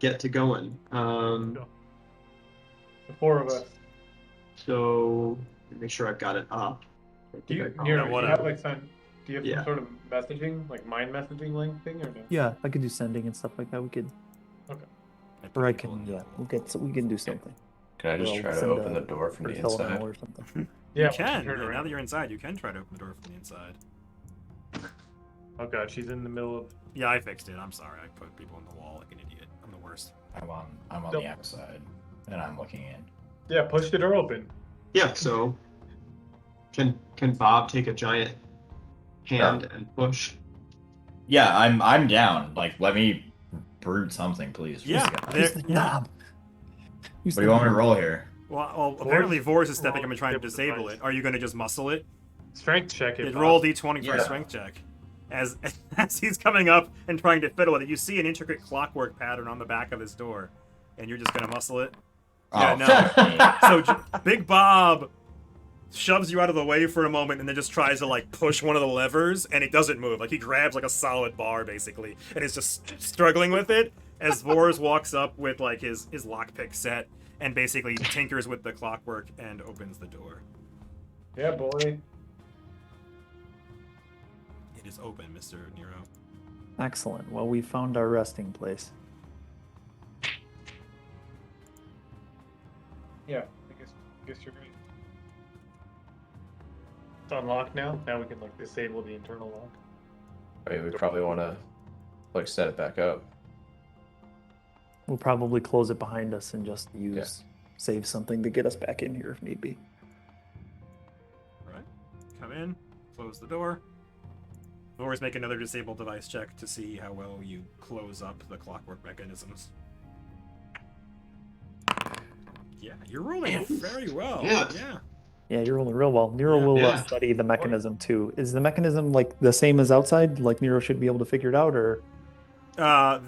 get to going. The four of us. So let me make sure I've got it up. Do you, I- Nero, No, do what you up? have like some? Do you have Yeah. some sort of messaging, like mind messaging link thing, or no? Yeah, I could do sending and stuff like that. We could, Okay. or I can. Yeah, we can do something. Can I just Or try to send open a the door from the free telephone inside? or something. Yeah, You once can. turn Yeah, now around. that you're inside, you can try to open the door from the inside. Oh god, she's in the middle of. Yeah, I fixed it. I'm sorry. I put people on the wall like an idiot. I'm the worst. I'm on Nope. the outside, and I'm looking in. Yeah, push the door open. Yeah. So can Bob take a giant hand and push? Yeah, I'm down. Like, let me brute something, please. Yeah. Use There, the yeah. knob. Use What the do you want me to knob. roll here? Well, apparently Vors is stepping up and trying to Roll the disable device. it. Are you going to just muscle it? Strength check it. Bob. Roll d20 for a Yeah. strength check. As he's coming up and trying to fiddle with it, you see an intricate clockwork pattern on the back of his door, and you're just going to muscle it. Yeah, Oh, no. fuck me. So Big Bob shoves you out of the way for a moment and then just tries to like push one of the levers, and it doesn't move. Like he grabs like a solid bar basically and is just struggling with it as Vors walks up with like his lockpick set and basically tinkers with the clockwork and opens the door. Yeah, boy. It is open, Mr. Nero. Excellent. Well, we found our resting place. Yeah, I guess you're right. It's unlocked now. Now we can like disable the internal lock. Right, we probably want to like set it back up. We'll probably close it behind us and just save something to get us back in here if need be. Alright. Come in, close the door. Vors, make another disable device check to see how well you close up the clockwork mechanisms. Yeah, you're rolling very well. Yeah. Yeah. Yeah, you're rolling real well. Nero Yeah. will Yeah. study the mechanism too. Is the mechanism like the same as outside? Like Nero should be able to figure it out, or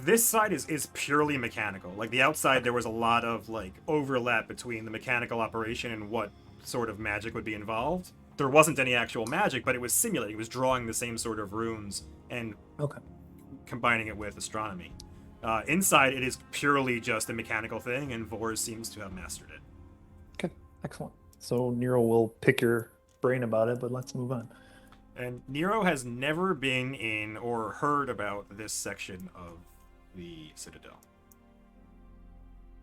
This side is purely mechanical. Like the outside, there was a lot of like overlap between the mechanical operation and what sort of magic would be involved. There wasn't any actual magic, but it was simulating. It was drawing the same sort of runes and combining it with astronomy. Inside, it is purely just a mechanical thing, and Vors seems to have mastered it. okay, excellent. So Nero will pick your brain about it, but let's move on. And Nero has never been in or heard about this section of the Citadel.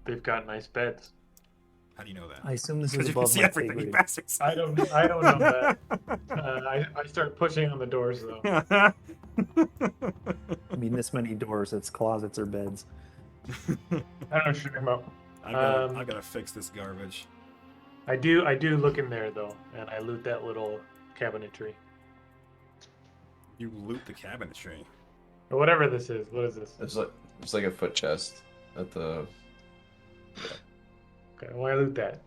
They've got nice beds. How do you know that? I assume this Because is you can above see my everything, you pay grade. bastards. I don't know that. I start pushing on the doors though. I mean, this many doors, it's closets or beds. I don't know what you're talking about. I gotta fix this garbage. I do look in there though, and I loot that little cabinetry. You loot the cabinetry. Or whatever this is. What is this? It's like a foot chest at the. Okay, well I loot that.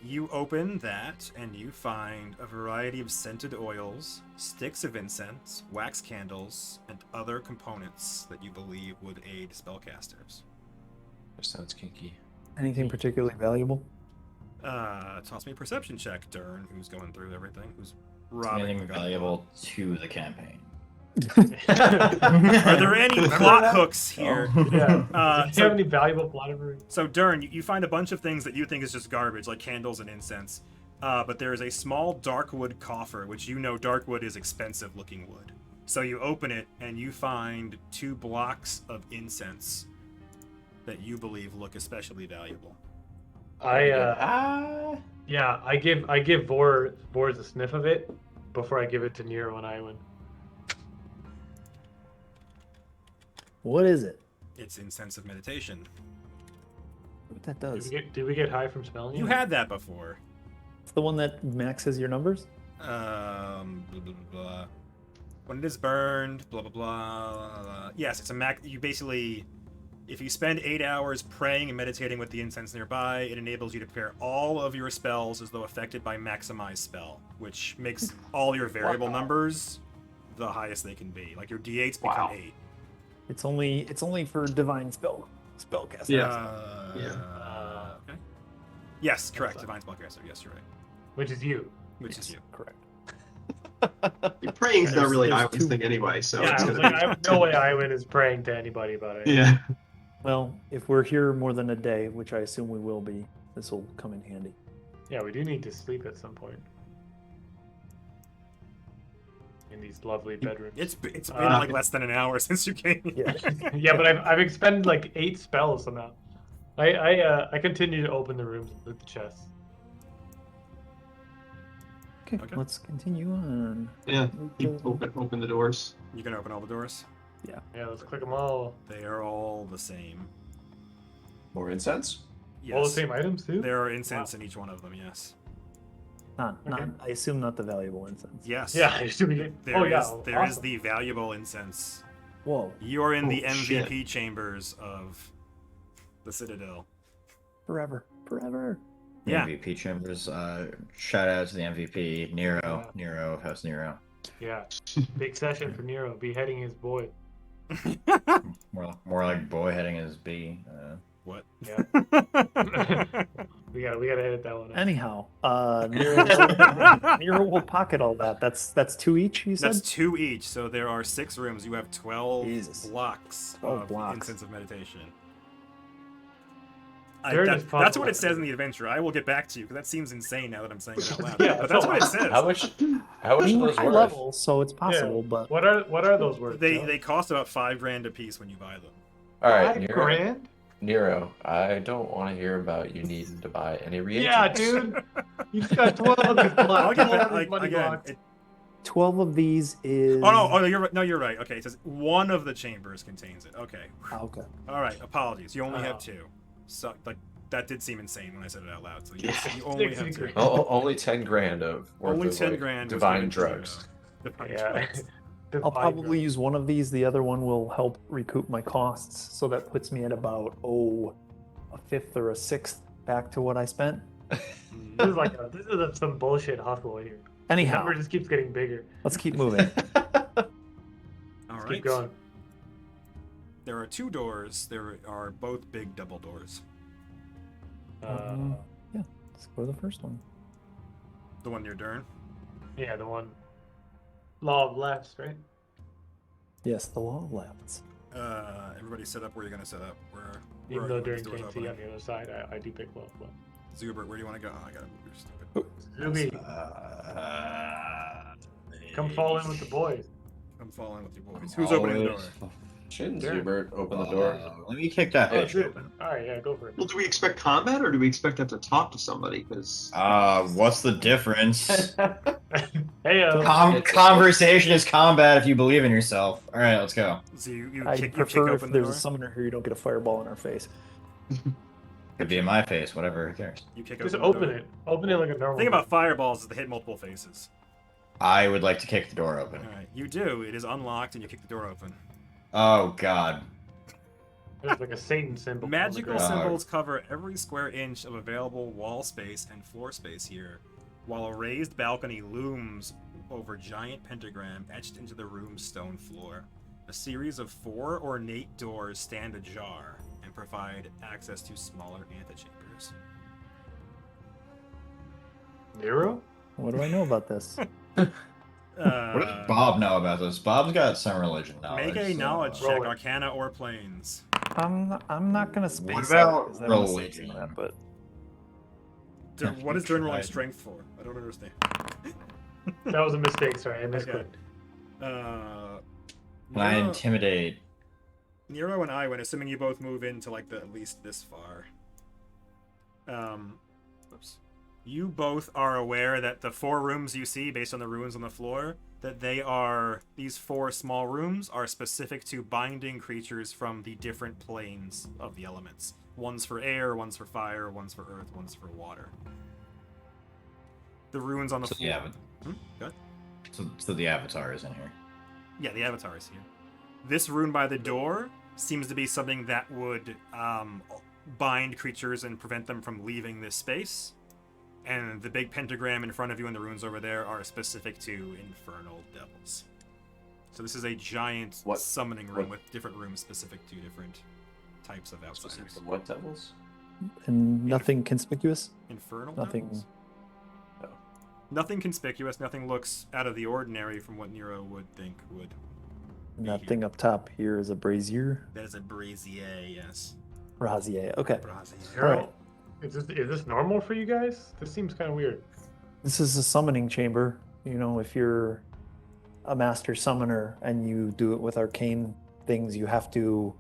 You open that and you find a variety of scented oils, sticks of incense, wax candles, and other components that you believe would aid spellcasters. That sounds kinky. Anything particularly valuable? Toss me a perception check, Durn, who's going through everything, who's robbing. Anything valuable to the campaign? Are there any plot hooks here? Yeah. Do you have any valuable plot information? So, Durn, you find a bunch of things that you think is just garbage, like candles and incense. But there is a small darkwood coffer, which you know darkwood is expensive-looking wood. So you open it, and you find 2 blocks of incense that you believe look especially valuable. I give Vors a sniff of it before I give it to Nero and Aywen. What is it? It's incense of meditation. What that does? Did we get high from smelling it? You had that before. It's the one that maxes your numbers? Blah, blah, blah. When it is burned, blah, blah, blah. Yes, it's a max. You basically, if you spend 8 hours praying and meditating with the incense nearby, it enables you to prepare all of your spells as though affected by maximize spell, which makes all your variable numbers the highest they can be. Like your d8s become 8. It's only for divine spellcasters. Okay. Yes, correct. Divine spellcaster. Yes, you're right. Which is you. Which is you. Correct. Praying's not really there's Aywen's two- thing anyway, so Yeah, it's I was gonna like, I have no way Aywen is praying to anybody about it. be. Yeah. Well, if we're here more than a day, which I assume we will be, this will come in handy. Yeah, we do need to sleep at some point. In these lovely bedrooms. It's been like less than an hour since you came. Yeah. Yeah, but I've expended like 8 spells somehow. I continue to open the rooms and loot the chests. Okay, let's continue on. Yeah, you open the doors. You can open all the doors. Yeah, let's click them all. They are all the same. More incense? Yes. All the same items too? There are incense in each one of them. Yes. Not, Okay. I assume not the valuable incense. Yes. Yeah, I assume we get. There Oh is yeah, there is awesome. the valuable incense. Whoa, You are in the Oh, MVP chambers of the Citadel. forever. Yeah. MVP chambers. Shout out to the MVP, Nero. Yeah. Nero, how's Nero? Yeah, big session for Nero, beheading his boy. More like boy heading his B. What? Yeah, we gotta edit that one out. Anyhow, Nero will pocket all that. That's 2 each, you said? That's 2 each. So there are 6 rooms. You have 12 Jesus. blocks 12 of blocks. incense of meditation. Durn is That's what possible. it says in the adventure. I will get back to you because that seems insane now that I'm saying it out loud. Yeah, but that's what it says. How much I are mean, we're those high worth? level, so it's possible, Yeah. but What are those worth? They Joe? they cost about $5,000 a piece when you buy them. All right, $5 Nero. grand? Nero, I don't want to hear about you needing to buy any reagents. Yeah, dude. You just got 12 of these I'll blocks. get 12 back of these money again. blocks. 12 of these is. Oh, you're right. No, you're right. Okay, it says one of the chambers contains it. Okay. Okay. All right. Apologies. You only Oh. have 2. So like that did seem insane when I said it out loud. So Yeah, you only six have and 2. green. Only 10 grand of worth Only of, 10 like, grand. was divine given to Nero. drugs. Divine Yeah. drugs. I'll probably use one of these. The other one will help recoup my costs. So that puts me at about, a fifth or a sixth back to what I spent. This is some bullshit hustle here. The Anyhow, number just keeps getting bigger. let's keep moving. All Let's right. keep going. There are 2 doors. There are both big double doors. Yeah, let's go to the first one. The one near Durn. Yeah, the one. Law of lefts, right? Yes, the law of lefts. Everybody set up where you're gonna set up. Where Even are though these during doors can't see on opening? the other side, I do pick law of left. Zubert, where do you want to go? Oh, I gotta move. You're stupid. Zuby, come fall in with the boys. Come fall in with your boys. Who's opening the door? Shouldn't Sure. Zubert open the door? Let me kick that Oh, bitch shit. open. All right, yeah, go for it. Well, do we expect combat or do we expect to have to talk to somebody? Because What's the difference? Hey, Conversation is combat if you believe in yourself. All right, let's go. So you I kick, you kick prefer if open the there's door. a summoner here, you don't get a fireball in our face. Could be in my face, whatever. Who cares? You kick just open open the door. it. Open it like a normal. The thing about fireballs is they hit multiple faces. I would like to kick the door open. All right, you do. It is unlocked, and you kick the door open. Oh God. There's like a Satan symbol. on the Magical ground. symbols cover every square inch of available wall space and floor space here, while a raised balcony looms over giant pentagram etched into the room's stone floor. A series of 4 ornate doors stand ajar and provide access to smaller antechambers. Nero? What do I know about this? What does Bob know about this? Bob's got some religion knowledge. Make a so, knowledge roll check, it. Arcana or Planes. I'm not gonna space What out, about 'cause I don't wanna say religion? some of that, but What is Durn rolling Tried. strength for? I don't understand. That was a mistake. Sorry, I missed Okay. it. Can I Nero, intimidate? Nero and Aywen, assuming you both move into like at least this far. Oops. You both are aware that the 4 rooms you see, based on the runes on the floor, that these 4 small rooms are specific to binding creatures from the different planes of the elements. One's for air, one's for fire, one's for earth, one's for water. The runes on the So floor. yeah, Go ahead. so the avatar is in here. Yeah, the avatar is here. This rune by the door seems to be something that would bind creatures and prevent them from leaving this space. And the big pentagram in front of you and the runes over there are specific to infernal devils. So this is a giant What- summoning room what- with different rooms specific to different types of outsiders. Specific to what devils? and nothing conspicuous. Infernal Nothing. devils? Nothing conspicuous, nothing looks out of the ordinary from what Nero would think would. And be that here. thing up top here is a brazier. That is a brazier, yes. Brazier. Okay. Brazier. Harold, is this normal for you guys? This seems kind of weird. This is a summoning chamber. You know, if you're a master summoner and you do it with arcane things, you have to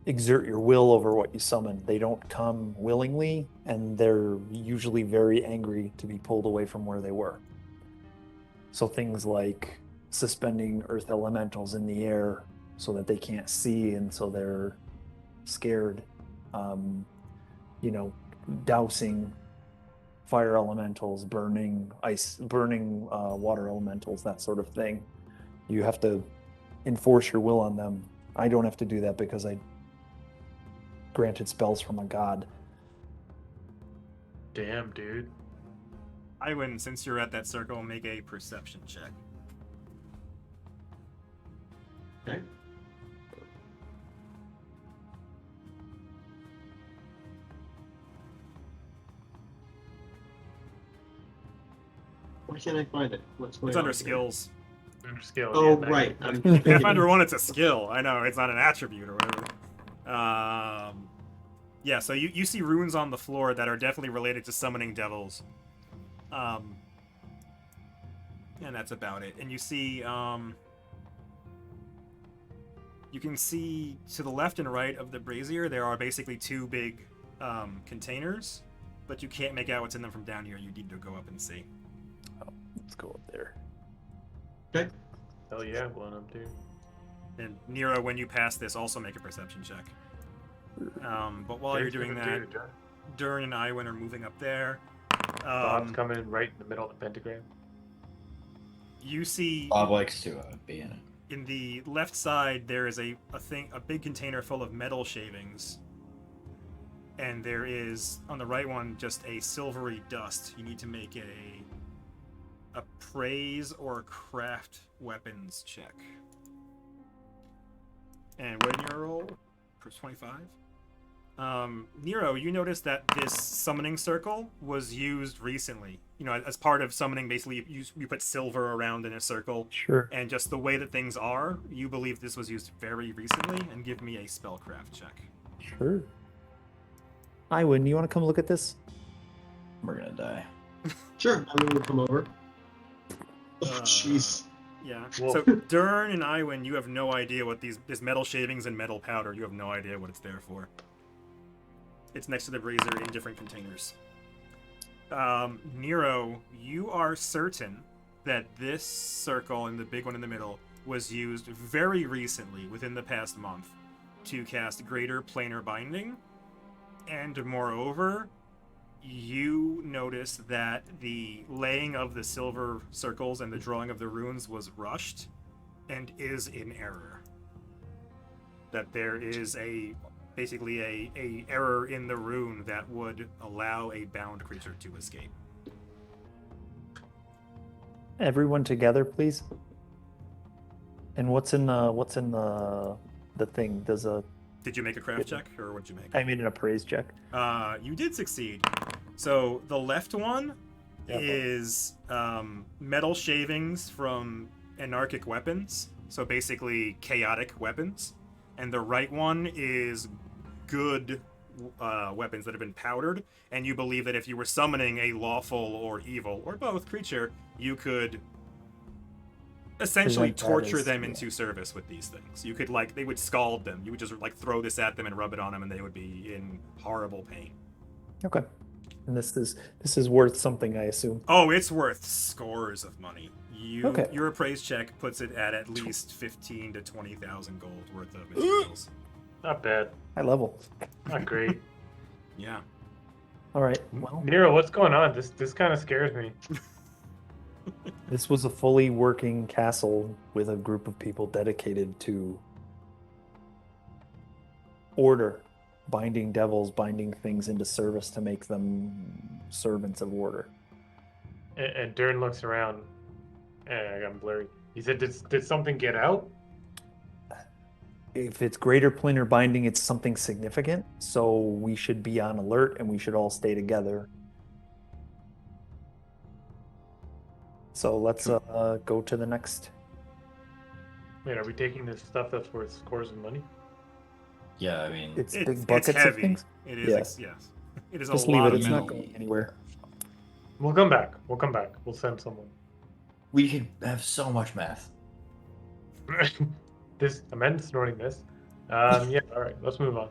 exert your will over what you summon. They don't come willingly, and they're usually very angry to be pulled away from where they were. So things like suspending earth elementals in the air so that they can't see and so they're scared. You know, dousing fire elementals, burning water elementals, that sort of thing. You have to enforce your will on them. I don't have to do that because I granted spells from a god. Damn, dude. Aywen, since you're at that circle, make a perception check. Okay. Why can't I find it? What's going It's on under here? skills. Under skill. Oh, yeah, right. nice. I'm Pathfinder 1, it's a skill. I know, it's not an attribute or whatever. Yeah, so you see runes on the floor that are definitely related to summoning devils. And that's about it. And you see, you can see to the left and right of the brazier, there are basically two big containers, but you can't make out what's in them from down here. You need to go up and see. Let's go up there. Okay. Hell yeah, blown up, dude. And Nero, when you pass this, also make a perception check. But while you're Thanks for doing the that, dude, Durn. Durn and Aywen are moving up there. Bob's coming right in the middle of the pentagram. You see Bob likes to be in it. in the left side there is a big container full of metal shavings. And there is on the right one just a silvery dust. You need to make a praise or craft weapons check. And what did Nero roll? For 25? Nero, you noticed that this summoning circle was used recently. You know, as part of summoning, basically, you put silver around in a circle. Sure. And just the way that things are, you believe this was used very recently. And give me a spellcraft check. Sure. Aywen, you want to come look at this? We're gonna die. Sure, I'm going to come over. Oh, jeez. Yeah. Wolf. So Durn and Aywen, you have no idea what this metal shavings and metal powder. You have no idea what it's there for. It's next to the brazier in different containers. Nero, you are certain that this circle and the big one in the middle was used very recently, within the past month, to cast Greater Planar Binding. And moreover, you notice that the laying of the silver circles and the drawing of the runes was rushed and is in error. That there is basically a error in the rune that would allow a bound creature to escape. Everyone together, please. And what's in the thing? Did you make a craft check, or what'd you make? I made an appraise check. You did succeed. So the left one Yeah, is metal shavings from anarchic weapons, so basically chaotic weapons, and the right one is good weapons that have been powdered, and you believe that if you were summoning a lawful or evil, or both, creature, you could essentially Present that torture as- them yeah. into service with these things. You could, like, they would scald them. You would just, like, throw this at them and rub it on them, and they would be in horrible pain. Okay. And this is worth something, I assume. Oh, it's worth scores of money. Okay. Your appraise check puts it at least 15 to 20,000 gold worth of materials. Not bad. High level. Not great. Yeah. All right. Well, Nero, what's going on? This kind of scares me. this was a fully working castle with a group of people dedicated to order, binding devils, binding things into service to make them servants of order. And Durn looks around. And I'm blurry. He said, "Did something get out?" If it's greater planar binding, it's something significant. So we should be on alert and we should all stay together. So let's go to the next Wait, are we taking this stuff that's worth scores of money? Yeah, I mean, It's It's big buckets of heavy. things. It is. Yeah. Yes. It is Just a leave lot it. of It's metal. not going anywhere. We'll come back. We'll come back. We'll send someone. we could have so much math. This immense snorting this. Yeah. All right. Let's move on.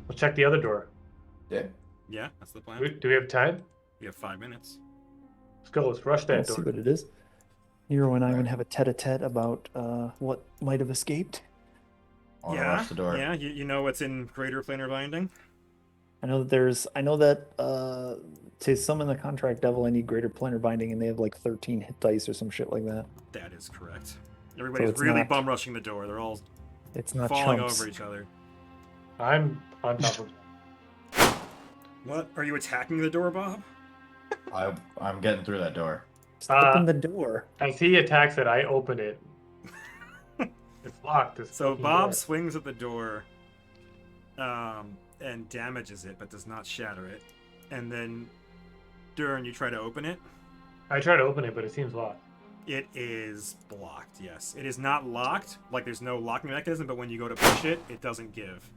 Let's check the other door. Yeah. Yeah, that's the plan. Do we have time? We have 5 minutes. Let's go. Let's rush that Let's see door. what it is. Nero and Aywen have a tete-a-tete about what might have escaped. I want to Yeah, rush the door. yeah. You know what's in Greater Planar Binding? I know that to summon the contract devil, I need greater planar binding, and they have like 13 hit dice or some shit like that. That is correct. Everybody's it's really not- bum rushing the door. They're all It's not falling chumps. over each other. I'm on top of. What? Are you attacking the door, Bob? I'm getting through that door. Just open the door. As he attacks it, I open it. It's locked. This So fucking Bob door. swings at the door, and damages it, but does not shatter it. And then, Durn, you try to open it. I try to open it, but it seems locked. It is blocked. Yes, it is not locked. Like there's no locking mechanism, but when you go to push it, it doesn't give.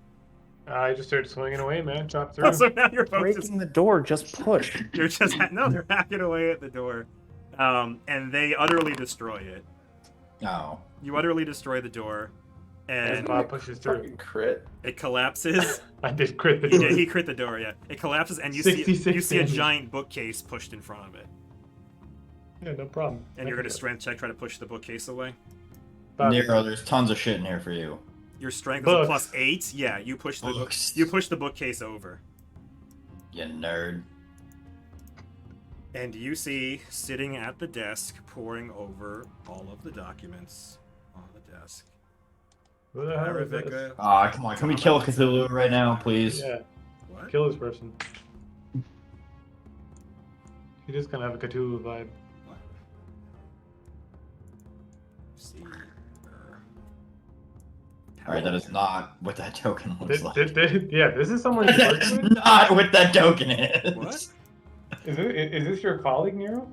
I just started swinging away, man. Chop through. So now you're both just Breaking the door, just push. You're just no, they're hacking away at the door, and they utterly destroy it. Oh. You utterly destroy the door, As and Bob pushes through. Fucking crit. it collapses. I did crit the He door. did. He crit the door. Yeah, it collapses, and you see 66 a damage. giant bookcase pushed in front of it. Yeah, no problem. And you're gonna strength check, try to push the bookcase away. Bob, Nero, there's tons of shit in here for you. Your strength is a Books. +8. Yeah, you push the Books. you push the bookcase over, You nerd. and you see sitting at the desk, poring over all of the documents on the desk. Who the hell is this? Aravika. Ah, come on. Can we kill Cthulhu right now, please? Yeah, What? kill this person. You just kind of have a Cthulhu vibe. What? See. Alright, that is not what that token looks like. Yeah, this is someone you work That's with? not what that token is. What? Is this your colleague, Nero?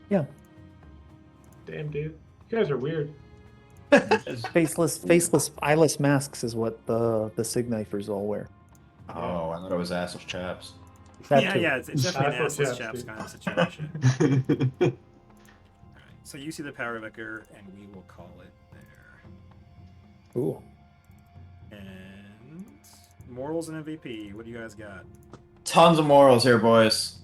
Yeah. Damn, dude. You guys are weird. Faceless, eyeless masks is what the Signifers all wear. Oh, I thought it was assless chaps. That Yeah, too. yeah, it's definitely an Assless assless chaps, chaps dude. kind of situation. Alright, so you see the power vicar, and we will call it there. Ooh. And morals and MVP. What do you guys got? Tons of morals here, boys.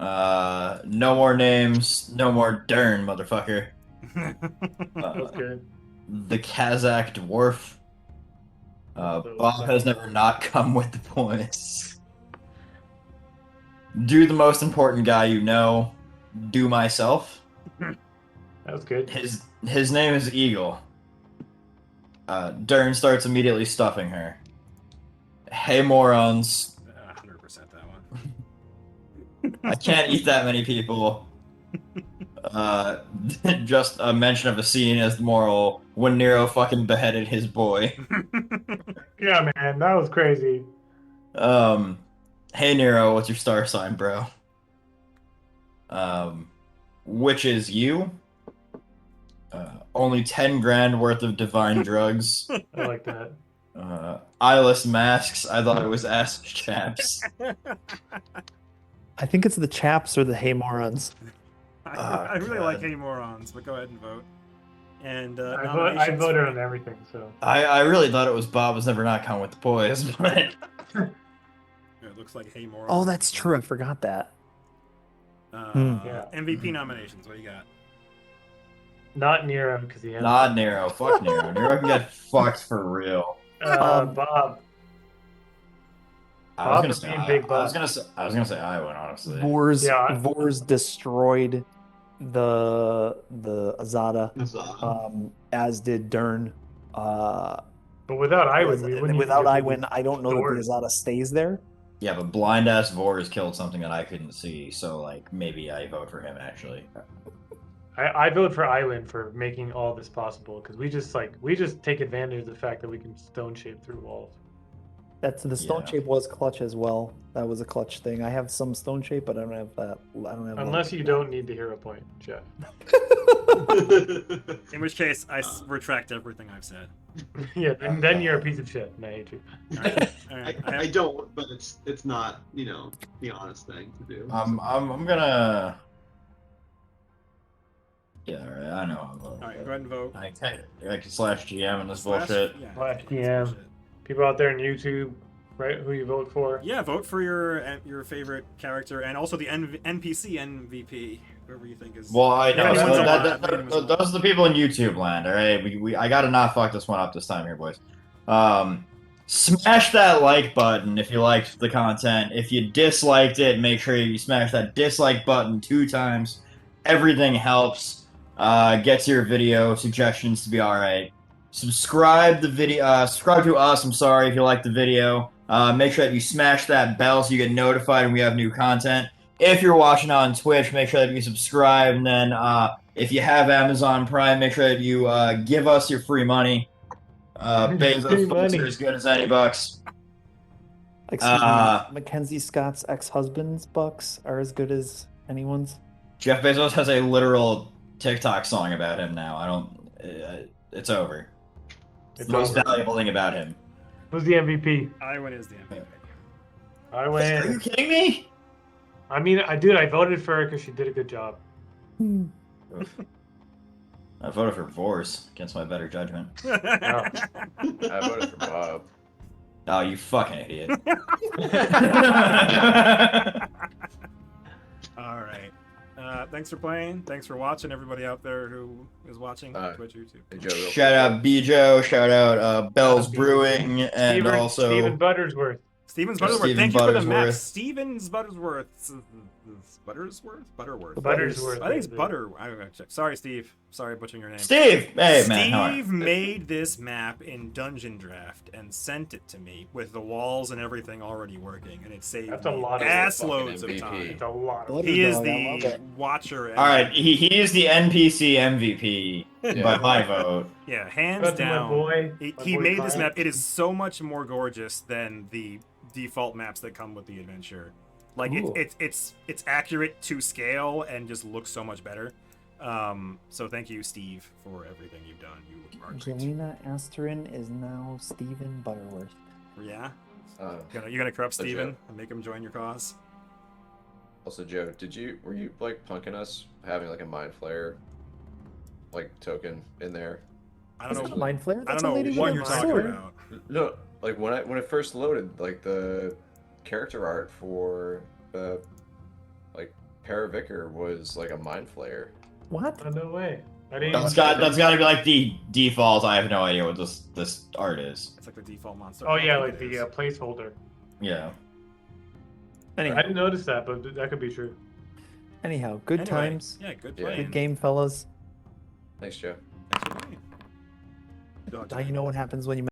All right. No more names, no more Durn, motherfucker. That's good. The Kazakh dwarf. Bob has never not come with the points. Do the most important guy you know. Do myself. That was good. His name is Eagle. Durn starts immediately stuffing her. Hey morons, 100% that one. I can't eat that many people. Just a mention of a scene as the moral when Nero fucking beheaded his boy. Yeah, man, that was crazy. Hey Nero, what's your star sign, bro? Which is you? Only 10 grand worth of divine drugs. I like that. Eyeless masks. I thought it was ass chaps. I think it's the chaps or the hey morons. I really God. like Hey Morons, but go ahead and vote. And I nominations voted for- on everything, so. I really thought it was Bob was never not come with the boys, but It looks like Hey Morons. Oh, that's true. I forgot that. Yeah. MVP nominations. What do you got? Not Nero, because he has. not Nero. Fuck Nero. Nero can get fucked for real. Bob. I was Bob gonna is say. being I big was Bob. gonna say. I was gonna say Aywen, honestly. Vors destroyed the Azata, as did Durn. But without Aywen, we wouldn't. Without even Aywen, I don't know door. that the Azata stays there. Yeah, but blind ass Vors killed something that I couldn't see, so like maybe I vote for him actually. I vote for Aywen for making all this possible because we just take advantage of the fact that we can stone shape through walls. That's the stone Yeah. shape was clutch as well. That was a clutch thing. I have some stone shape, but I don't have that. I don't have. Unless you don't need the hero point, Jeff. In which case, I retract everything I've said. Yeah, then you're a piece of shit, and I hate you. All right. All right. I don't, but it's not, you know, the honest thing to do. I'm gonna. Yeah, all right. I know. All right. Go ahead and vote. I can slash GM in this Slash- bullshit. Yeah. Slash it's DM. bullshit. People out there on YouTube, right? Who you vote for? Yeah, vote for your favorite character and also the NPC MVP, whoever you think is. Well, I know. Yeah, anyone's alive, Those are the people in YouTube land, all right? I gotta not fuck this one up this time here, boys. Smash that like button if you liked the content. If you disliked it, make sure you smash that dislike button 2 times. Everything helps. Gets your video suggestions to be all right. Subscribe to us. I'm sorry if you like the video. Make sure that you smash that bell so you get notified when we have new content. If you're watching on Twitch, make sure that you subscribe. And then if you have Amazon Prime, make sure that you give us your free money. Bezos Free bucks money. are as good as any bucks. Excuse me, Mackenzie Scott's ex-husband's bucks are as good as anyone's. Jeff Bezos has a literal TikTok song about him now. I don't. It's over. It's The most over. valuable thing about him. Who's the MVP? Aywen is the MVP. I Are win. you kidding me? I mean, I voted for her because she did a good job. I voted for Vorse against my better judgment. I voted for Bob. Oh, you fucking idiot. All right. Thanks for playing. Thanks for watching, everybody out there who is watching Twitch, YouTube. Hey, Joe, real Shout out Bijo, shout out Bell's Shout out Brewing, and also Stephen Buttersworth. Stevens Yeah, Butterworth. Stephen Thank you for the map. Buttersworth. Stevens Buttersworth. Buttersworth? Butterworth. Buttersworth. I think it's Butter. I gotta check. Sorry, Steve. Sorry, butchering your name. Steve. Hey man, how are you? Steve made this map in Dungeon Draft and sent it to me with the walls and everything already working, and it saved That's a me lot of ass fucking loads of MVP. time. It's a lot of He is Butterdog, I love the it. watcher. All right, he is the NPC MVP by my vote. Yeah, hands Shout out to my down. boy. He My boy made this Kyle. map. It is so much more gorgeous than the default maps that come with the adventure. Like Ooh. it's accurate to scale and just looks so much better. So thank you, Steve, for everything you've done. You are great. Jelena Asterin is now Stephen Butterworth. Yeah, Uh, you're gonna corrupt So, Steven Joe. and make him join your cause. also, Joe, were you like punking us having like a mind flayer like token in there? I That's don't not know. Mind Flare. I That's don't a know lady what with you're a talking sword. about. No, like when it first loaded, like the character art for the like Paravicar was like a mind flayer. What? Oh, no way. I didn't That's even got to be like the default. I have no idea what this art is. It's like the default monster. Oh I don't yeah, think like it the is. placeholder. Yeah. I Anyhow, didn't notice that, but that could be true. good Anyway, times. Yeah, good Yeah. playing. Good game, fellas. Thanks, Joe. Thanks for playing. Now you know what happens when you